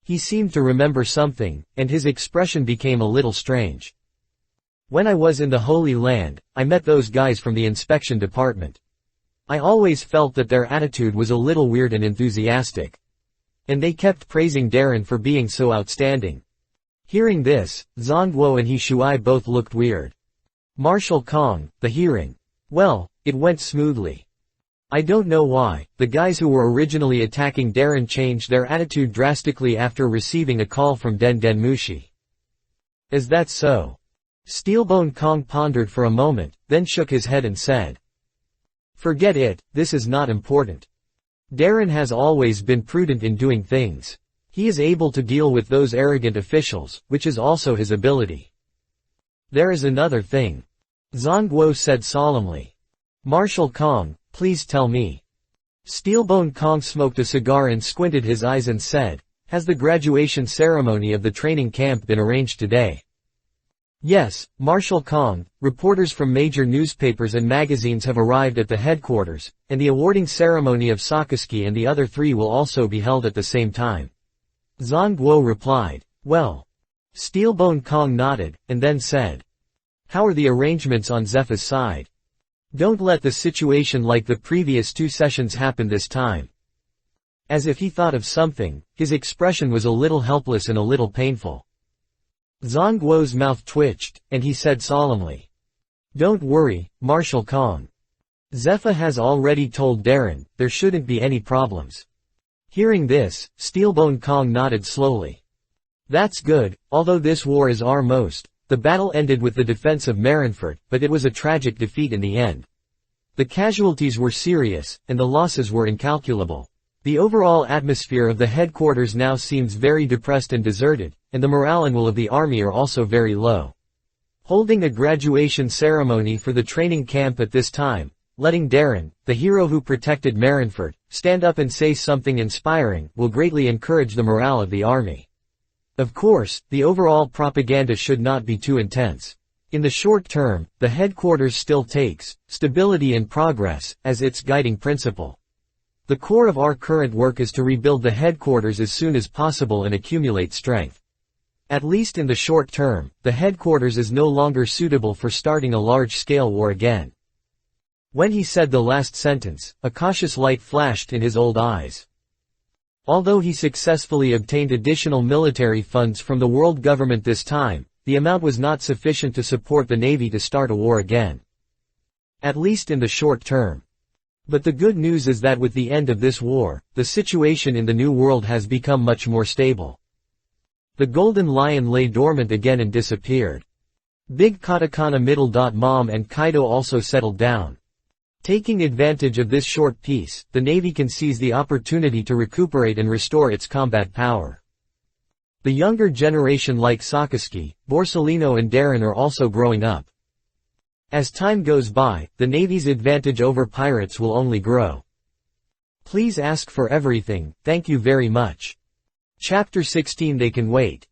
He seemed to remember something, and his expression became a little strange. When I was in the Holy Land, I met those guys from the inspection department. I always felt that their attitude was a little weird and enthusiastic. And they kept praising Darren for being so outstanding. Hearing this, Zhang Guo and He Shuai both looked weird. Marshal Kong, the hearing. Well, it went smoothly. I don't know why, the guys who were originally attacking Darren changed their attitude drastically after receiving a call from Den Den Mushi. Is that so? Steelbone Kong pondered for a moment, then shook his head and said. Forget it, this is not important. Darren has always been prudent in doing things. He is able to deal with those arrogant officials, which is also his ability. There is another thing. Zhang Guo said solemnly. Marshal Kong, please tell me. Steelbone Kong smoked a cigar and squinted his eyes and said, has the graduation ceremony of the training camp been arranged today? Yes, Marshal Kong, reporters from major newspapers and magazines have arrived at the headquarters, and the awarding ceremony of Sakazuki and the other three will also be held at the same time. Zhang Guo replied. Well. Steelbone Kong nodded, and then said. How are the arrangements on Zepha's side? Don't let the situation like the previous 2 sessions happen this time. As if he thought of something, his expression was a little helpless and a little painful. Zhang Guo's mouth twitched, and he said solemnly. Don't worry, Marshal Kong. Zepha has already told Darren, there shouldn't be any problems. Hearing this, Steelbone Kong nodded slowly. That's good, although this war is our most. The battle ended with the defense of Marineford, but it was a tragic defeat in the end. The casualties were serious, and the losses were incalculable. The overall atmosphere of the headquarters now seems very depressed and deserted, and the morale and will of the army are also very low. Holding a graduation ceremony for the training camp at this time, letting Darren, the hero who protected Marineford, stand up and say something inspiring, will greatly encourage the morale of the army. Of course, the overall propaganda should not be too intense. In the short term, the headquarters still takes stability and progress as its guiding principle. The core of our current work is to rebuild the headquarters as soon as possible and accumulate strength. At least in the short term, the headquarters is no longer suitable for starting a large-scale war again. When he said the last sentence, a cautious light flashed in his old eyes. Although he successfully obtained additional military funds from the world government this time, the amount was not sufficient to support the Navy to start a war again. At least in the short term. But the good news is that with the end of this war, the situation in the New World has become much more stable. The Golden Lion lay dormant again and disappeared. Big Katakana Mom and Kaido also settled down. Taking advantage of this short peace, the Navy can seize the opportunity to recuperate and restore its combat power. The younger generation like Sakazuki, Borsellino and Darren are also growing up. As time goes by, the Navy's advantage over pirates will only grow. Please ask for everything, thank you very much. Chapter 16 They Can Wait.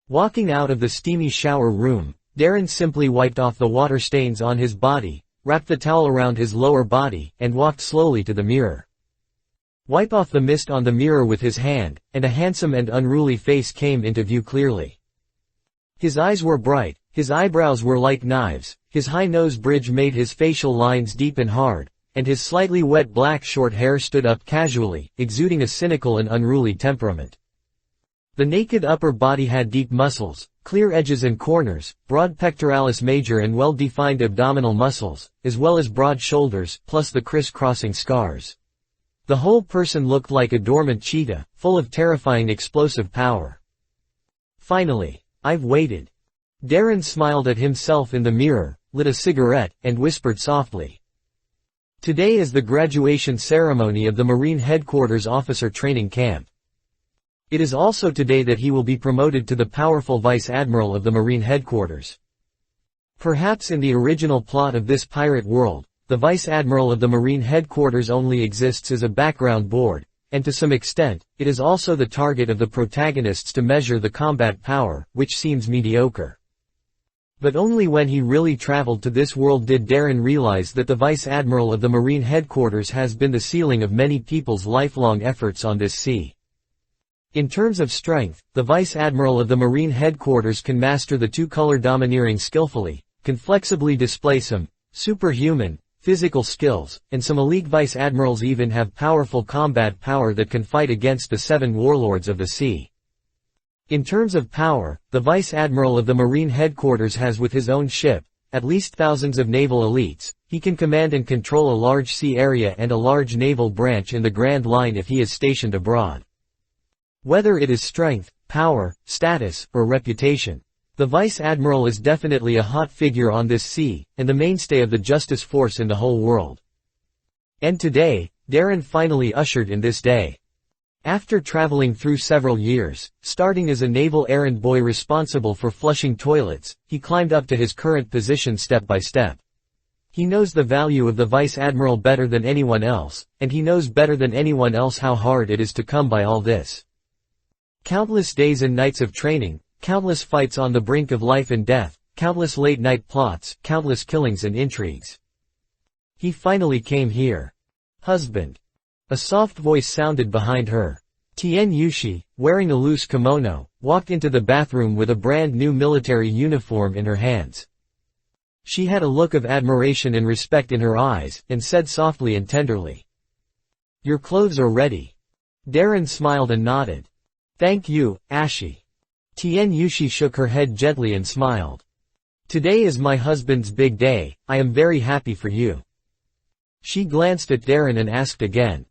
Walking out of the steamy shower room, Darren simply wiped off the water stains on his body, wrapped the towel around his lower body, and walked slowly to the mirror. Wipe off the mist on the mirror with his hand, and a handsome and unruly face came into view clearly. His eyes were bright, his eyebrows were like knives, his high nose bridge made his facial lines deep and hard, and his slightly wet black short hair stood up casually, exuding a cynical and unruly temperament. The naked upper body had deep muscles, clear edges and corners, broad pectoralis major and well-defined abdominal muscles, as well as broad shoulders, plus the criss-crossing scars. The whole person looked like a dormant cheetah, full of terrifying explosive power. Finally, I've waited. Darren smiled at himself in the mirror, lit a cigarette, and whispered softly. Today is the graduation ceremony of the Marine Headquarters Officer Training Camp. It is also today that he will be promoted to the powerful Vice Admiral of the Marine Headquarters. Perhaps in the original plot of this pirate world, the Vice Admiral of the Marine Headquarters only exists as a background board, and to some extent, it is also the target of the protagonists to measure the combat power, which seems mediocre. But only when he really traveled to this world did Darren realize that the Vice Admiral of the Marine Headquarters has been the ceiling of many people's lifelong efforts on this sea. In terms of strength, the Vice Admiral of the Marine Headquarters can master the two-color domineering skillfully, can flexibly display some superhuman physical skills, and some elite Vice Admirals even have powerful combat power that can fight against the 7 warlords of the sea. In terms of power, the Vice Admiral of the Marine Headquarters has with his own ship, at least thousands of naval elites. He can command and control a large sea area and a large naval branch in the Grand Line if he is stationed abroad. Whether it is strength, power, status, or reputation, The Vice Admiral is definitely a hot figure on this sea, and the mainstay of the justice force in the whole world. And today, Darren finally ushered in this day. After traveling through several years, starting as a naval errand boy responsible for flushing toilets, he climbed up to his current position step by step. He knows the value of the Vice Admiral better than anyone else, and he knows better than anyone else how hard it is to come by all this. Countless days and nights of training, countless fights on the brink of life and death, countless late-night plots, countless killings and intrigues. He finally came here. Husband. A soft voice sounded behind her. Tien Yushi, wearing a loose kimono, walked into the bathroom with a brand new military uniform in her hands. She had a look of admiration and respect in her eyes, and said softly and tenderly, "Your clothes are ready." Darren smiled and nodded. "Thank you, Ashi." Tien Yushi shook her head gently and smiled. "Today is my husband's big day, I am very happy for you." She glanced at Darren and asked again,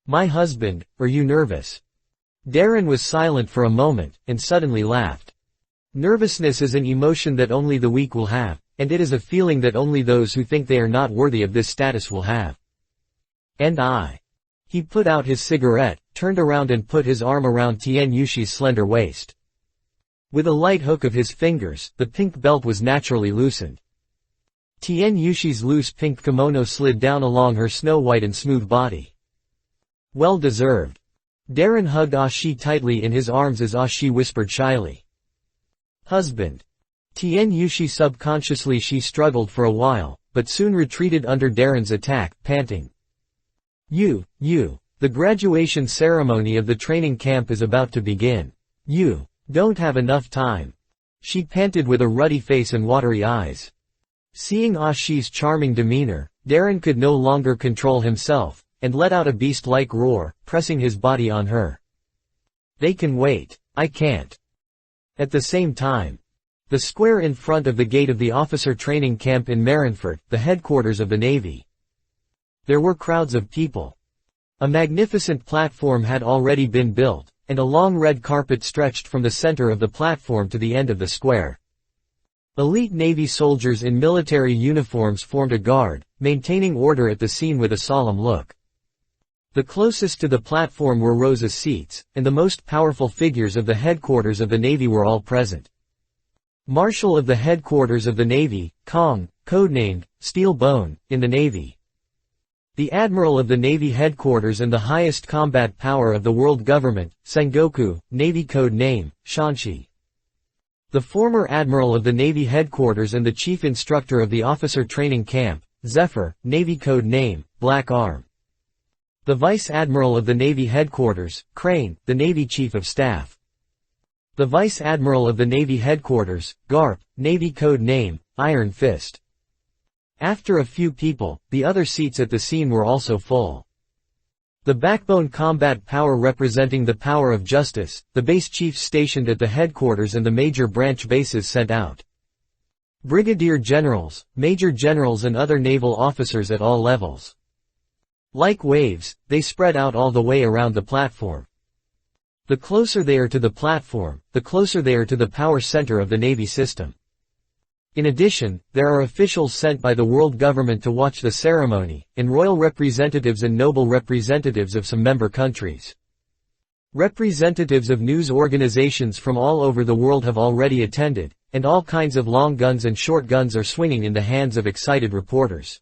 "My husband, are you nervous?" Darren was silent for a moment, and suddenly laughed. Nervousness is an emotion that only the weak will have, and it is a feeling that only those who think they are not worthy of this status will have. And I. He put out his cigarette, turned around and put his arm around Tien Yushi's slender waist. With a light hook of his fingers, the pink belt was naturally loosened. Tien Yushi's loose pink kimono slid down along her snow-white and smooth body. Well deserved. Darren hugged Ashi tightly in his arms as Ashi whispered shyly, "Husband." Tien Yushi subconsciously she struggled for a while, but soon retreated under Darren's attack, panting. You. The graduation ceremony of the training camp is about to begin. You don't have enough time. She panted with a ruddy face and watery eyes. Seeing Ashi's charming demeanor, Darren could no longer control himself, and let out a beast-like roar, pressing his body on her. "They can wait. I can't." At the same time, the square in front of the gate of the officer training camp in Marineford, the headquarters of the Navy. There were crowds of people. A magnificent platform had already been built, and a long red carpet stretched from the center of the platform to the end of the square. Elite Navy soldiers in military uniforms formed a guard, maintaining order at the scene with a solemn look. The closest to the platform were rows of seats, and the most powerful figures of the headquarters of the Navy were all present. Marshal of the headquarters of the Navy, Kong, codenamed Steel Bone, in the Navy. The Admiral of the Navy headquarters and the highest combat power of the world government, Sengoku, Navy code name, Shanshi. The former Admiral of the Navy headquarters and the chief instructor of the officer training camp, Zephyr, Navy code name, Black Arm. The Vice Admiral of the Navy headquarters, Crane, the Navy Chief of Staff. The Vice Admiral of the Navy headquarters, Garp, Navy code name, Iron Fist. After a few people, the other seats at the scene were also full. The backbone combat power representing the power of justice, the base chiefs stationed at the headquarters and the major branch bases sent out. Brigadier generals, major generals and other naval officers at all levels. Like waves, they spread out all the way around the platform. The closer they are to the platform, the closer they are to the power center of the Navy system. In addition, there are officials sent by the world government to watch the ceremony, and royal representatives and noble representatives of some member countries. Representatives of news organizations from all over the world have already attended, and all kinds of long guns and short guns are swinging in the hands of excited reporters.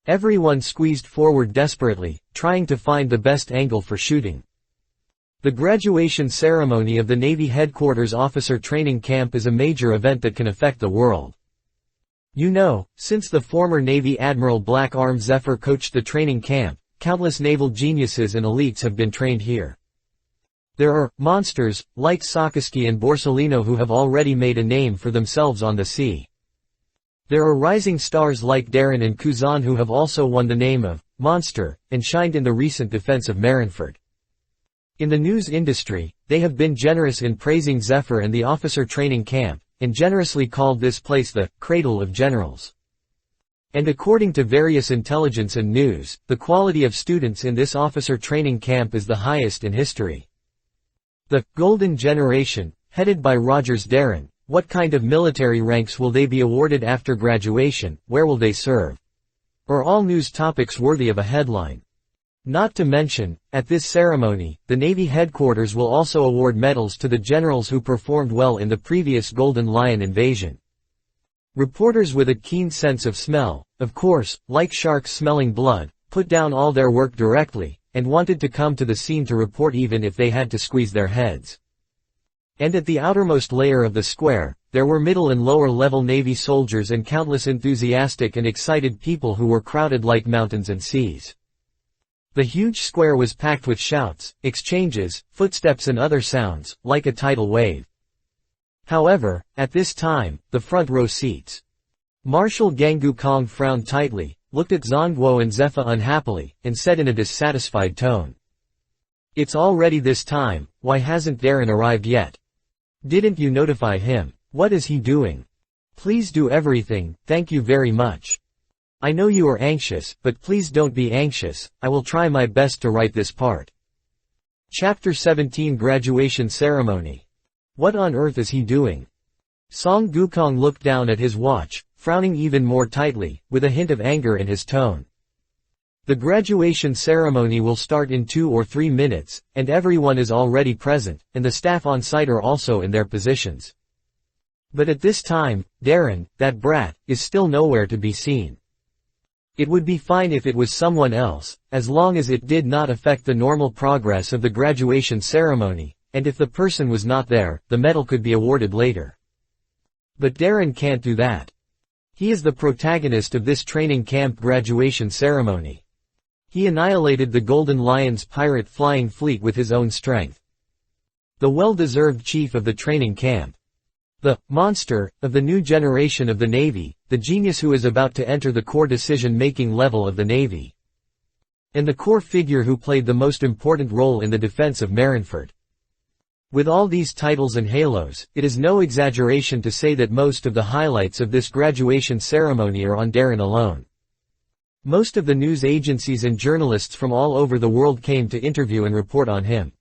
Everyone squeezed forward desperately, trying to find the best angle for shooting. The graduation ceremony of the Navy Headquarters Officer Training Camp is a major event that can affect the world. You know, since the former Navy Admiral Black Arm Zephyr coached the training camp, countless naval geniuses and elites have been trained here. There are monsters, like Sakaski and Borsellino who have already made a name for themselves on the sea. There are rising stars like Darren and Kuzan who have also won the name of monster, and shined in the recent defense of Marineford. In the news industry, they have been generous in praising Zephyr and the officer training camp, and generously called this place the cradle of generals. And according to various intelligence and news, the quality of students in this officer training camp is the highest in history. The Golden Generation, headed by Rogers Darren, What kind of military ranks will they be awarded after graduation? Where will they serve? Are all news topics worthy of a headline? Not to mention, at this ceremony, the Navy headquarters will also award medals to the generals who performed well in the previous Golden Lion invasion. Reporters with a keen sense of smell, of course, like sharks smelling blood, put down all their work directly, and wanted to come to the scene to report even if they had to squeeze their heads. And at the outermost layer of the square, there were middle and lower level Navy soldiers and countless enthusiastic and excited people who were crowded like mountains and seas. The huge square was packed with shouts, exchanges, footsteps and other sounds, like a tidal wave. However, at this time, the front row seats. Marshal Gangu Kong frowned tightly, looked at Zhongguo and Zepha unhappily, and said in a dissatisfied tone. It's already this time, why hasn't Darren arrived yet? Didn't you notify him? What is he doing? Please do everything, thank you very much. I know you are anxious, but please don't be anxious, I will try my best to write this part. Chapter 17 Graduation Ceremony. What on earth is he doing? Song Gukong looked down at his watch, frowning even more tightly, with a hint of anger in his tone. The graduation ceremony will start in 2 or 3 minutes, and everyone is already present, and the staff on site are also in their positions. But at this time, Darren, that brat, is still nowhere to be seen. It would be fine if it was someone else, as long as it did not affect the normal progress of the graduation ceremony, and if the person was not there, the medal could be awarded later. But Darren can't do that. He is the protagonist of this training camp graduation ceremony. He annihilated the Golden Lion's pirate flying fleet with his own strength. The well-deserved chief of the training camp. The monster of the new generation of the Navy, the genius who is about to enter the core decision-making level of the Navy. And the core figure who played the most important role in the defense of Marineford. With all these titles and halos, it is no exaggeration to say that most of the highlights of this graduation ceremony are on Darren alone. Most of the news agencies and journalists from all over the world came to interview and report on him.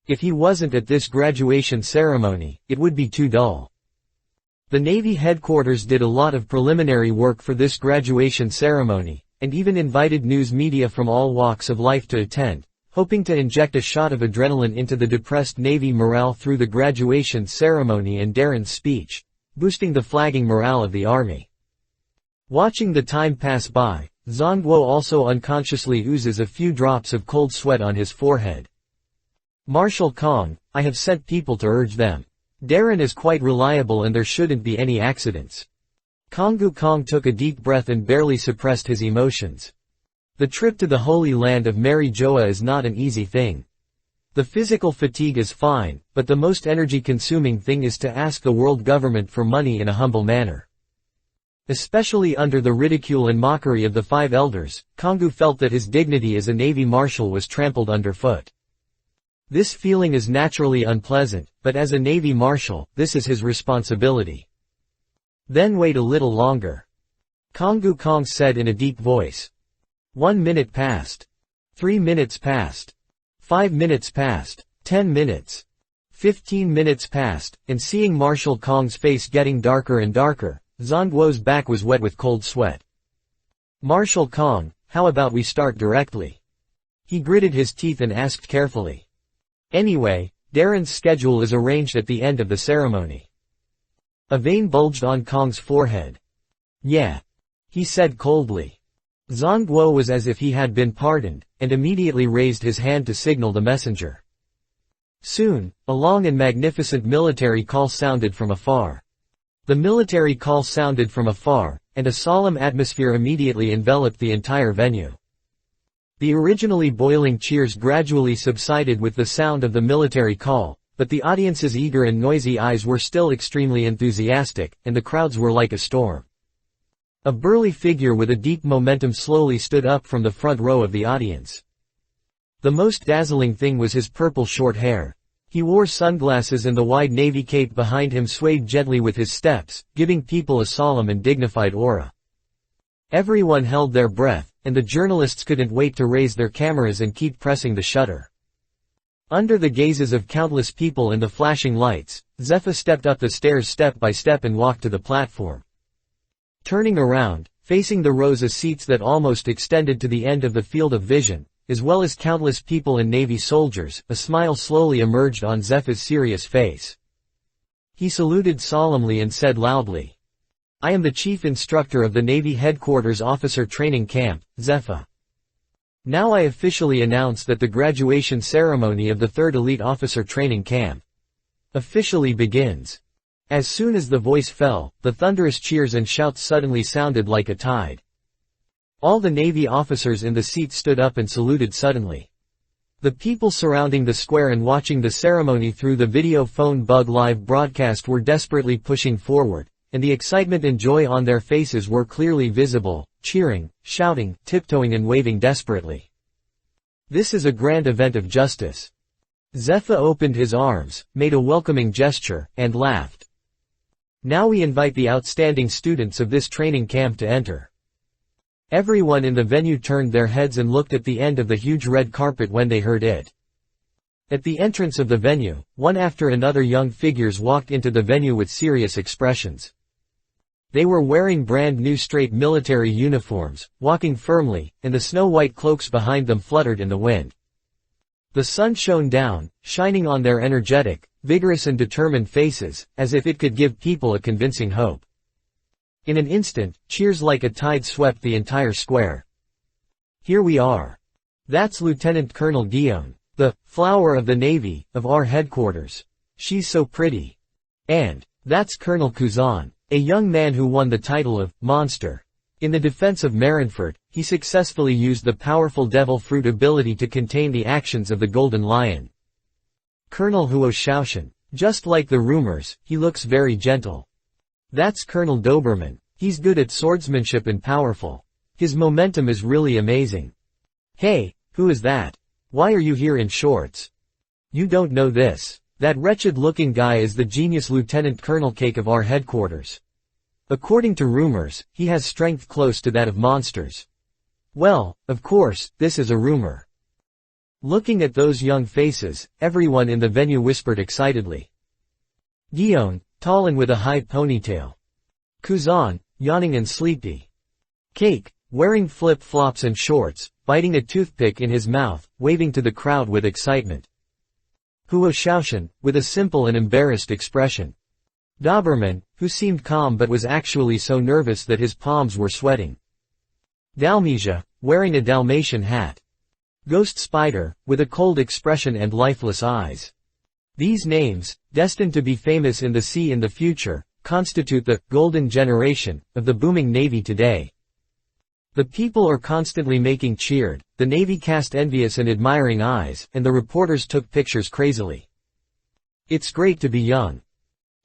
If he wasn't at this graduation ceremony, it would be too dull. The Navy headquarters did a lot of preliminary work for this graduation ceremony, and even invited news media from all walks of life to attend, hoping to inject a shot of adrenaline into the depressed Navy morale through the graduation ceremony and Darren's speech, boosting the flagging morale of the Army. Watching the time pass by, Zhongguo also unconsciously oozes a few drops of cold sweat on his forehead. Marshal Kong, I have sent people to urge them. Darren is quite reliable and there shouldn't be any accidents. Kongu Kong took a deep breath and barely suppressed his emotions. The trip to the Holy Land of Mary Joa is not an easy thing. The physical fatigue is fine, but the most energy-consuming thing is to ask the world government for money in a humble manner. Especially under the ridicule and mockery of the 5 elders, Kongu felt that his dignity as a Navy Marshal was trampled underfoot. This feeling is naturally unpleasant, but as a Navy Marshal, this is his responsibility. Then wait a little longer. Kongu Kong said in a deep voice. 1 minute passed. 3 minutes passed. 5 minutes passed. 10 minutes. 15 minutes passed, and seeing Marshal Kong's face getting darker and darker, Zhongguo's back was wet with cold sweat. Marshal Kong, how about we start directly? He gritted his teeth and asked carefully. Anyway, Darren's schedule is arranged at the end of the ceremony. A vein bulged on Kong's forehead. Yeah. He said coldly. Zhongguo was as if he had been pardoned, and immediately raised his hand to signal the messenger. Soon, a long and magnificent military call sounded from afar. The military call sounded from afar, and a solemn atmosphere immediately enveloped the entire venue. The originally boiling cheers gradually subsided with the sound of the military call, but the audience's eager and noisy eyes were still extremely enthusiastic, and the crowds were like a storm. A burly figure with a deep momentum slowly stood up from the front row of the audience. The most dazzling thing was his purple short hair. He wore sunglasses and the wide navy cape behind him swayed gently with his steps, giving people a solemn and dignified aura. Everyone held their breath, and the journalists couldn't wait to raise their cameras and keep pressing the shutter. Under the gazes of countless people and the flashing lights, Zephyr stepped up the stairs step by step and walked to the platform. Turning around, facing the rows of seats that almost extended to the end of the field of vision, as well as countless people and Navy soldiers, a smile slowly emerged on Zephyr's serious face. He saluted solemnly and said loudly, "I am the chief instructor of the Navy Headquarters Officer Training Camp, Zephyr. Now I officially announce that the graduation ceremony of the 3rd Elite Officer Training Camp officially begins." As soon as the voice fell, the thunderous cheers and shouts suddenly sounded like a tide. All the Navy officers in the seats stood up and saluted suddenly. The people surrounding the square and watching the ceremony through the video phone bug live broadcast were desperately pushing forward, and the excitement and joy on their faces were clearly visible, cheering, shouting, tiptoeing and waving desperately. This is a grand event of justice. Zephyr opened his arms, made a welcoming gesture, and laughed. Now we invite the outstanding students of this training camp to enter. Everyone in the venue turned their heads and looked at the end of the huge red carpet when they heard it. At the entrance of the venue, one after another young figures walked into the venue with serious expressions. They were wearing brand new straight military uniforms, walking firmly, and the snow-white cloaks behind them fluttered in the wind. The sun shone down, shining on their energetic, vigorous and determined faces, as if it could give people a convincing hope. In an instant, cheers like a tide swept the entire square. "Here we are. That's Lieutenant Colonel Guillaume, the flower of the Navy, of our headquarters. She's so pretty. And that's Colonel Kuzan, a young man who won the title of Monster. In the defense of Marineford, he successfully used the powerful Devil Fruit ability to contain the actions of the Golden Lion. Colonel Huo Shaoshan. Just like the rumors, he looks very gentle. That's Colonel Doberman. He's good at swordsmanship and powerful. His momentum is really amazing. Hey, who is that? Why are you here in shorts? You don't know this. That wretched-looking guy is the genius Lieutenant Colonel Cake of our headquarters. According to rumors, he has strength close to that of monsters. Well, of course, this is a rumor." Looking at those young faces, everyone in the venue whispered excitedly. Guillaume, tall and with a high ponytail. Kuzan, yawning and sleepy. Cake, wearing flip-flops and shorts, biting a toothpick in his mouth, waving to the crowd with excitement. Huo Shaoshan, with a simple and embarrassed expression. Doberman, who seemed calm but was actually so nervous that his palms were sweating. Dalmesia, wearing a Dalmatian hat. Ghost Spider, with a cold expression and lifeless eyes. These names, destined to be famous in the sea in the future, constitute the golden generation of the booming Navy today. The people are constantly making cheered, the Navy cast envious and admiring eyes, and the reporters took pictures crazily. It's great to be young.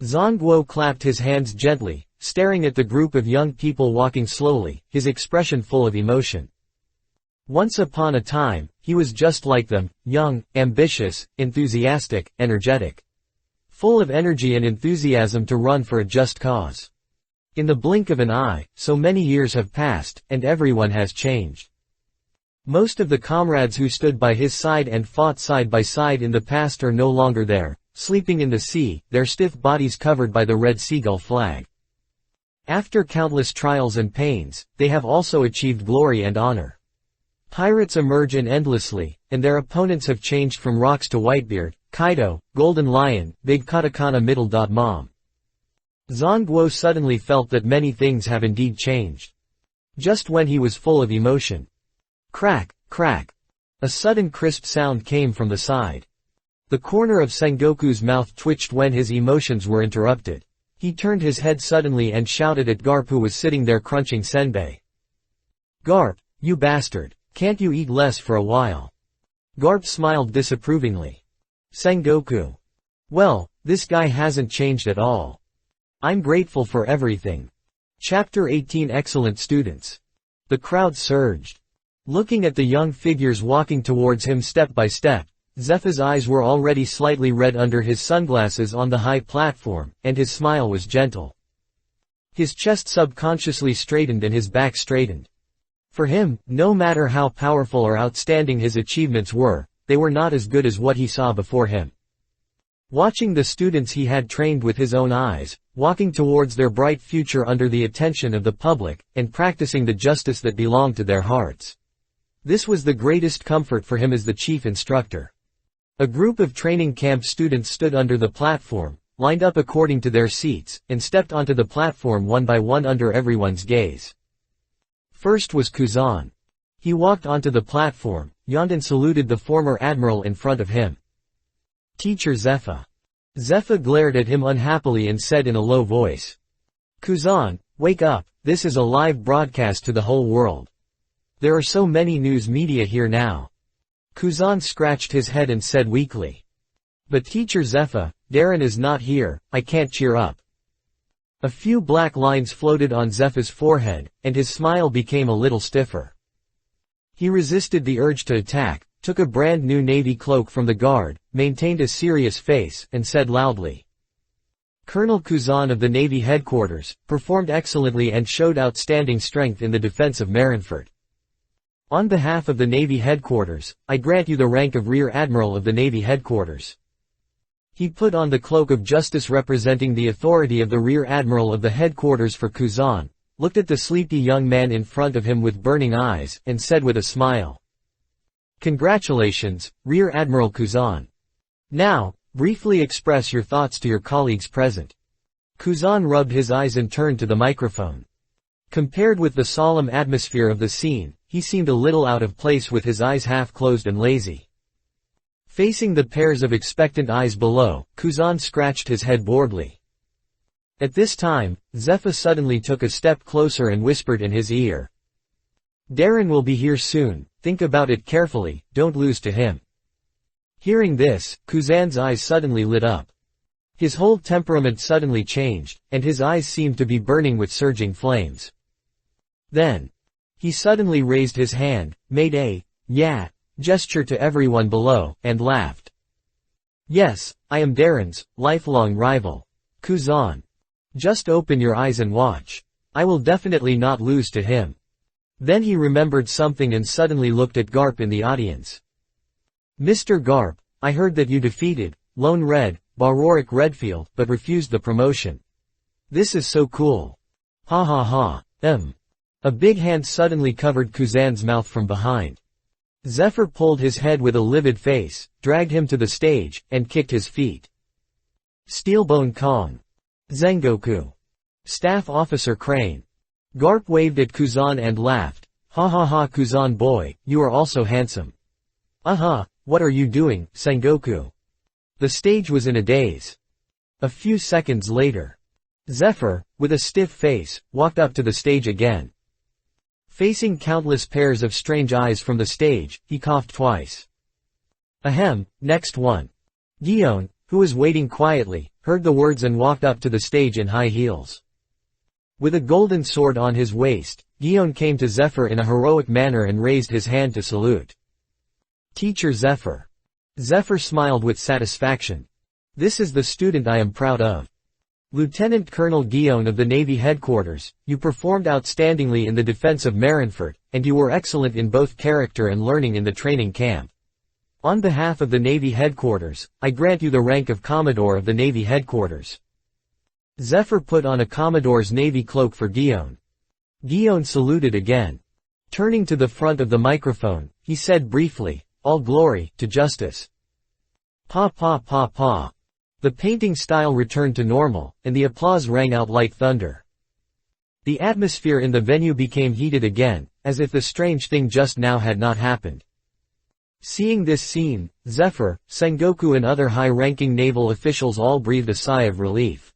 Zhang Guo clapped his hands gently, staring at the group of young people walking slowly, his expression full of emotion. Once upon a time, he was just like them, young, ambitious, enthusiastic, energetic. Full of energy and enthusiasm to run for a just cause. In the blink of an eye, so many years have passed, and everyone has changed. Most of the comrades who stood by his side and fought side by side in the past are no longer there, sleeping in the sea, their stiff bodies covered by the red seagull flag. After countless trials and pains, they have also achieved glory and honor. Pirates emerge endlessly, and their opponents have changed from rocks to Whitebeard, Kaido, Golden Lion, Big Katakana Middle. Mom. Zhang Guo suddenly felt that many things have indeed changed. Just when he was full of emotion. Crack, crack. A sudden crisp sound came from the side. The corner of Sengoku's mouth twitched when his emotions were interrupted. He turned his head suddenly and shouted at Garp, who was sitting there crunching senbei. Garp, you bastard, can't you eat less for a while? Garp smiled disapprovingly. Sengoku. Well, this guy hasn't changed at all. I'm grateful for everything. Chapter 18 Excellent students. The crowd surged. Looking at the young figures walking towards him step by step, Zephyr's eyes were already slightly red under his sunglasses on the high platform, and his smile was gentle. His chest subconsciously straightened and his back straightened. For him, no matter how powerful or outstanding his achievements were, they were not as good as what he saw before him. Watching the students he had trained with his own eyes, walking towards their bright future under the attention of the public, and practicing the justice that belonged to their hearts. This was the greatest comfort for him as the chief instructor. A group of training camp students stood under the platform, lined up according to their seats, and stepped onto the platform one by one under everyone's gaze. First was Kuzan. He walked onto the platform, yawned and saluted the former admiral in front of him. Teacher Zepha. Zepha glared at him unhappily and said in a low voice, "Kuzan, wake up, this is a live broadcast to the whole world. There are so many news media here now." Kuzan scratched his head and said weakly, "But Teacher Zepha, Darren is not here, I can't cheer up." A few black lines floated on Zepha's forehead, and his smile became a little stiffer. He resisted the urge to attack, took a brand new navy cloak from the guard, maintained a serious face, and said loudly, "Colonel Kuzan of the Navy headquarters, performed excellently and showed outstanding strength in the defense of Marineford. On behalf of the Navy headquarters, I grant you the rank of Rear Admiral of the Navy headquarters." He put on the cloak of justice representing the authority of the Rear Admiral of the headquarters for Kuzan, looked at the sleepy young man in front of him with burning eyes, and said with a smile, "Congratulations, Rear Admiral Kuzan. Now, briefly express your thoughts to your colleagues present." Kuzan rubbed his eyes and turned to the microphone. Compared with the solemn atmosphere of the scene, he seemed a little out of place with his eyes half closed and lazy. Facing the pairs of expectant eyes below, Kuzan scratched his head boredly. At this time, Zepha suddenly took a step closer and whispered in his ear, "Darren will be here soon, think about it carefully, don't lose to him." Hearing this, Kuzan's eyes suddenly lit up. His whole temperament suddenly changed, and his eyes seemed to be burning with surging flames. Then, he suddenly raised his hand, made a, "yeah," gesture to everyone below, and laughed. "Yes, I am Darren's lifelong rival. Kuzan. Just open your eyes and watch. I will definitely not lose to him." Then he remembered something and suddenly looked at Garp in the audience. "Mr. Garp, I heard that you defeated Lone Red, Barorik Redfield, but refused the promotion. This is so cool. Ha ha ha, A big hand suddenly covered Kuzan's mouth from behind. Zephyr pulled his head with a livid face, dragged him to the stage, and kicked his feet. Steelbone Kong. Zengoku. Staff Officer Crane. Garp waved at Kuzan and laughed. "Ha ha ha, Kuzan boy, you are also handsome." "Aha, what are you doing, Sengoku?" The stage was in a daze. A few seconds later, Zephyr, with a stiff face, walked up to the stage again. Facing countless pairs of strange eyes from the stage, he coughed twice. "Ahem, next one." Guillaume, who was waiting quietly, heard the words and walked up to the stage in high heels. With a golden sword on his waist, Guillaume came to Zephyr in a heroic manner and raised his hand to salute. "Teacher Zephyr." Zephyr smiled with satisfaction. "This is the student I am proud of. Lieutenant Colonel Guillaume of the Navy headquarters, you performed outstandingly in the defense of Marineford, and you were excellent in both character and learning in the training camp. On behalf of the Navy headquarters, I grant you the rank of Commodore of the Navy headquarters." Zephyr put on a Commodore's Navy cloak for Guillaume. Guillaume saluted again. Turning to the front of the microphone, he said briefly, "All glory to justice." Pa pa pa pa. The painting style returned to normal, and the applause rang out like thunder. The atmosphere in the venue became heated again, as if the strange thing just now had not happened. Seeing this scene, Zephyr, Sengoku and other high-ranking naval officials all breathed a sigh of relief.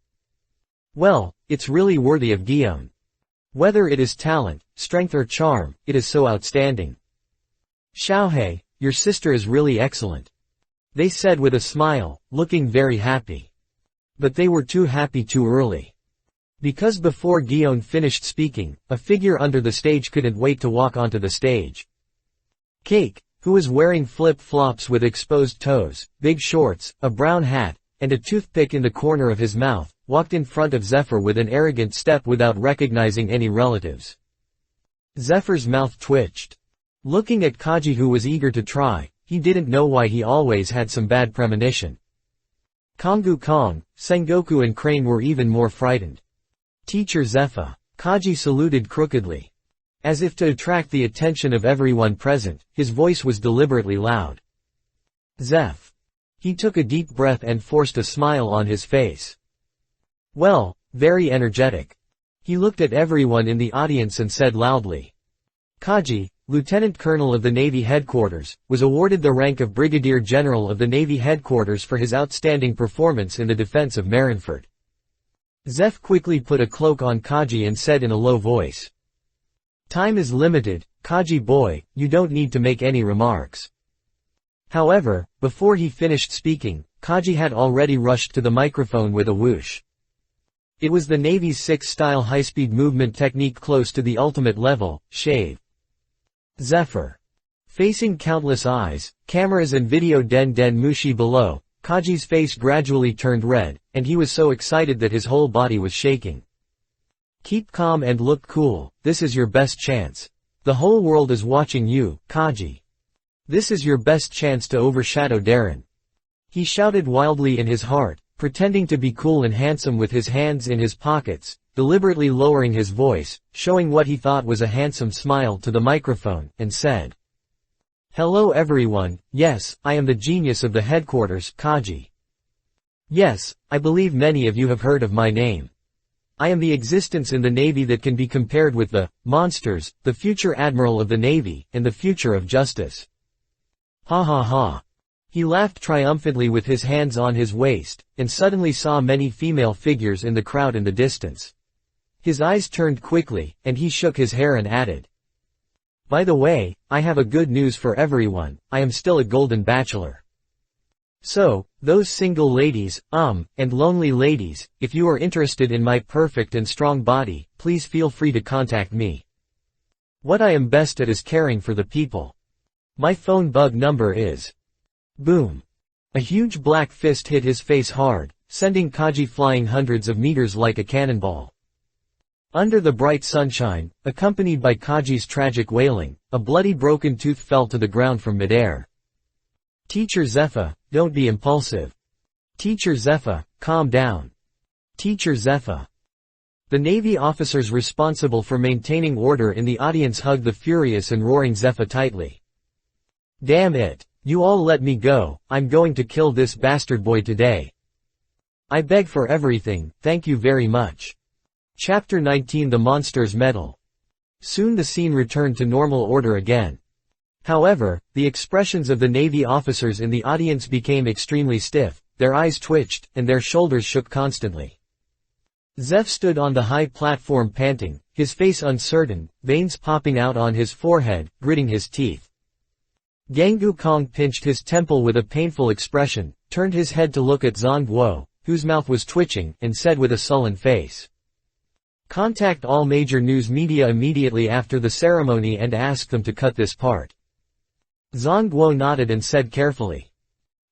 Well, it's really worthy of Guillaume. Whether it is talent, strength or charm, it is so outstanding. Xiaohei, your sister is really excellent. They said with a smile, looking very happy. But they were too happy too early. Because before Guillaume finished speaking, a figure under the stage couldn't wait to walk onto the stage. Cake, who was wearing flip-flops with exposed toes, big shorts, a brown hat, and a toothpick in the corner of his mouth, walked in front of Zephyr with an arrogant step without recognizing any relatives. Zephyr's mouth twitched. Looking at Kaji, who was eager to try, he didn't know why he always had some bad premonition. Kongu Kong, Sengoku and Crane were even more frightened. Teacher Zephyr. Kaji saluted crookedly. As if to attract the attention of everyone present, his voice was deliberately loud. Zeph. He took a deep breath and forced a smile on his face. Well, very energetic. He looked at everyone in the audience and said loudly. Kaji, Lieutenant Colonel of the Navy Headquarters, was awarded the rank of Brigadier General of the Navy Headquarters for his outstanding performance in the defense of Marineford. Zeph quickly put a cloak on Kaji and said in a low voice. Time is limited, Kaji boy, you don't need to make any remarks. However, before he finished speaking, Kaji had already rushed to the microphone with a whoosh. It was the Navy's 6-style high-speed movement technique close to the ultimate level, shave. Zephyr. Facing countless eyes, cameras and video den mushi below, Kaji's face gradually turned red, and he was so excited that his whole body was shaking. Keep calm and look cool, this is your best chance. The whole world is watching you, Kaji. This is your best chance to overshadow Darren. He shouted wildly in his heart, pretending to be cool and handsome with his hands in his pockets, deliberately lowering his voice, showing what he thought was a handsome smile to the microphone, and said. Hello everyone, yes, I am the genius of the headquarters, Kaji. Yes, I believe many of you have heard of my name. I am the existence in the Navy that can be compared with the monsters, the future Admiral of the Navy, and the future of justice. Ha ha ha. He laughed triumphantly with his hands on his waist, and suddenly saw many female figures in the crowd in the distance. His eyes turned quickly, and he shook his hair and added. By the way, I have a good news for everyone, I am still a golden bachelor. So, those single ladies, and lonely ladies, if you are interested in my perfect and strong body, please feel free to contact me. What I am best at is caring for the people. My phone bug number is... Boom. A huge black fist hit his face hard, sending Kaji flying hundreds of meters like a cannonball. Under the bright sunshine, accompanied by Kaji's tragic wailing, a bloody broken tooth fell to the ground from midair. Teacher Zephyr, don't be impulsive. Teacher Zephyr, calm down. Teacher Zephyr. The Navy officers responsible for maintaining order in the audience hugged the furious and roaring Zephyr tightly. Damn it. You all let me go, I'm going to kill this bastard boy today. I beg for everything, thank you very much. Chapter 19 The Monster's Medal. Soon the scene returned to normal order again. However, the expressions of the Navy officers in the audience became extremely stiff, their eyes twitched, and their shoulders shook constantly. Zeph stood on the high platform panting, his face uncertain, veins popping out on his forehead, gritting his teeth. Gangu Kong pinched his temple with a painful expression, turned his head to look at Zhang, whose mouth was twitching, and said with a sullen face. Contact all major news media immediately after the ceremony and ask them to cut this part. Zhang nodded and said carefully.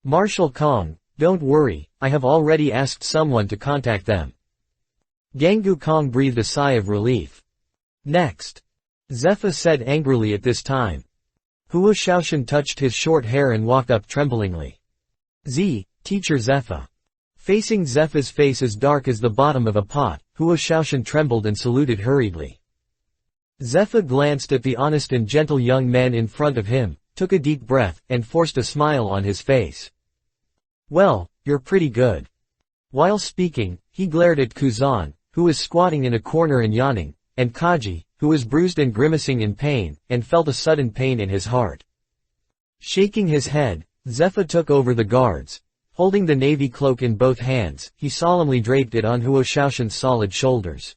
Marshal Kong, don't worry, I have already asked someone to contact them. Gangu Kong breathed a sigh of relief. Next. Zephyr said angrily at this time. Huo Shaoshan touched his short hair and walked up tremblingly. Teacher Zephyr. Facing Zephyr's face as dark as the bottom of a pot, Huo Shaoshan trembled and saluted hurriedly. Zephyr glanced at the honest and gentle young man in front of him, took a deep breath, and forced a smile on his face. Well, you're pretty good. While speaking, he glared at Kuzan, who was squatting in a corner and yawning, and Kaji, who was bruised and grimacing in pain, and felt a sudden pain in his heart. Shaking his head, Zephyr took over the guards. Holding the navy cloak in both hands, he solemnly draped it on Huo Shaoshan's solid shoulders.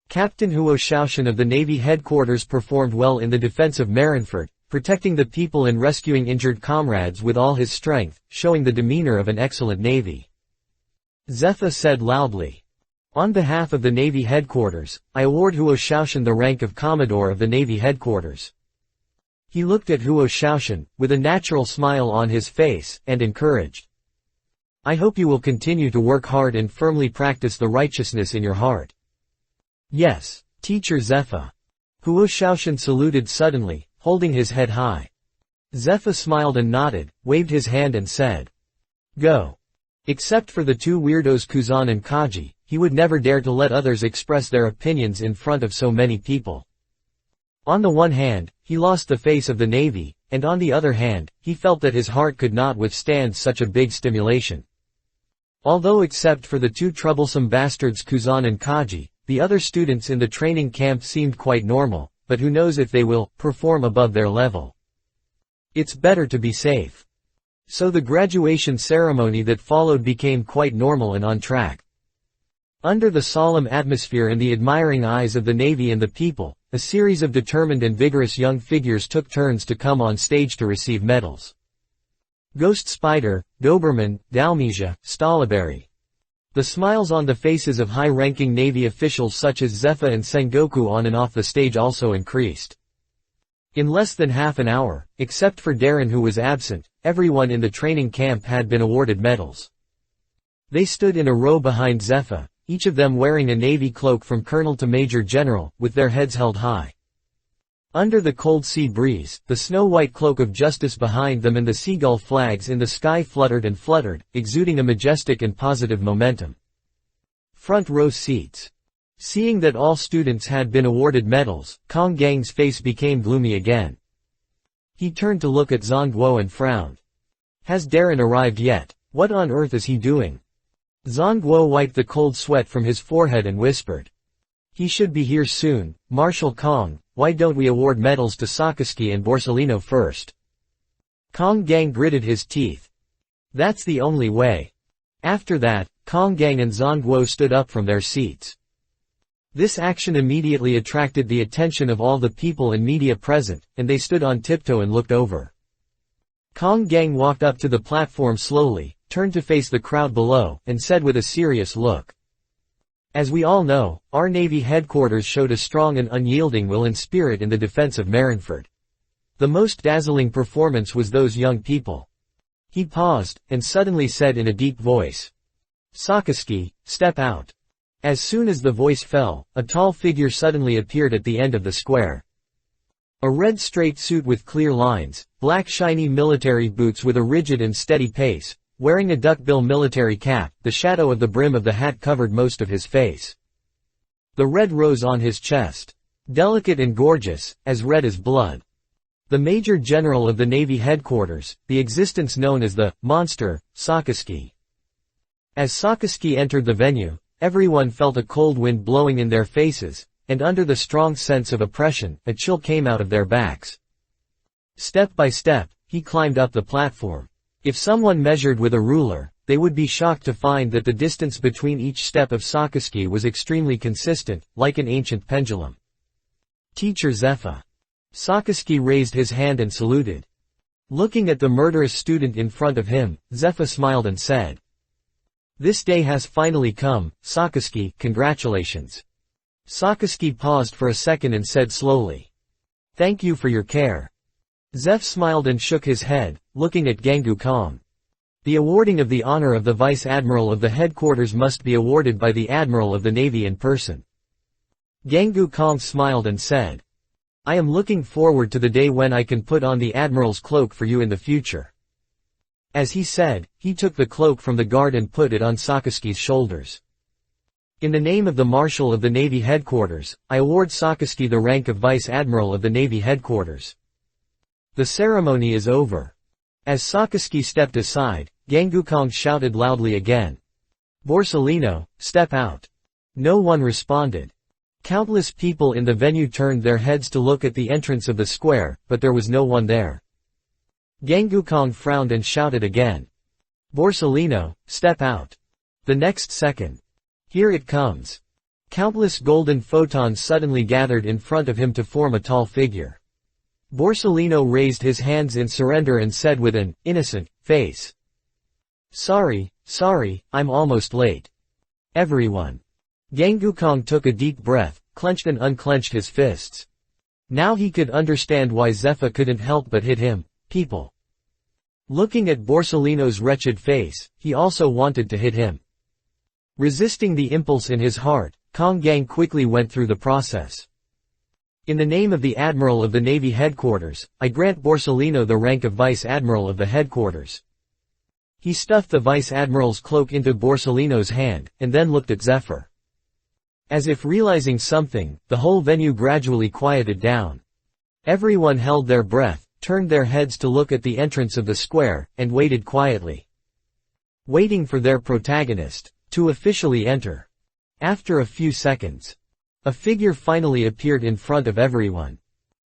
Captain Huo Shaoshan of the Navy Headquarters performed well in the defense of Marineford, protecting the people and rescuing injured comrades with all his strength, showing the demeanor of an excellent navy. Zephyr said loudly. On behalf of the Navy Headquarters, I award Huo Shaoshan the rank of Commodore of the Navy Headquarters. He looked at Huo Shaoshan, with a natural smile on his face, and encouraged. I hope you will continue to work hard and firmly practice the righteousness in your heart. Yes, Teacher Zephyr. Huo Shaoshan saluted suddenly, holding his head high. Zephyr smiled and nodded, waved his hand and said, "Go." Except for the two weirdos Kuzan and Kaji, he would never dare to let others express their opinions in front of so many people. On the one hand, he lost the face of the Navy, and on the other hand, he felt that his heart could not withstand such a big stimulation. Although except for the two troublesome bastards Kuzan and Kaji, the other students in the training camp seemed quite normal, but who knows if they will perform above their level. It's better to be safe. So the graduation ceremony that followed became quite normal and on track. Under the solemn atmosphere and the admiring eyes of the Navy and the people, a series of determined and vigorous young figures took turns to come on stage to receive medals. Ghost Spider, Doberman, Dalmesia, Stalaberry. The smiles on the faces of high-ranking Navy officials such as Zephyr and Sengoku on and off the stage also increased. In less than half an hour, except for Darren who was absent, everyone in the training camp had been awarded medals. They stood in a row behind Zephyr, each of them wearing a Navy cloak from colonel to major general, with their heads held high. Under the cold sea breeze, the snow-white cloak of justice behind them and the seagull flags in the sky fluttered and fluttered, exuding a majestic and positive momentum. Front row seats. Seeing that all students had been awarded medals, Kong Gang's face became gloomy again. He turned to look at Zhongguo and frowned. Has Darren arrived yet? What on earth is he doing? Zhongguo wiped the cold sweat from his forehead and whispered. He should be here soon. Marshal Kong, why don't we award medals to Sakazuki and Borsellino first? Kong Gang gritted his teeth. That's the only way. After that, Kong Gang and Zhongguo stood up from their seats. This action immediately attracted the attention of all the people and media present, and they stood on tiptoe and looked over. Kong Gang walked up to the platform slowly, turned to face the crowd below, and said with a serious look. As we all know, our Navy headquarters showed a strong and unyielding will and spirit in the defense of Marineford. The most dazzling performance was those young people. He paused, and suddenly said in a deep voice. Sakazuki, step out. As soon as the voice fell, a tall figure suddenly appeared at the end of the square. A red straight suit with clear lines, black shiny military boots with a rigid and steady pace, wearing a duckbill military cap, the shadow of the brim of the hat covered most of his face. The red rose on his chest. Delicate and gorgeous, as red as blood. The Major General of the Navy headquarters, the existence known as the Monster, Sakazuki. As Sakazuki entered the venue, everyone felt a cold wind blowing in their faces, and under the strong sense of oppression, a chill came out of their backs. Step by step, he climbed up the platform. If someone measured with a ruler, they would be shocked to find that the distance between each step of Sakazuki was extremely consistent, like an ancient pendulum. Teacher Zephyr. Sakazuki raised his hand and saluted. Looking at the murderous student in front of him, Zephyr smiled and said. This day has finally come, Sakazuki, congratulations. Sakazuki paused for a second and said slowly. Thank you for your care. Zeph smiled and shook his head, looking at Gangu Kong. The awarding of the honor of the Vice Admiral of the headquarters must be awarded by the Admiral of the Navy in person. Gangu Kong smiled and said. I am looking forward to the day when I can put on the Admiral's cloak for you in the future. As he said, he took the cloak from the guard and put it on Sakazuki's shoulders. In the name of the Marshal of the Navy headquarters, I award Sakazuki the rank of Vice Admiral of the Navy headquarters. The ceremony is over. As Sakazuki stepped aside, Gangu Kong shouted loudly again. Borsellino, step out. No one responded. Countless people in the venue turned their heads to look at the entrance of the square, but there was no one there. Gangu Kong frowned and shouted again. Borsellino, step out. The next second. Here it comes. Countless golden photons suddenly gathered in front of him to form a tall figure. Borsellino raised his hands in surrender and said with an innocent face. Sorry, I'm almost late. Everyone. Gangu Kong took a deep breath, clenched and unclenched his fists. Now he could understand why Zephyr couldn't help but hit him. People. Looking at Borsellino's wretched face, he also wanted to hit him. Resisting the impulse in his heart, Kong Gang quickly went through the process. In the name of the Admiral of the Navy Headquarters, I grant Borsellino the rank of Vice Admiral of the Headquarters. He stuffed the Vice Admiral's cloak into Borsellino's hand, and then looked at Zephyr. As if realizing something, the whole venue gradually quieted down. Everyone held their breath, turned their heads to look at the entrance of the square, and waited quietly. Waiting for their protagonist to officially enter. After a few seconds, a figure finally appeared in front of everyone.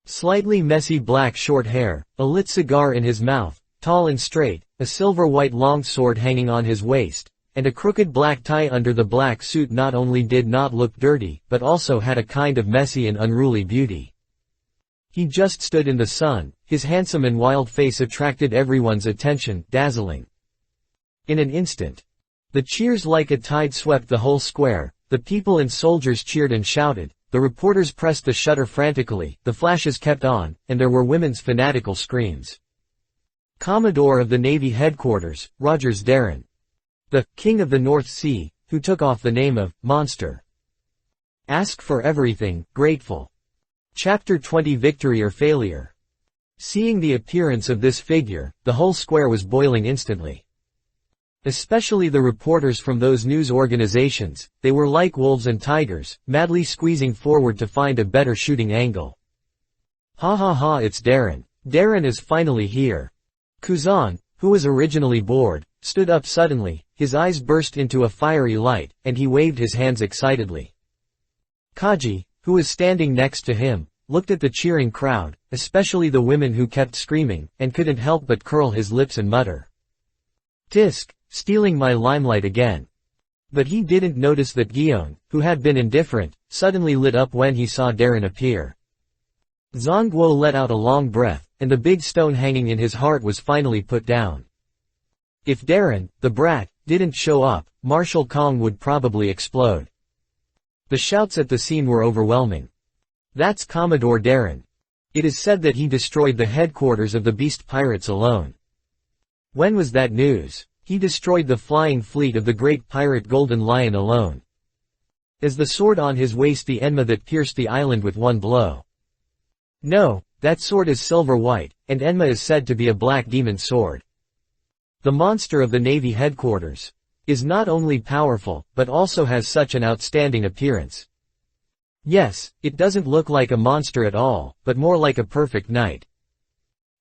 Slightly messy black short hair, a lit cigar in his mouth, tall and straight, a silver-white longsword hanging on his waist, and a crooked black tie under the black suit not only did not look dirty, but also had a kind of messy and unruly beauty. He just stood in the sun, his handsome and wild face attracted everyone's attention, dazzling. In an instant, the cheers like a tide swept the whole square, the people and soldiers cheered and shouted, the reporters pressed the shutter frantically, the flashes kept on, and there were women's fanatical screams. Commodore of the Navy Headquarters, Rogers Darren. The King of the North Sea, who took off the name of Monster. Ask for everything, grateful. Chapter 20 Victory or Failure. Seeing the appearance of this figure, the whole square was boiling instantly. Especially the reporters from those news organizations, they were like wolves and tigers, madly squeezing forward to find a better shooting angle. Ha ha ha, it's Darren. Darren is finally here. Kuzan, who was originally bored, stood up suddenly, his eyes burst into a fiery light, and he waved his hands excitedly. Kaji, who was standing next to him, looked at the cheering crowd, especially the women who kept screaming, and couldn't help but curl his lips and mutter. Tisk, stealing my limelight again. But he didn't notice that Guillaume, who had been indifferent, suddenly lit up when he saw Darren appear. Zongguo let out a long breath, and the big stone hanging in his heart was finally put down. If Darren, the brat, didn't show up, Marshal Kong would probably explode. The shouts at the scene were overwhelming. That's Commodore Darren. It is said that he destroyed the headquarters of the Beast Pirates alone. When was that news? He destroyed the flying fleet of the great pirate Golden Lion alone. Is the sword on his waist the enma that pierced the island with one blow? No, that sword is silver-white, and enma is said to be a black demon sword. The monster of the Navy Headquarters is not only powerful, but also has such an outstanding appearance. Yes, it doesn't look like a monster at all, but more like a perfect knight.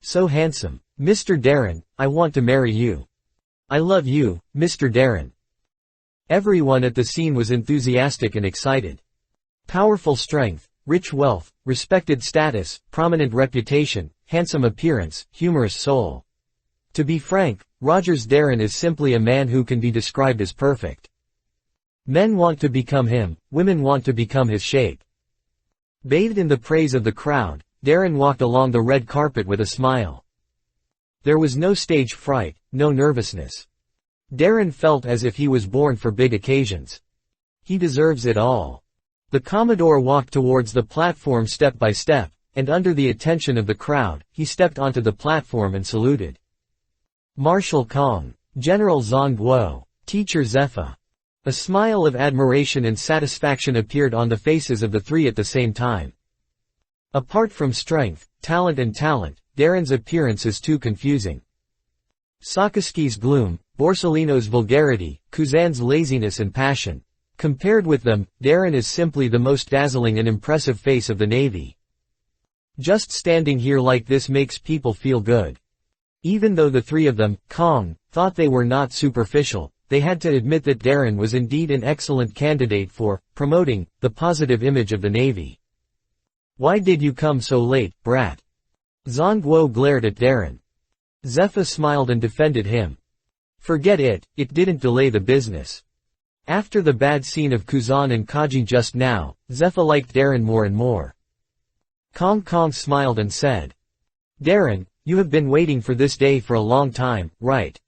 So handsome. Mr. Darren, I want to marry you. I love you, Mr. Darren. Everyone at the scene was enthusiastic and excited. Powerful strength, rich wealth, respected status, prominent reputation, handsome appearance, humorous soul. To be frank, Rogers Darren is simply a man who can be described as perfect. Men want to become him, women want to become his shape. Bathed in the praise of the crowd, Darren walked along the red carpet with a smile. There was no stage fright, no nervousness. Darren felt as if he was born for big occasions. He deserves it all. The Commodore walked towards the platform step by step, and under the attention of the crowd, he stepped onto the platform and saluted. Marshal Kong, General Zongguo, Teacher Zephyr. A smile of admiration and satisfaction appeared on the faces of the three at the same time. Apart from strength, talent, Darren's appearance is too confusing. Sakaski's gloom, Borsellino's vulgarity, Kuzan's laziness and passion. Compared with them, Darren is simply the most dazzling and impressive face of the Navy. Just standing here like this makes people feel good. Even though the three of them, Kong, thought they were not superficial, they had to admit that Darren was indeed an excellent candidate for promoting the positive image of the Navy. Why did you come so late, brat? Zongguo glared at Darren. Zephyr smiled and defended him. Forget it, it didn't delay the business. After the bad scene of Kuzan and Kaji just now, Zephyr liked Darren more and more. Kong smiled and said. Darren, you have been waiting for this day for a long time, right?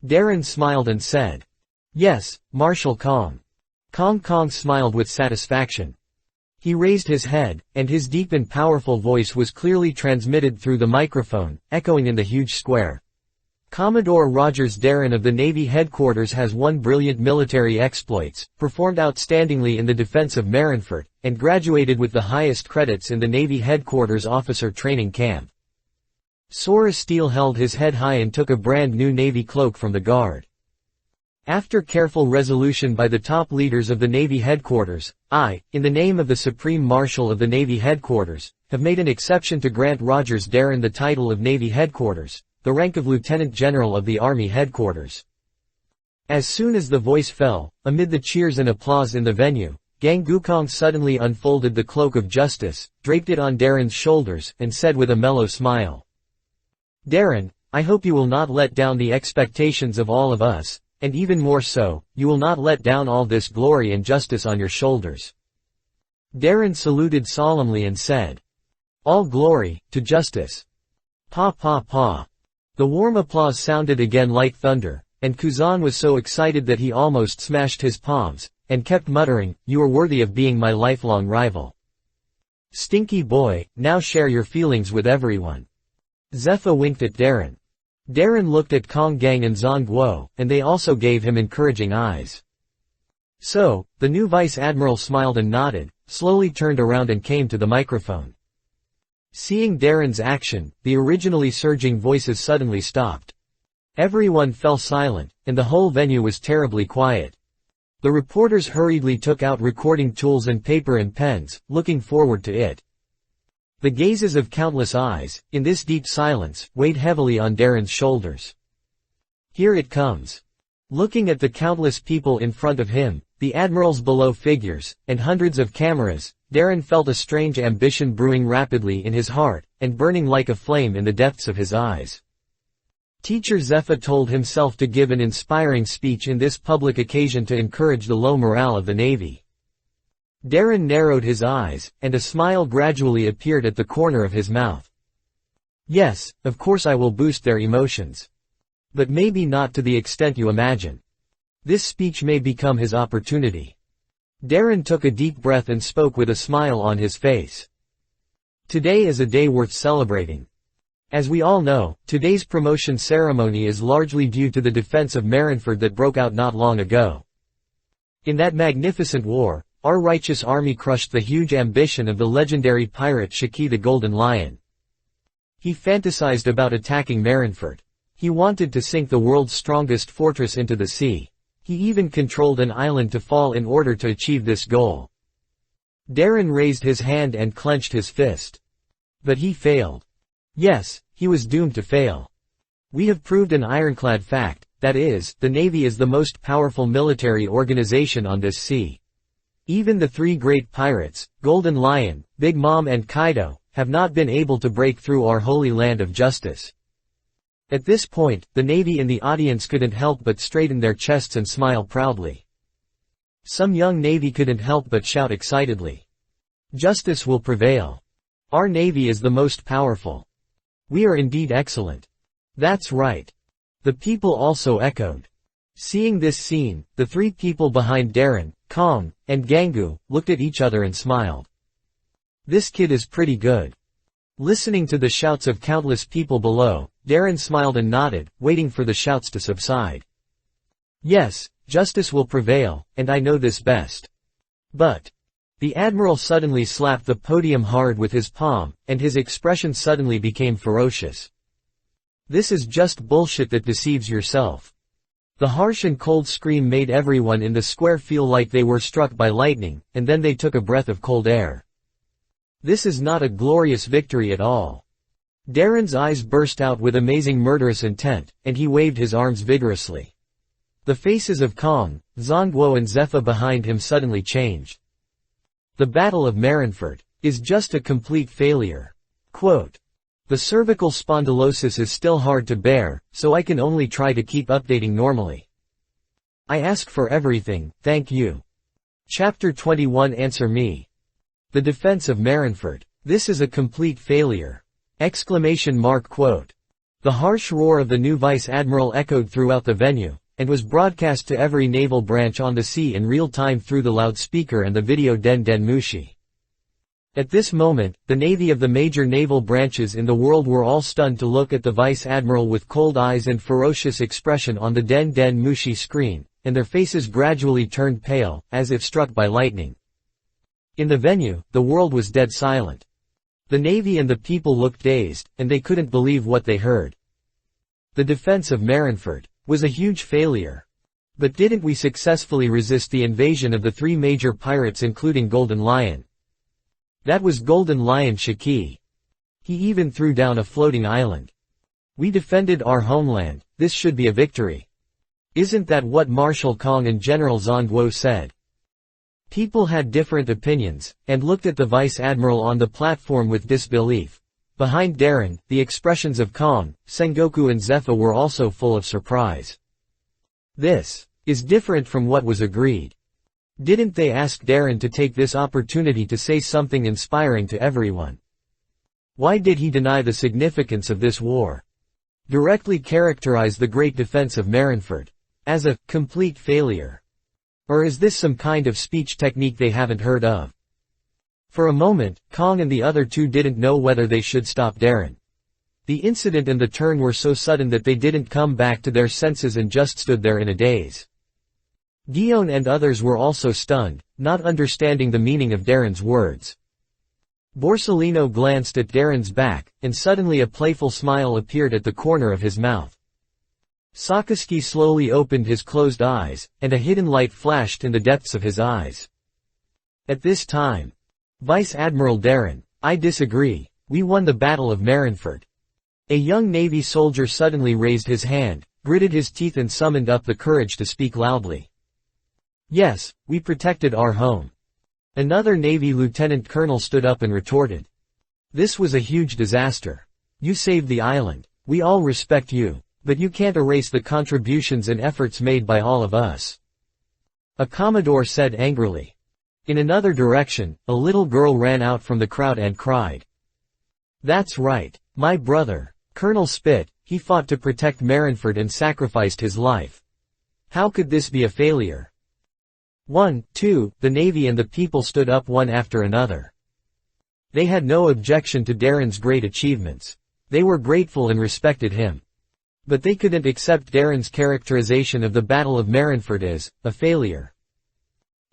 Darren smiled and said. Yes, Marshal Kong. Kong smiled with satisfaction. He raised his head, and his deep and powerful voice was clearly transmitted through the microphone, echoing in the huge square. Commodore Rogers Darren of the Navy headquarters has won brilliant military exploits, performed outstandingly in the defense of Marineford, and graduated with the highest credits in the Navy headquarters officer training camp. Sora Steele held his head high and took a brand new Navy cloak from the guard. After careful resolution by the top leaders of the Navy headquarters, I, in the name of the Supreme Marshal of the Navy headquarters, have made an exception to grant Rogers Darren the title of Navy headquarters, the rank of Lieutenant General of the Army headquarters. As soon as the voice fell, amid the cheers and applause in the venue, Gang Gukong suddenly unfolded the cloak of justice, draped it on Darren's shoulders, and said with a mellow smile, "Darren, I hope you will not let down the expectations of all of us, and even more so, you will not let down all this glory and justice on your shoulders." Darren saluted solemnly and said, "All glory, to justice." Pa pa pa. The warm applause sounded again like thunder, and Kuzan was so excited that he almost smashed his palms, and kept muttering, "You are worthy of being my lifelong rival. Stinky boy, now share your feelings with everyone." Zephyr winked at Darren. Darren looked at Kong Gang and Zhang Guo, and they also gave him encouraging eyes. So, the new vice admiral smiled and nodded, slowly turned around and came to the microphone. Seeing Darren's action, the originally surging voices suddenly stopped. Everyone fell silent, and the whole venue was terribly quiet. The reporters hurriedly took out recording tools and paper and pens, looking forward to it. The gazes of countless eyes, in this deep silence, weighed heavily on Darren's shoulders. Here it comes. Looking at the countless people in front of him, the admirals below figures, and hundreds of cameras, Darren felt a strange ambition brewing rapidly in his heart, and burning like a flame in the depths of his eyes. Teacher Zephyr told himself to give an inspiring speech in this public occasion to encourage the low morale of the Navy. Darren narrowed his eyes, and a smile gradually appeared at the corner of his mouth. "Yes, of course I will boost their emotions. But maybe not to the extent you imagine. This speech may become his opportunity." Darren took a deep breath and spoke with a smile on his face. "Today is a day worth celebrating. As we all know, today's promotion ceremony is largely due to the defense of Marineford that broke out not long ago. In that magnificent war, our righteous army crushed the huge ambition of the legendary pirate Shiki the Golden Lion. He fantasized about attacking Marineford. He wanted to sink the world's strongest fortress into the sea. He even controlled an island to fall in order to achieve this goal." Darren raised his hand and clenched his fist. But he failed. Yes, he was doomed to fail. We have proved an ironclad fact, that is, the Navy is the most powerful military organization on this sea. Even the three great pirates, Golden Lion, Big Mom and Kaido, have not been able to break through our holy land of justice. At this point, the Navy in the audience couldn't help but straighten their chests and smile proudly. Some young Navy couldn't help but shout excitedly. "Justice will prevail. Our Navy is the most powerful. We are indeed excellent. That's right." The people also echoed. Seeing this scene, the three people behind Darren, Kong, and Gangu, looked at each other and smiled. "This kid is pretty good." Listening to the shouts of countless people below, Darren smiled and nodded, waiting for the shouts to subside. "Yes, justice will prevail, and I know this best. But..." The admiral suddenly slapped the podium hard with his palm, and his expression suddenly became ferocious. "This is just bullshit that deceives yourself." The harsh and cold scream made everyone in the square feel like they were struck by lightning, and then they took a breath of cold air. This is not a glorious victory at all. Darren's eyes burst out with amazing murderous intent, and he waved his arms vigorously. The faces of Kong, Zhangguo and Zephyr behind him suddenly changed. "The Battle of Marineford is just a complete failure." Quote, "The cervical spondylosis is still hard to bear, so I can only try to keep updating normally. I ask for everything, thank you. Chapter 21 Answer me. The defense of Marineford. This is a complete failure." Quote. The harsh roar of the new vice admiral echoed throughout the venue, and was broadcast to every naval branch on the sea in real time through the loudspeaker and the video Den Den Mushi. At this moment, the navy of the major naval branches in the world were all stunned to look at the vice admiral with cold eyes and ferocious expression on the Den Den Mushi screen, and their faces gradually turned pale, as if struck by lightning. In the venue, the world was dead silent. The navy and the people looked dazed, and they couldn't believe what they heard. The defense of Marineford was a huge failure. But didn't we successfully resist the invasion of the three major pirates including Golden Lion? That was Golden Lion Shiki. He even threw down a floating island. We defended our homeland, this should be a victory. Isn't that what Marshal Kong and General Zhongguo said? People had different opinions, and looked at the vice admiral on the platform with disbelief. Behind Darren, the expressions of Kong, Sengoku and Zephyr were also full of surprise. This is different from what was agreed. Didn't they ask Darren to take this opportunity to say something inspiring to everyone? Why did he deny the significance of this war? Directly characterize the great defense of Marineford as a complete failure. Or is this some kind of speech technique they haven't heard of? For a moment, Kong and the other two didn't know whether they should stop Darren. The incident and the turn were so sudden that they didn't come back to their senses and just stood there in a daze. Guillaume and others were also stunned, not understanding the meaning of Darren's words. Borsellino glanced at Darren's back, and suddenly a playful smile appeared at the corner of his mouth. Sakazuki slowly opened his closed eyes, and a hidden light flashed in the depths of his eyes. At this time, Vice Admiral Darren, I disagree, we won the Battle of Marineford. A young Navy soldier suddenly raised his hand, gritted his teeth and summoned up the courage to speak loudly. Yes, we protected our home. Another Navy lieutenant colonel stood up and retorted. This was a huge disaster. You saved the island. We all respect you, but you can't erase the contributions and efforts made by all of us. A Commodore said angrily. In another direction, a little girl ran out from the crowd and cried. That's right, my brother, Colonel Spit, he fought to protect Marineford and sacrificed his life. How could this be a failure? 1, 2, the Navy and the people stood up one after another. They had no objection to Darren's great achievements. They were grateful and respected him. But they couldn't accept Darren's characterization of the Battle of Marineford as a failure.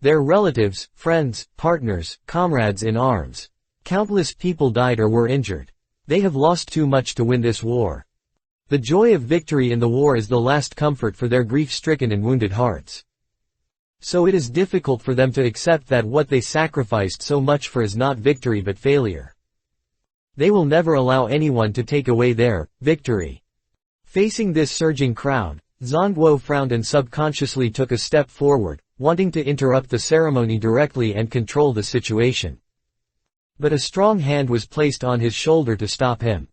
Their relatives, friends, partners, comrades in arms. Countless people died or were injured. They have lost too much to win this war. The joy of victory in the war is the last comfort for their grief-stricken and wounded hearts. So it is difficult for them to accept that what they sacrificed so much for is not victory but failure. They will never allow anyone to take away their victory. Facing this surging crowd, Zhongguo frowned and subconsciously took a step forward, wanting to interrupt the ceremony directly and control the situation. But a strong hand was placed on his shoulder to stop him.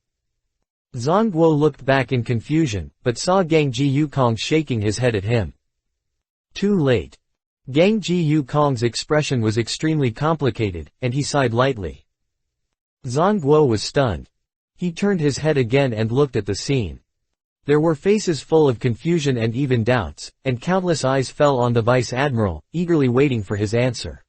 Zhongguo looked back in confusion, but saw Gangji Yukong shaking his head at him. Too late. Gangji Yukong's expression was extremely complicated, and he sighed lightly. Zhongguo was stunned. He turned his head again and looked at the scene. There were faces full of confusion and even doubts, and countless eyes fell on the vice admiral, eagerly waiting for his answer.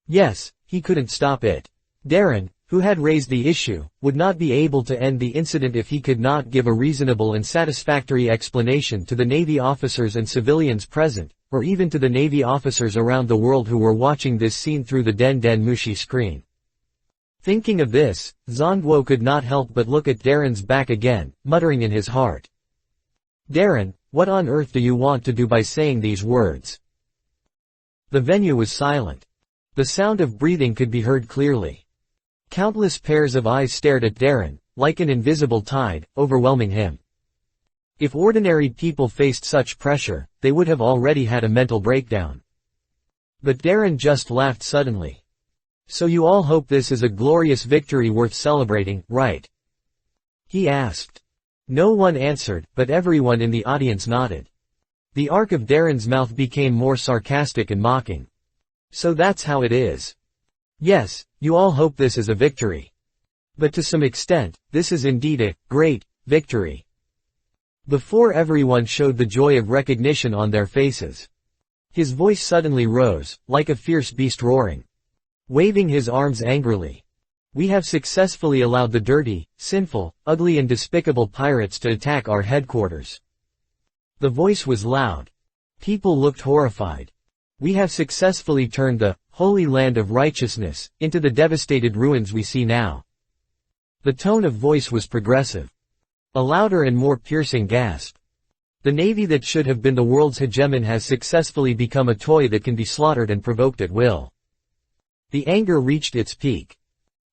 Yes, he couldn't stop it. Darren, who had raised the issue, would not be able to end the incident if he could not give a reasonable and satisfactory explanation to the Navy officers and civilians present, or even to the Navy officers around the world who were watching this scene through the Den Den Mushi screen. Thinking of this, Zhongguo could not help but look at Darren's back again, muttering in his heart. Darren, what on earth do you want to do by saying these words? The venue was silent. The sound of breathing could be heard clearly. Countless pairs of eyes stared at Darren, like an invisible tide, overwhelming him. If ordinary people faced such pressure, they would have already had a mental breakdown. But Darren just laughed suddenly. So you all hope this is a glorious victory worth celebrating, right? He asked. No one answered, but everyone in the audience nodded. The arc of Darren's mouth became more sarcastic and mocking. So that's how it is. Yes, you all hope this is a victory. But to some extent, this is indeed a great victory. Before everyone showed the joy of recognition on their faces. His voice suddenly rose, like a fierce beast roaring. waving his arms angrily. We have successfully allowed the dirty, sinful, ugly and despicable pirates to attack our headquarters. The voice was loud. People looked horrified. We have successfully turned the Holy Land of Righteousness into the devastated ruins we see now. The tone of voice was progressive. A louder and more piercing gasp. The navy that should have been the world's hegemon has successfully become a toy that can be slaughtered and provoked at will. The anger reached its peak.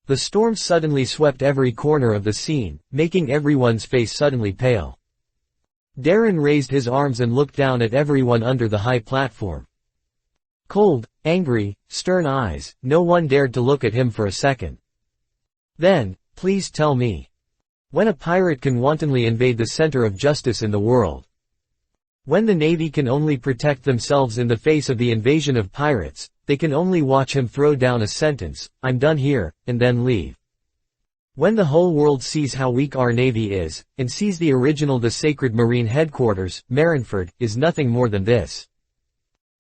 The storm suddenly swept every corner of the scene, making everyone's face suddenly pale. Darren raised his arms and looked down at everyone under the high platform. Cold, angry, stern eyes, no one dared to look at him for a second. Then, please tell me. When a pirate can wantonly invade the center of justice in the world. When the Navy can only protect themselves in the face of the invasion of pirates, they can only watch him throw down a sentence, "I'm done here," and then leave. When the whole world sees how weak our Navy is, and sees the original the Sacred Marine Headquarters, Marineford, is nothing more than this.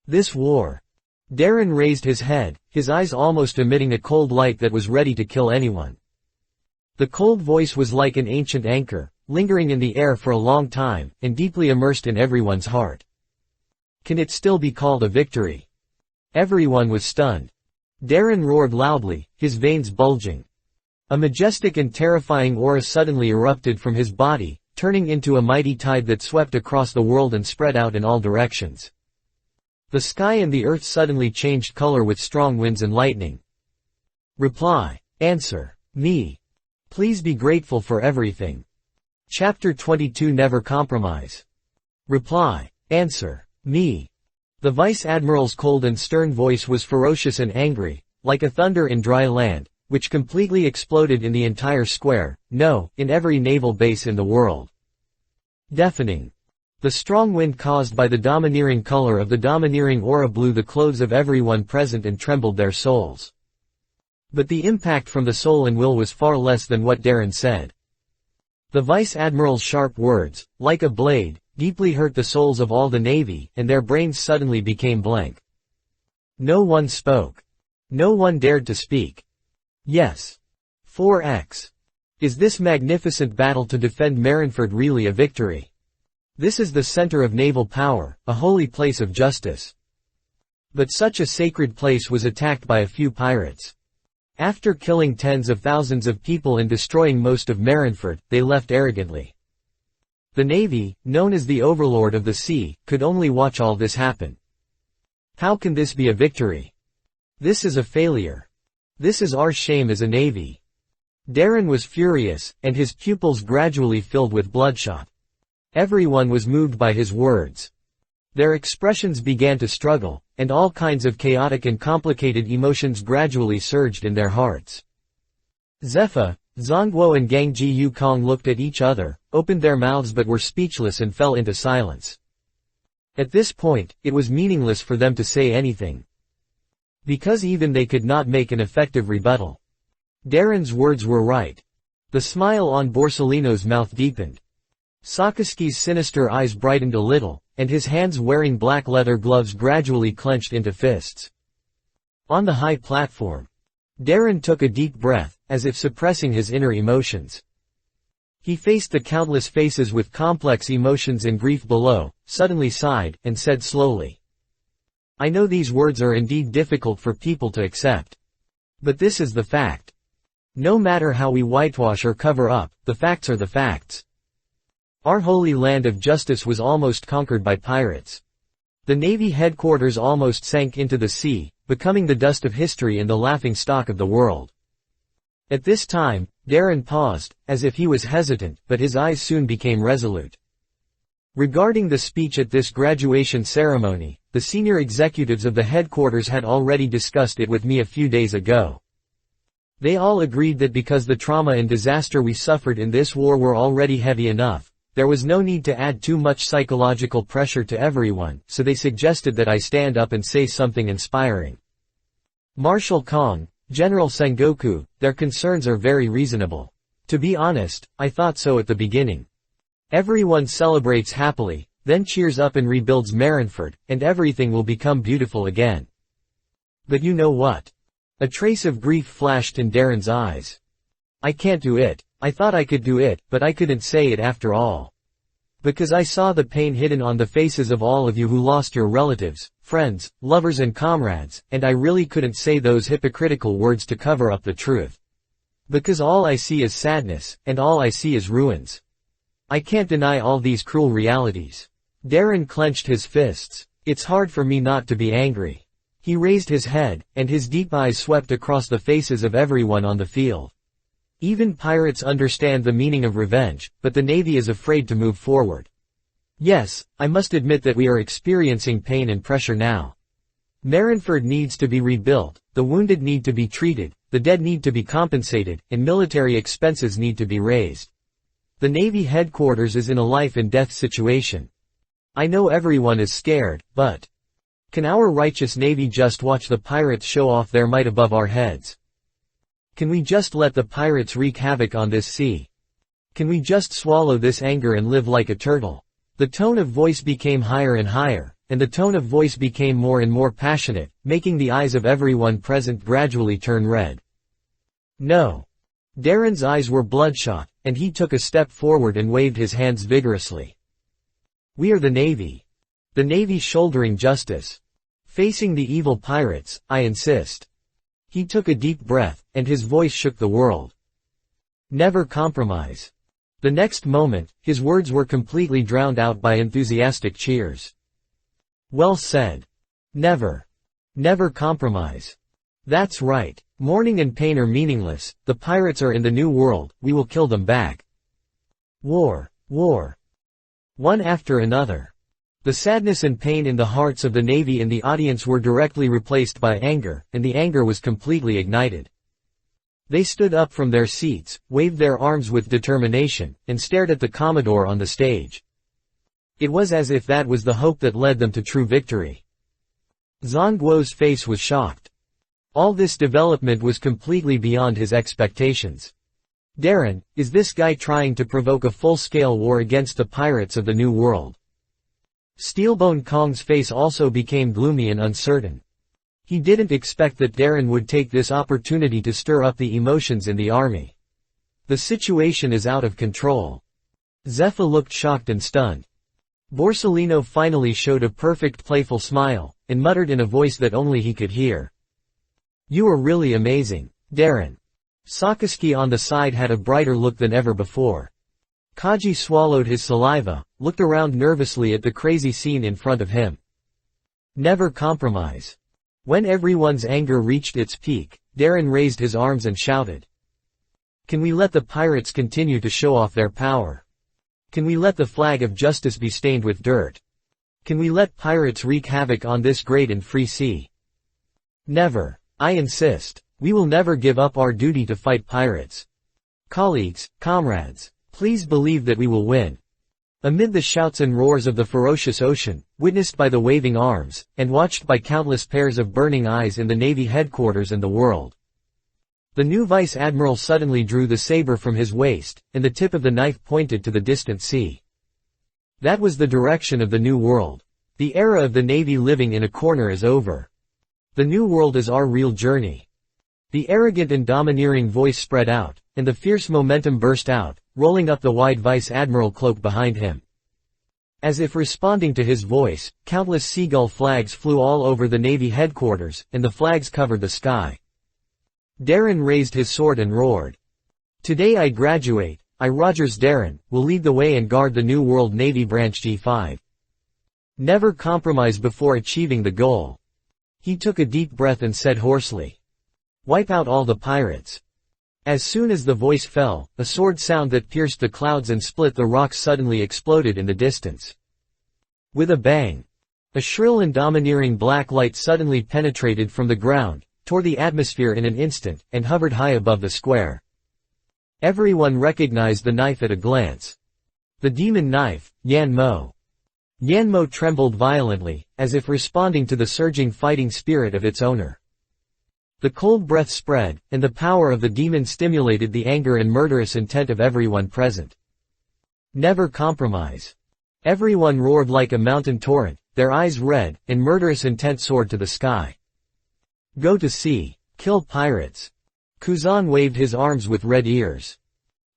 This war. Darren raised his head, his eyes almost emitting a cold light that was ready to kill anyone. The cold voice was like an ancient anchor, lingering in the air for a long time, and deeply immersed in everyone's heart. Can it still be called a victory? Everyone was stunned. Darren roared loudly, his veins bulging. A majestic and terrifying aura suddenly erupted from his body, turning into a mighty tide that swept across the world and spread out in all directions. The sky and the earth suddenly changed color with strong winds and lightning. Reply. Answer. Me. Please be grateful for everything. Chapter 22 Never Compromise. Reply. Answer. Me. The Vice Admiral's cold and stern voice was ferocious and angry, like a thunder in dry land, which completely exploded in the entire square, no, in every naval base in the world. Deafening. The strong wind caused by the domineering color of the domineering aura blew the clothes of everyone present and trembled their souls. But the impact from the soul and will was far less than what Darren said. The Vice Admiral's sharp words, like a blade, deeply hurt the souls of all the Navy, and their brains suddenly became blank. No one spoke. No one dared to speak. Yes. 4x. Is this magnificent battle to defend Marineford really a victory? This is the center of naval power, a holy place of justice. But such a sacred place was attacked by a few pirates. After killing tens of thousands of people and destroying most of Marineford, they left arrogantly. The Navy, known as the overlord of the sea, could only watch all this happen. How can this be a victory? This is a failure. This is our shame as a Navy. Darren was furious, and his pupils gradually filled with bloodshot. Everyone was moved by his words. Their expressions began to struggle, and all kinds of chaotic and complicated emotions gradually surged in their hearts. Zepha, Zhongguo and Gang Ji Yukong looked at each other, opened their mouths but were speechless and fell into silence. At this point, it was meaningless for them to say anything. Because even they could not make an effective rebuttal. Darren's words were right. The smile on Borsellino's mouth deepened. Sakaski's sinister eyes brightened a little, and his hands wearing black leather gloves gradually clenched into fists. On the high platform, Darren took a deep breath, as if suppressing his inner emotions. He faced the countless faces with complex emotions and grief below, suddenly sighed, and said slowly, "I know these words are indeed difficult for people to accept. But this is the fact. No matter how we whitewash or cover up, the facts are the facts. Our holy land of justice was almost conquered by pirates. The Navy headquarters almost sank into the sea, becoming the dust of history and the laughing stock of the world." At this time, Darren paused, as if he was hesitant, but his eyes soon became resolute. Regarding the speech at this graduation ceremony, the senior executives of the headquarters had already discussed it with me a few days ago. They all agreed that because the trauma and disaster we suffered in this war were already heavy enough, there was no need to add too much psychological pressure to everyone, so they suggested that I stand up and say something inspiring. Marshal Kong, General Sengoku, their concerns are very reasonable. To be honest, I thought so at the beginning. Everyone celebrates happily, then cheers up and rebuilds Marineford, and everything will become beautiful again. But you know what? A trace of grief flashed in Darren's eyes. I can't do it. I thought I could do it, but I couldn't say it after all. Because I saw the pain hidden on the faces of all of you who lost your relatives, friends, lovers and comrades, and I really couldn't say those hypocritical words to cover up the truth. Because all I see is sadness, and all I see is ruins. I can't deny all these cruel realities. Darren clenched his fists. It's hard for me not to be angry. He raised his head, and his deep eyes swept across the faces of everyone on the field. Even pirates understand the meaning of revenge, but the Navy is afraid to move forward. Yes, I must admit that we are experiencing pain and pressure now. Marineford needs to be rebuilt, the wounded need to be treated, the dead need to be compensated, and military expenses need to be raised. The Navy headquarters is in a life-and-death situation. I know everyone is scared, but can our righteous Navy just watch the pirates show off their might above our heads? Can we just let the pirates wreak havoc on this sea? Can we just swallow this anger and live like a turtle? The tone of voice became higher and higher, and the tone of voice became more and more passionate, making the eyes of everyone present gradually turn red. No. Darren's eyes were bloodshot, and he took a step forward and waved his hands vigorously. We are the Navy. The Navy shouldering justice. Facing the evil pirates, I insist. He took a deep breath, and his voice shook the world. Never compromise. The next moment, his words were completely drowned out by enthusiastic cheers. Well said. Never. Never compromise. That's right. Mourning and pain are meaningless, the pirates are in the new world, we will kill them back. War. War. One after another. The sadness and pain in the hearts of the Navy and the audience were directly replaced by anger, and the anger was completely ignited. They stood up from their seats, waved their arms with determination, and stared at the Commodore on the stage. It was as if that was the hope that led them to true victory. Zhang face was shocked. All this development was completely beyond his expectations. Darren, is this guy trying to provoke a full-scale war against the pirates of the New World? Steelbone Kong's face also became gloomy and uncertain. He didn't expect that Darren would take this opportunity to stir up the emotions in the army. The situation is out of control. Zephyr looked shocked and stunned. Borsellino finally showed a perfect playful smile, and muttered in a voice that only he could hear. You are really amazing, Darren. Sakaski on the side had a brighter look than ever before. Kaji swallowed his saliva, looked around nervously at the crazy scene in front of him. Never compromise. When everyone's anger reached its peak, Darren raised his arms and shouted. Can we let the pirates continue to show off their power? Can we let the flag of justice be stained with dirt? Can we let pirates wreak havoc on this great and free sea? Never. I insist. We will never give up our duty to fight pirates. Colleagues, comrades, please believe that we will win. Amid the shouts and roars of the ferocious ocean, witnessed by the waving arms, and watched by countless pairs of burning eyes in the Navy headquarters and the world, the new Vice Admiral suddenly drew the saber from his waist, and the tip of the knife pointed to the distant sea. That was the direction of the New World. The era of the Navy living in a corner is over. The New World is our real journey. The arrogant and domineering voice spread out, and the fierce momentum burst out, rolling up the wide Vice Admiral cloak behind him. As if responding to his voice, countless seagull flags flew all over the Navy headquarters, and the flags covered the sky. Darren raised his sword and roared. Today I graduate, I Rogers Darren, will lead the way and guard the New World Navy Branch G5. Never compromise before achieving the goal. He took a deep breath and said hoarsely. Wipe out all the pirates. As soon as the voice fell, a sword sound that pierced the clouds and split the rocks suddenly exploded in the distance. With a bang. A shrill and domineering black light suddenly penetrated from the ground, tore the atmosphere in an instant, and hovered high above the square. Everyone recognized the knife at a glance. The demon knife, Yanmo. Yanmo trembled violently, as if responding to the surging fighting spirit of its owner. The cold breath spread, and the power of the demon stimulated the anger and murderous intent of everyone present. Never compromise. Everyone roared like a mountain torrent, their eyes red, and murderous intent soared to the sky. Go to sea. Kill pirates. Kuzan waved his arms with red ears.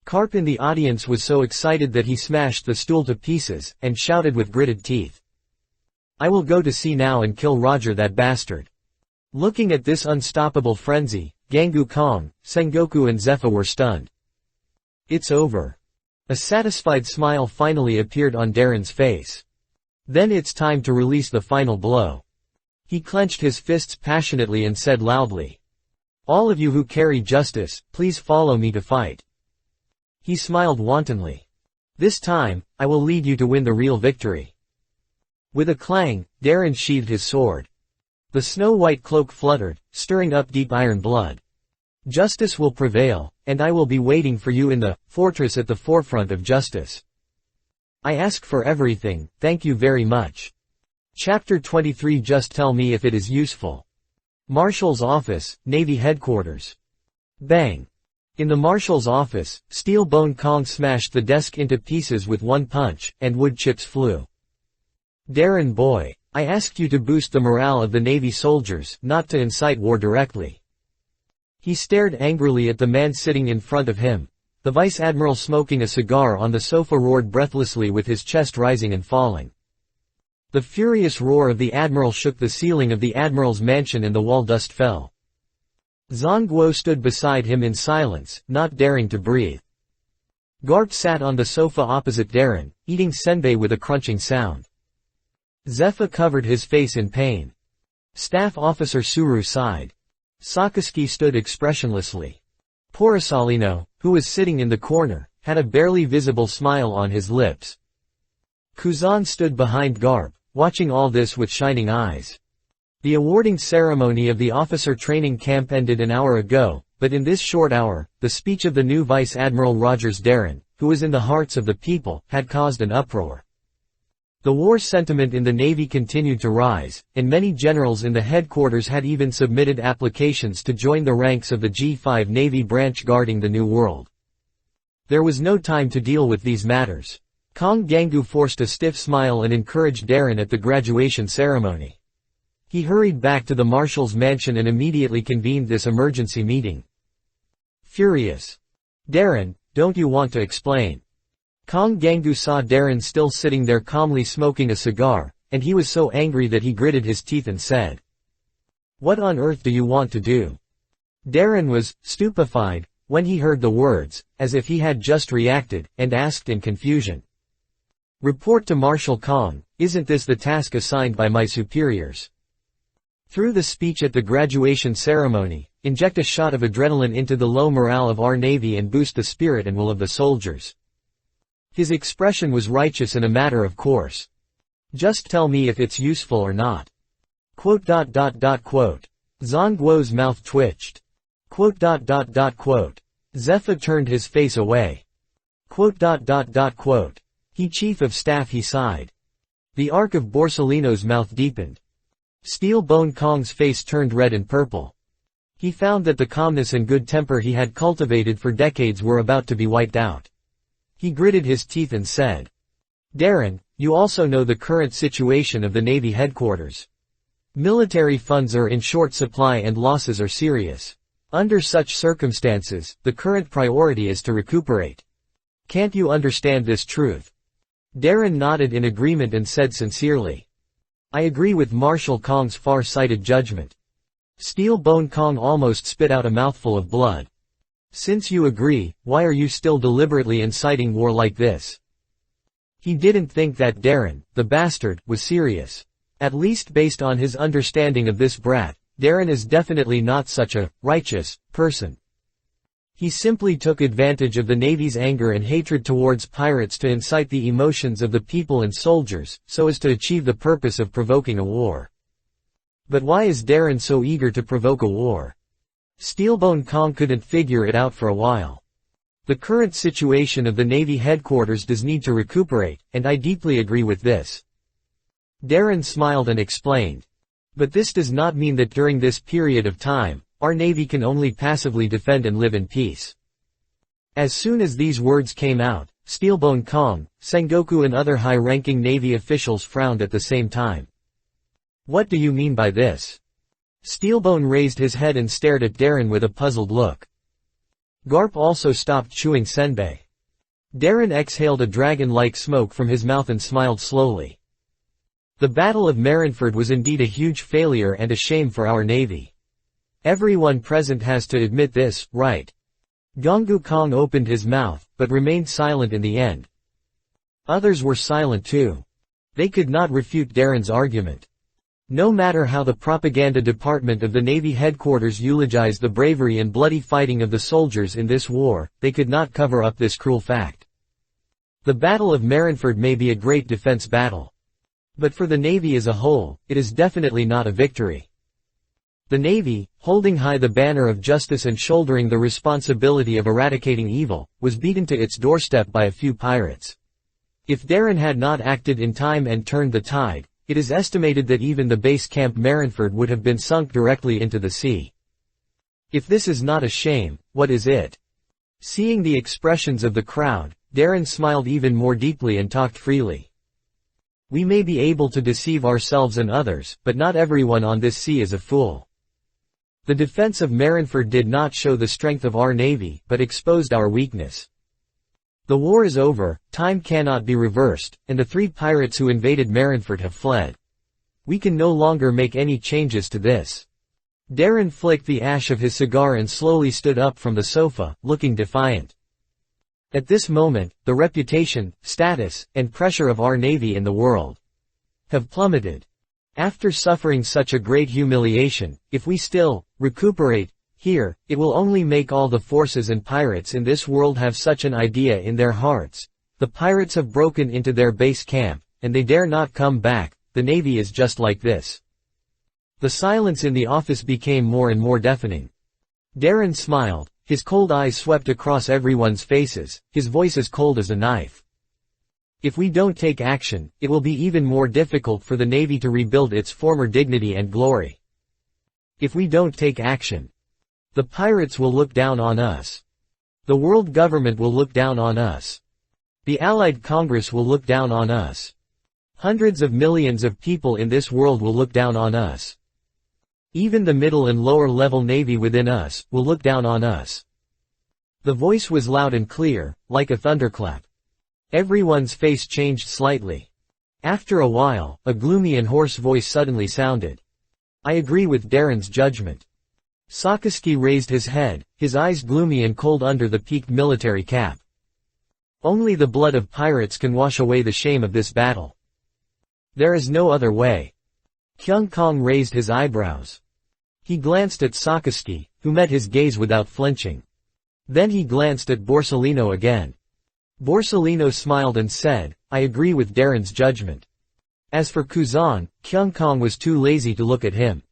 Carp in the audience was so excited that he smashed the stool to pieces, and shouted with gritted teeth. I will go to sea now and kill Roger that bastard. Looking at this unstoppable frenzy, Gangu Kong, Sengoku and Zephyr were stunned. It's over. A satisfied smile finally appeared on Darren's face. Then it's time to release the final blow. He clenched his fists passionately and said loudly. All of you who carry justice, please follow me to fight. He smiled wantonly. This time, I will lead you to win the real victory. With a clang, Darren sheathed his sword. The snow-white cloak fluttered, stirring up deep iron blood. Justice will prevail, and I will be waiting for you in the fortress at the forefront of justice. I ask for everything, thank you very much. Chapter 23. Just tell me if it is useful. Marshal's office, Navy headquarters. Bang. In the Marshal's office, Steel Bone Kong smashed the desk into pieces with one punch, and wood chips flew. Darren boy, I asked you to boost the morale of the Navy soldiers, not to incite war directly. He stared angrily at the man sitting in front of him. The Vice Admiral smoking a cigar on the sofa roared breathlessly with his chest rising and falling. The furious roar of the Admiral shook the ceiling of the Admiral's mansion and the wall dust fell. Zhang Guo stood beside him in silence, not daring to breathe. Garp sat on the sofa opposite Darren, eating senbei with a crunching sound. Zephyr covered his face in pain. Staff Officer Suru sighed. Sakazuki stood expressionlessly. Porisalino, who was sitting in the corner, had a barely visible smile on his lips. Kuzan stood behind Garp, watching all this with shining eyes. The awarding ceremony of the officer training camp ended an hour ago, but in this short hour, the speech of the new Vice Admiral Rogers Darren, who was in the hearts of the people, had caused an uproar. The war sentiment in the Navy continued to rise, and many generals in the headquarters had even submitted applications to join the ranks of the G5 Navy branch guarding the New World. There was no time to deal with these matters. Kong Gangu forced a stiff smile and encouraged Darren at the graduation ceremony. He hurried back to the Marshal's mansion and immediately convened this emergency meeting. Furious. Darren, don't you want to explain? Kong Gangu saw Darren still sitting there calmly smoking a cigar, and he was so angry that he gritted his teeth and said, What on earth do you want to do? Darren was stupefied when he heard the words, as if he had just reacted, and asked in confusion. Report to Marshal Kong, isn't this the task assigned by my superiors? Through the speech at the graduation ceremony, inject a shot of adrenaline into the low morale of our Navy and boost the spirit and will of the soldiers. His expression was righteous and a matter of course. Just tell me if it's useful or not. Zhang Guo's mouth twitched. Zephyr turned his face away. He Chief of Staff he sighed. The arc of Borsalino's mouth deepened. Steel Bone Kong's face turned red and purple. He found that the calmness and good temper he had cultivated for decades were about to be wiped out. He gritted his teeth and said, Darren, you also know the current situation of the Navy headquarters. Military funds are in short supply and losses are serious. Under such circumstances, the current priority is to recuperate. Can't you understand this truth? Darren nodded in agreement and said sincerely, I agree with Marshal Kong's far-sighted judgment. Steel Bone Kong almost spit out a mouthful of blood. Since you agree, why are you still deliberately inciting war like this? He didn't think that Darren, the bastard, was serious. At least based on his understanding of this brat, Darren is definitely not such a righteous person. He simply took advantage of the Navy's anger and hatred towards pirates to incite the emotions of the people and soldiers, so as to achieve the purpose of provoking a war. But why is Darren so eager to provoke a war? Steelbone Kong couldn't figure it out for a while. The current situation of the Navy headquarters does need to recuperate, and I deeply agree with this. Darren smiled and explained. But this does not mean that during this period of time, our Navy can only passively defend and live in peace. As soon as these words came out, Steelbone Kong, Sengoku and other high-ranking Navy officials frowned at the same time. What do you mean by this? Steelbone raised his head and stared at Darren with a puzzled look. Garp also stopped chewing senbei. Darren exhaled a dragon-like smoke from his mouth and smiled slowly. The Battle of Marineford was indeed a huge failure and a shame for our navy. Everyone present has to admit this, right? Gonggu Kong opened his mouth, but remained silent in the end. Others were silent too. They could not refute Darren's argument. No matter how the propaganda department of the Navy headquarters eulogized the bravery and bloody fighting of the soldiers in this war, they could not cover up this cruel fact. The Battle of Marineford may be a great defense battle. But for the Navy as a whole, it is definitely not a victory. The Navy, holding high the banner of justice and shouldering the responsibility of eradicating evil, was beaten to its doorstep by a few pirates. If Darren had not acted in time and turned the tide, it is estimated that even the base camp Marineford would have been sunk directly into the sea. If this is not a shame, what is it? Seeing the expressions of the crowd, Darren smiled even more deeply and talked freely. We may be able to deceive ourselves and others, but not everyone on this sea is a fool. The defense of Marineford did not show the strength of our navy, but exposed our weakness. The war is over, time cannot be reversed, and the 3 pirates who invaded Marineford have fled. We can no longer make any changes to this. Darren flicked the ash of his cigar and slowly stood up from the sofa, looking defiant. At this moment, the reputation, status, and pressure of our navy in the world have plummeted. After suffering such a great humiliation, if we still recuperate here, it will only make all the forces and pirates in this world have such an idea in their hearts. The pirates have broken into their base camp, and they dare not come back. The navy is just like this. The silence in the office became more and more deafening. Darren smiled, his cold eyes swept across everyone's faces, his voice as cold as a knife. If we don't take action, it will be even more difficult for the navy to rebuild its former dignity and glory. If we don't take action, the pirates will look down on us. The world government will look down on us. The Allied Congress will look down on us. Hundreds of millions of people in this world will look down on us. Even the middle and lower level navy within us will look down on us. The voice was loud and clear, like a thunderclap. Everyone's face changed slightly. After a while, a gloomy and hoarse voice suddenly sounded. I agree with Darren's judgment. Sakaski raised his head, his eyes gloomy and cold under the peaked military cap. Only the blood of pirates can wash away the shame of this battle. There is no other way. Kyung Kong raised his eyebrows. He glanced at Sakaski, who met his gaze without flinching. Then he glanced at Borsellino again. Borsellino smiled and said, I agree with Darren's judgment. As for Kuzan, Kyung Kong was too lazy to look at him.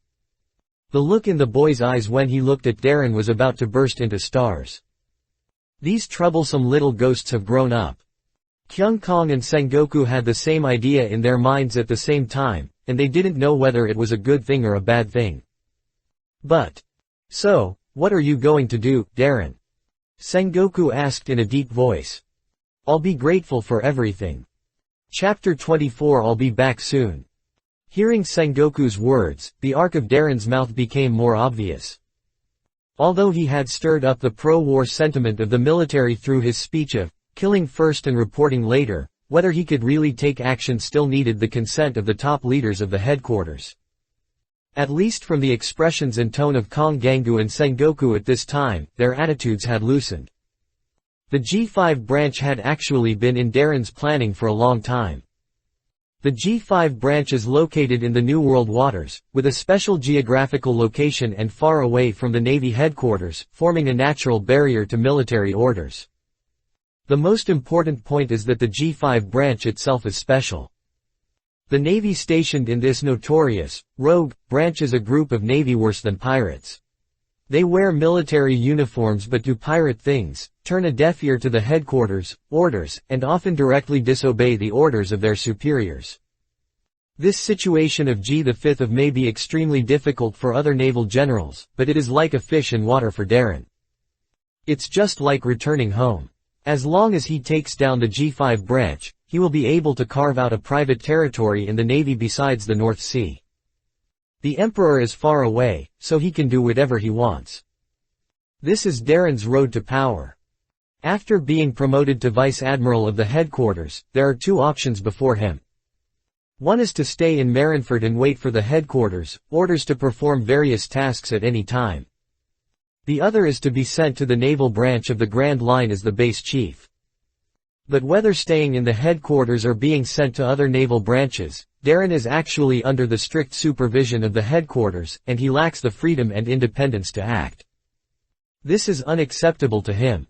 The look in the boy's eyes when he looked at Darren was about to burst into stars. These troublesome little ghosts have grown up. Kyung Kong and Sengoku had the same idea in their minds at the same time, and they didn't know whether it was a good thing or a bad thing. But. So, what are you going to do, Darren? Sengoku asked in a deep voice. I'll be grateful for everything. Chapter 24. I'll be back soon. Hearing Sengoku's words, the arc of Darren's mouth became more obvious. Although he had stirred up the pro-war sentiment of the military through his speech of killing first and reporting later, whether he could really take action still needed the consent of the top leaders of the headquarters. At least from the expressions and tone of Kong Gangu and Sengoku at this time, their attitudes had loosened. The G5 branch had actually been in Darren's planning for a long time. The G5 branch is located in the New World waters, with a special geographical location and far away from the Navy headquarters, forming a natural barrier to military orders. The most important point is that the G5 branch itself is special. The Navy stationed in this notorious, rogue, branch is a group of Navy worse than pirates. They wear military uniforms but do pirate things, turn a deaf ear to the headquarters, orders, and often directly disobey the orders of their superiors. This situation of G5 may be extremely difficult for other naval generals, but it is like a fish in water for Darren. It's just like returning home. As long as he takes down the G5 branch, he will be able to carve out a private territory in the Navy besides the North Sea. The Emperor is far away, so he can do whatever he wants. This is Darren's road to power. After being promoted to Vice Admiral of the headquarters, there are two options before him. One is to stay in Marineford and wait for the headquarters, orders to perform various tasks at any time. The other is to be sent to the naval branch of the Grand Line as the base chief. But whether staying in the headquarters or being sent to other naval branches, Darren is actually under the strict supervision of the headquarters, and he lacks the freedom and independence to act. This is unacceptable to him.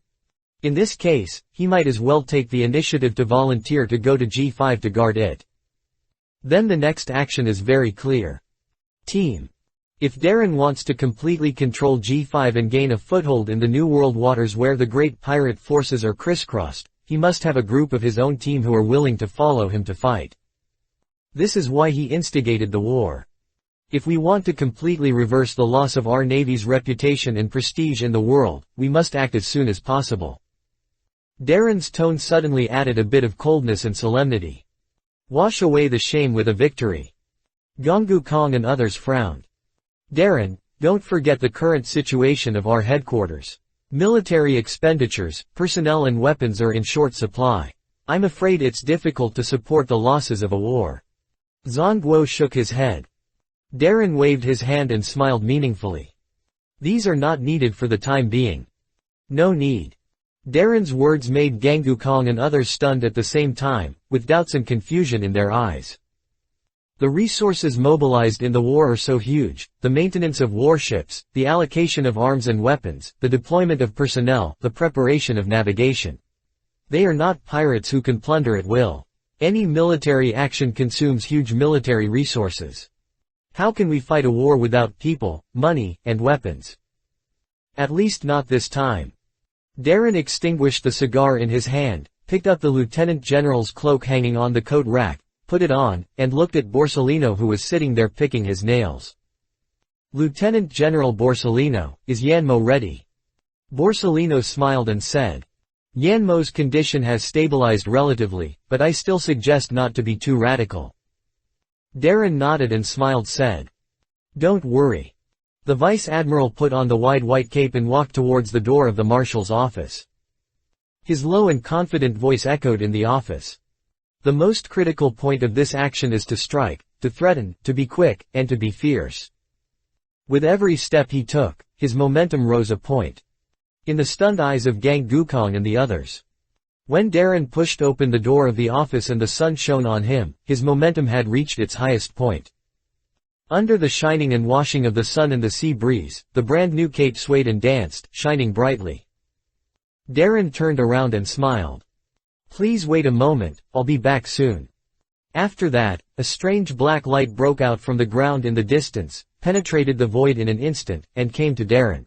In this case, he might as well take the initiative to volunteer to go to G5 to guard it. Then the next action is very clear. Team. If Darren wants to completely control G5 and gain a foothold in the New World waters where the great pirate forces are crisscrossed, he must have a group of his own team who are willing to follow him to fight. This is why he instigated the war. If we want to completely reverse the loss of our Navy's reputation and prestige in the world, we must act as soon as possible. Darren's tone suddenly added a bit of coldness and solemnity. Wash away the shame with a victory. Gonggu Kong and others frowned. Darren, don't forget the current situation of our headquarters. Military expenditures, personnel and weapons are in short supply. I'm afraid it's difficult to support the losses of a war. Zhang Guo shook his head. Darren waved his hand and smiled meaningfully. These are not needed for the time being. No need. Darren's words made Gonggu Kong and others stunned at the same time, with doubts and confusion in their eyes. The resources mobilized in the war are so huge, the maintenance of warships, the allocation of arms and weapons, the deployment of personnel, the preparation of navigation. They are not pirates who can plunder at will. Any military action consumes huge military resources. How can we fight a war without people, money, and weapons? At least not this time. Darren extinguished the cigar in his hand, picked up the lieutenant general's cloak hanging on the coat rack, put it on, and looked at Borsellino who was sitting there picking his nails. Lieutenant General Borsellino, is Yanmo ready? Borsellino smiled and said. Yanmo's condition has stabilized relatively, but I still suggest not to be too radical. Darren nodded and smiled said. Don't worry. The Vice Admiral put on the wide white cape and walked towards the door of the Marshal's office. His low and confident voice echoed in the office. The most critical point of this action is to strike, to threaten, to be quick, and to be fierce. With every step he took, his momentum rose a point. In the stunned eyes of Gonggu Kong and the others. When Darren pushed open the door of the office and the sun shone on him, his momentum had reached its highest point. Under the shining and washing of the sun and the sea breeze, the brand new cape swayed and danced, shining brightly. Darren turned around and smiled. Please wait a moment, I'll be back soon. After that, a strange black light broke out from the ground in the distance, penetrated the void in an instant, and came to Darren.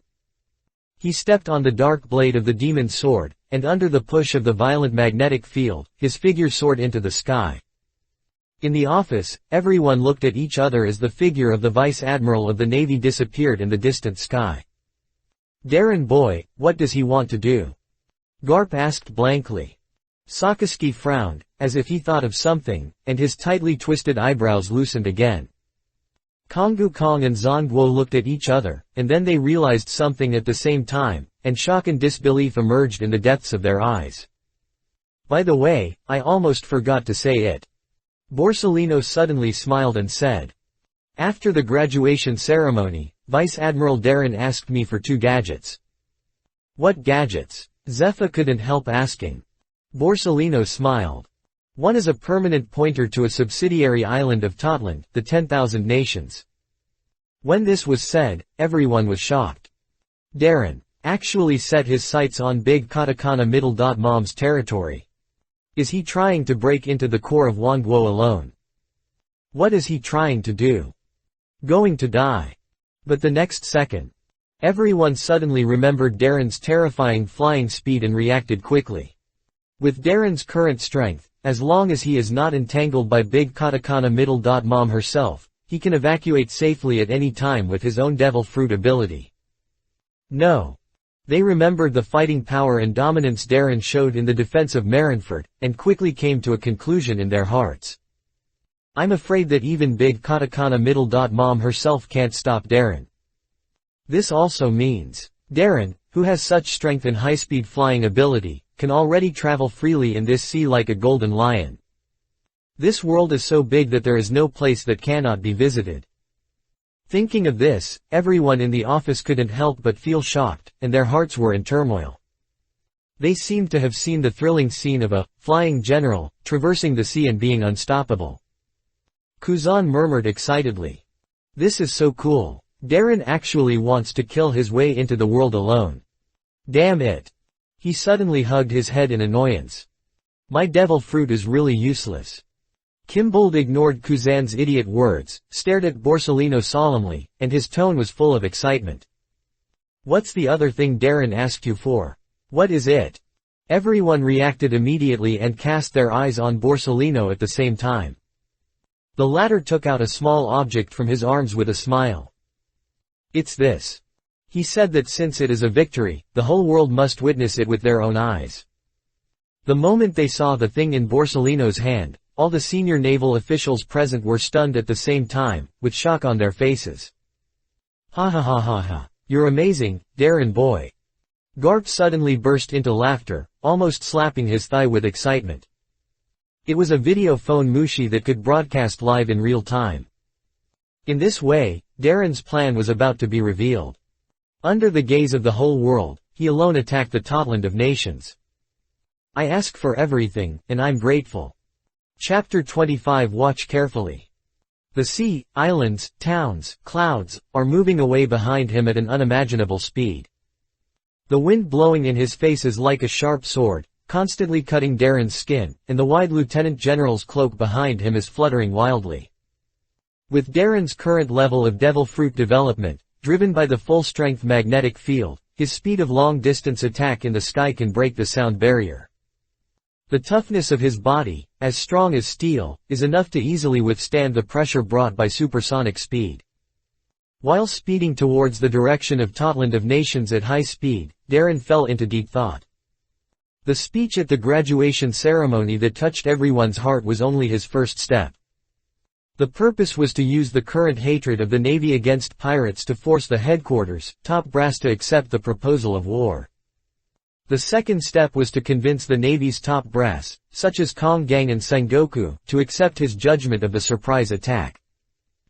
He stepped on the dark blade of the demon's sword, and under the push of the violent magnetic field, his figure soared into the sky. In the office, everyone looked at each other as the figure of the Vice Admiral of the Navy disappeared in the distant sky. Darren boy, what does he want to do? Garp asked blankly. Sakaski frowned, as if he thought of something, and his tightly twisted eyebrows loosened again. Gonggu Kong and Zhang Guo looked at each other, and then they realized something at the same time, and shock and disbelief emerged in the depths of their eyes. By the way, I almost forgot to say it. Borsellino suddenly smiled and said. After the graduation ceremony, Vice Admiral Darren asked me for 2 gadgets. What gadgets? Zephyr couldn't help asking. Borsellino smiled. One is a permanent pointer to a subsidiary island of Totland, the 10,000 nations. When this was said, everyone was shocked. Darren actually set his sights on Big Katakana Mom's territory. Is he trying to break into the core of Wangguo alone? What is he trying to do? Going to die. But the next second, everyone suddenly remembered Darren's terrifying flying speed and reacted quickly. With Darren's current strength, as long as he is not entangled by Big Katakana Mom herself, he can evacuate safely at any time with his own devil fruit ability. No. They remembered the fighting power and dominance Darren showed in the defense of Marineford, and quickly came to a conclusion in their hearts. I'm afraid that even big katakana middle dot mom herself can't stop Darren. This also means, Darren, who has such strength and high-speed flying ability, can already travel freely in this sea like a golden lion. This world is so big that there is no place that cannot be visited. Thinking of this, everyone in the office couldn't help but feel shocked, and their hearts were in turmoil. They seemed to have seen the thrilling scene of a flying general, traversing the sea and being unstoppable. Kuzan murmured excitedly. This is so cool. Darren actually wants to kill his way into the world alone. Damn it. He suddenly hugged his head in annoyance. My devil fruit is really useless. Kimbold ignored Kuzan's idiot words, stared at Borsellino solemnly, and his tone was full of excitement. What's the other thing Darren asked you for? What is it? Everyone reacted immediately and cast their eyes on Borsellino at the same time. The latter took out a small object from his arms with a smile. It's this. He said that since it is a victory, the whole world must witness it with their own eyes. The moment they saw the thing in Borsellino's hand, all the senior naval officials present were stunned at the same time, with shock on their faces. Ha ha ha ha ha. You're amazing, Darren boy. Garp suddenly burst into laughter, almost slapping his thigh with excitement. It was a video phone mushi that could broadcast live in real time. In this way, Darren's plan was about to be revealed. Under the gaze of the whole world, he alone attacked the Totland of Nations. I ask for everything, and I'm grateful. Chapter 25. Watch carefully. The sea, islands, towns, clouds, are moving away behind him at an unimaginable speed. The wind blowing in his face is like a sharp sword, constantly cutting Darren's skin, and the wide lieutenant general's cloak behind him is fluttering wildly. With Darren's current level of devil fruit development, driven by the full-strength magnetic field, his speed of long-distance attack in the sky can break the sound barrier. The toughness of his body, as strong as steel, is enough to easily withstand the pressure brought by supersonic speed. While speeding towards the direction of Totland of Nations at high speed, Darren fell into deep thought. The speech at the graduation ceremony that touched everyone's heart was only his first step. The purpose was to use the current hatred of the Navy against pirates to force the headquarters, top brass to accept the proposal of war. The second step was to convince the Navy's top brass, such as Kong Gang and Sengoku, to accept his judgment of the surprise attack.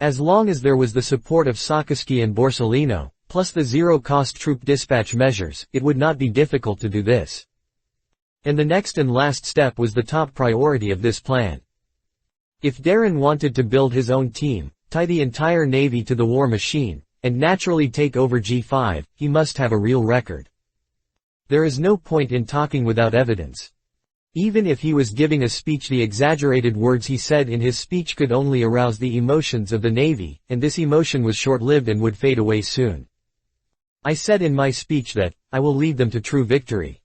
As long as there was the support of Sakazuki and Borsellino, plus the zero-cost troop dispatch measures, it would not be difficult to do this. And the next and last step was the top priority of this plan. If Darren wanted to build his own team, tie the entire Navy to the war machine, and naturally take over G5, he must have a real record. There is no point in talking without evidence. Even if he was giving a speech, the exaggerated words he said in his speech could only arouse the emotions of the Navy, and this emotion was short-lived and would fade away soon. I said in my speech that, I will lead them to true victory.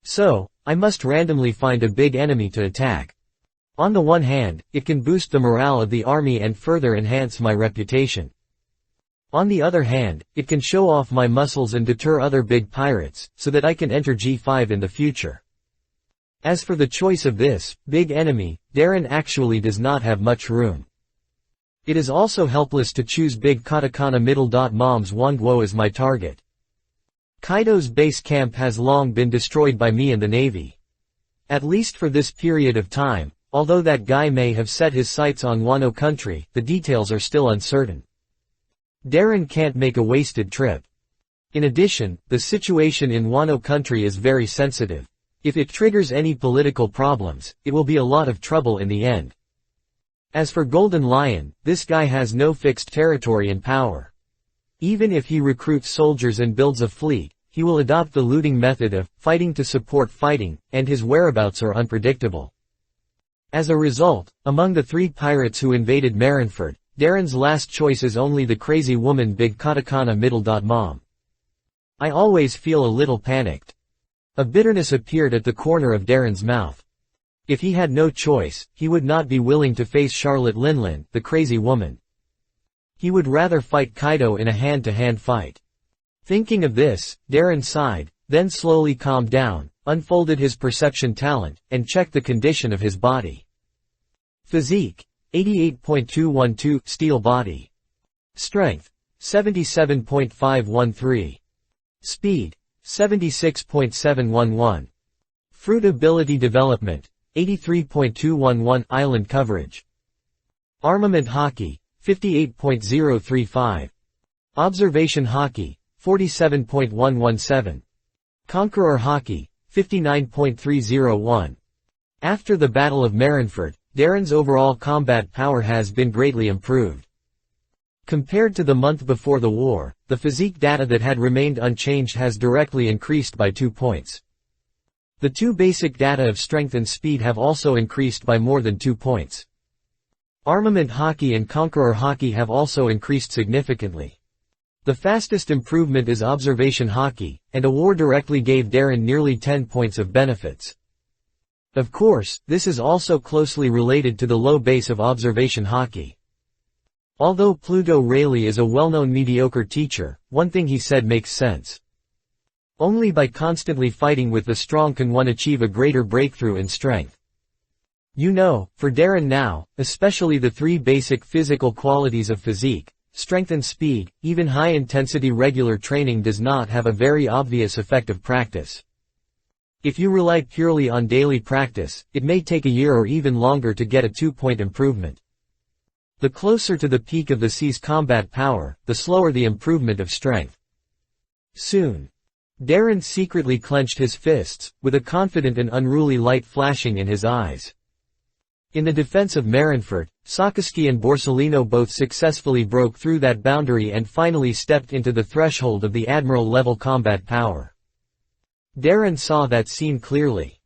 So, I must randomly find a big enemy to attack. On the one hand, it can boost the morale of the army and further enhance my reputation. On the other hand, it can show off my muscles and deter other big pirates, so that I can enter G5 in the future. As for the choice of this big enemy, Darren actually does not have much room. It is also helpless to choose big katakana middle dot mom's Wangguo as my target. Kaido's base camp has long been destroyed by me and the Navy. At least for this period of time, although that guy may have set his sights on Wano country, the details are still uncertain. Darren can't make a wasted trip. In addition, the situation in Wano country is very sensitive. If it triggers any political problems, it will be a lot of trouble in the end. As for Golden Lion, this guy has no fixed territory and power. Even if he recruits soldiers and builds a fleet, he will adopt the looting method of fighting to support fighting, and his whereabouts are unpredictable. As a result, among the 3 pirates who invaded Marineford, Darren's last choice is only the crazy woman big katakana middle dot mom. I always feel a little panicked. A bitterness appeared at the corner of Darren's mouth. If he had no choice, he would not be willing to face Charlotte Linlin, the crazy woman. He would rather fight Kaido in a hand-to-hand fight. Thinking of this, Darren sighed, then slowly calmed down, unfolded his perception talent, and checked the condition of his body. Physique. 88.212 steel body. Strength, 77.513. Speed, 76.711. Fruit ability development, 83.211 island coverage. Armament hockey, 58.035. Observation hockey, 47.117. Conqueror hockey, 59.301. After the Battle of Marineford, Darren's overall combat power has been greatly improved. Compared to the month before the war, the physique data that had remained unchanged has directly increased by 2 points. The two basic data of strength and speed have also increased by more than 2 points. Armament hockey and Conqueror hockey have also increased significantly. The fastest improvement is observation hockey, and a war directly gave Darren nearly 10 points of benefits. Of course, this is also closely related to the low base of observation hockey. Although Pluto Rayleigh is a well-known mediocre teacher, one thing he said makes sense. Only by constantly fighting with the strong can one achieve a greater breakthrough in strength. You know, for Darren now, especially the three basic physical qualities of physique, strength and speed, even high-intensity regular training does not have a very obvious effect of practice. If you rely purely on daily practice, it may take a year or even longer to get a 2-point improvement. The closer to the peak of the C's combat power, the slower the improvement of strength. Soon. Darren secretly clenched his fists, with a confident and unruly light flashing in his eyes. In the defense of Marineford, Sakaski and Borsellino both successfully broke through that boundary and finally stepped into the threshold of the Admiral-level combat power. Darren saw that scene clearly.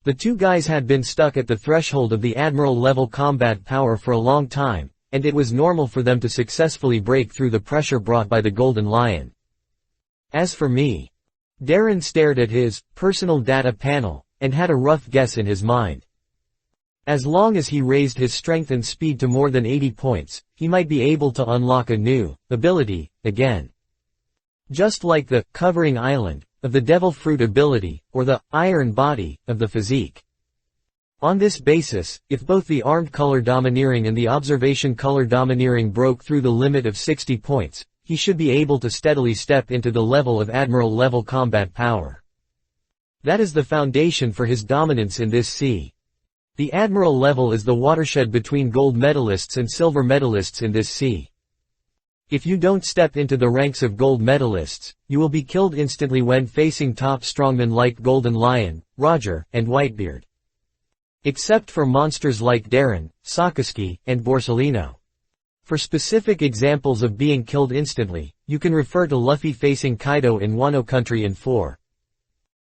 The two guys had been stuck at the threshold of the Admiral-level combat power for a long time, and it was normal for them to successfully break through the pressure brought by the Golden Lion. As for me, Darren stared at his personal data panel, and had a rough guess in his mind. As long as he raised his strength and speed to more than 80 points, he might be able to unlock a new ability again. Just like the covering island of the Devil Fruit ability, or the iron body of the physique. On this basis, if both the armed color domineering and the observation color domineering broke through the limit of 60 points, he should be able to steadily step into the level of Admiral-level combat power. That is the foundation for his dominance in this sea. The Admiral level is the watershed between gold medalists and silver medalists in this sea. If you don't step into the ranks of gold medalists, you will be killed instantly when facing top strongmen like Golden Lion, Roger, and Whitebeard. Except for monsters like Darren, Sakaski, and Borsellino. For specific examples of being killed instantly, you can refer to Luffy facing Kaido in Wano Country in 4.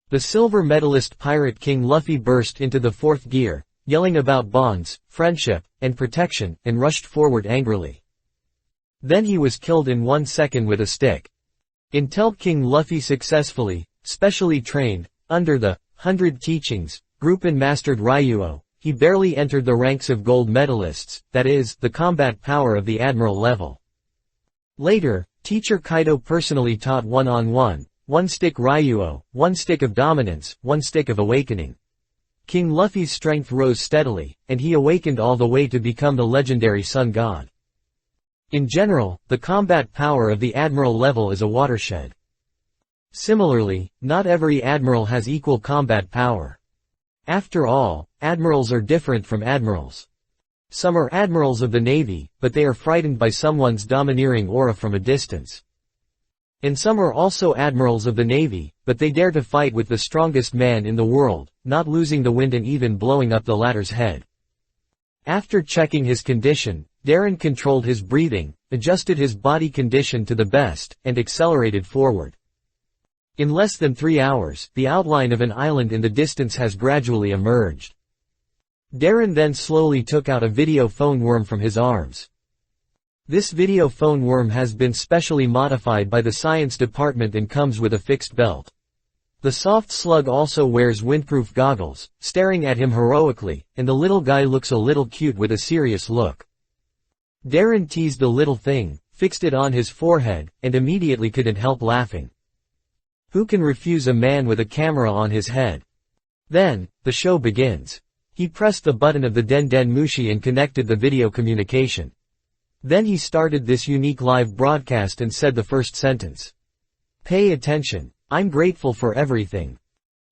The silver medalist Pirate King Luffy burst into the 4th gear, yelling about bonds, friendship, and protection, and rushed forward angrily. Then he was killed in 1 second with a stick. Until King Luffy successfully, specially trained, under the 100 Teachings, group and mastered Ryuo, he barely entered the ranks of gold medalists, that is, the combat power of the Admiral level. Later, Teacher Kaido personally taught one-on-one, 1-stick Ryuo, 1 stick of dominance, 1 stick of awakening. King Luffy's strength rose steadily, and he awakened all the way to become the legendary Sun God. In general, the combat power of the Admiral level is a watershed. Similarly, not every Admiral has equal combat power. After all, Admirals are different from Admirals. Some are Admirals of the Navy, but they are frightened by someone's domineering aura from a distance. And some are also Admirals of the Navy, but they dare to fight with the strongest man in the world, not losing the wind and even blowing up the latter's head. After checking his condition, Darren controlled his breathing, adjusted his body condition to the best, and accelerated forward. In less than 3 hours, the outline of an island in the distance has gradually emerged. Darren then slowly took out a video phone worm from his arms. This video phone worm has been specially modified by the science department and comes with a fixed belt. The soft slug also wears windproof goggles, staring at him heroically, and the little guy looks a little cute with a serious look. Darren teased the little thing, fixed it on his forehead, and immediately couldn't help laughing. Who can refuse a man with a camera on his head? Then, the show begins. He pressed the button of the Den Den Mushi and connected the video communication. Then he started this unique live broadcast and said the first sentence. Pay attention. I'm grateful for everything.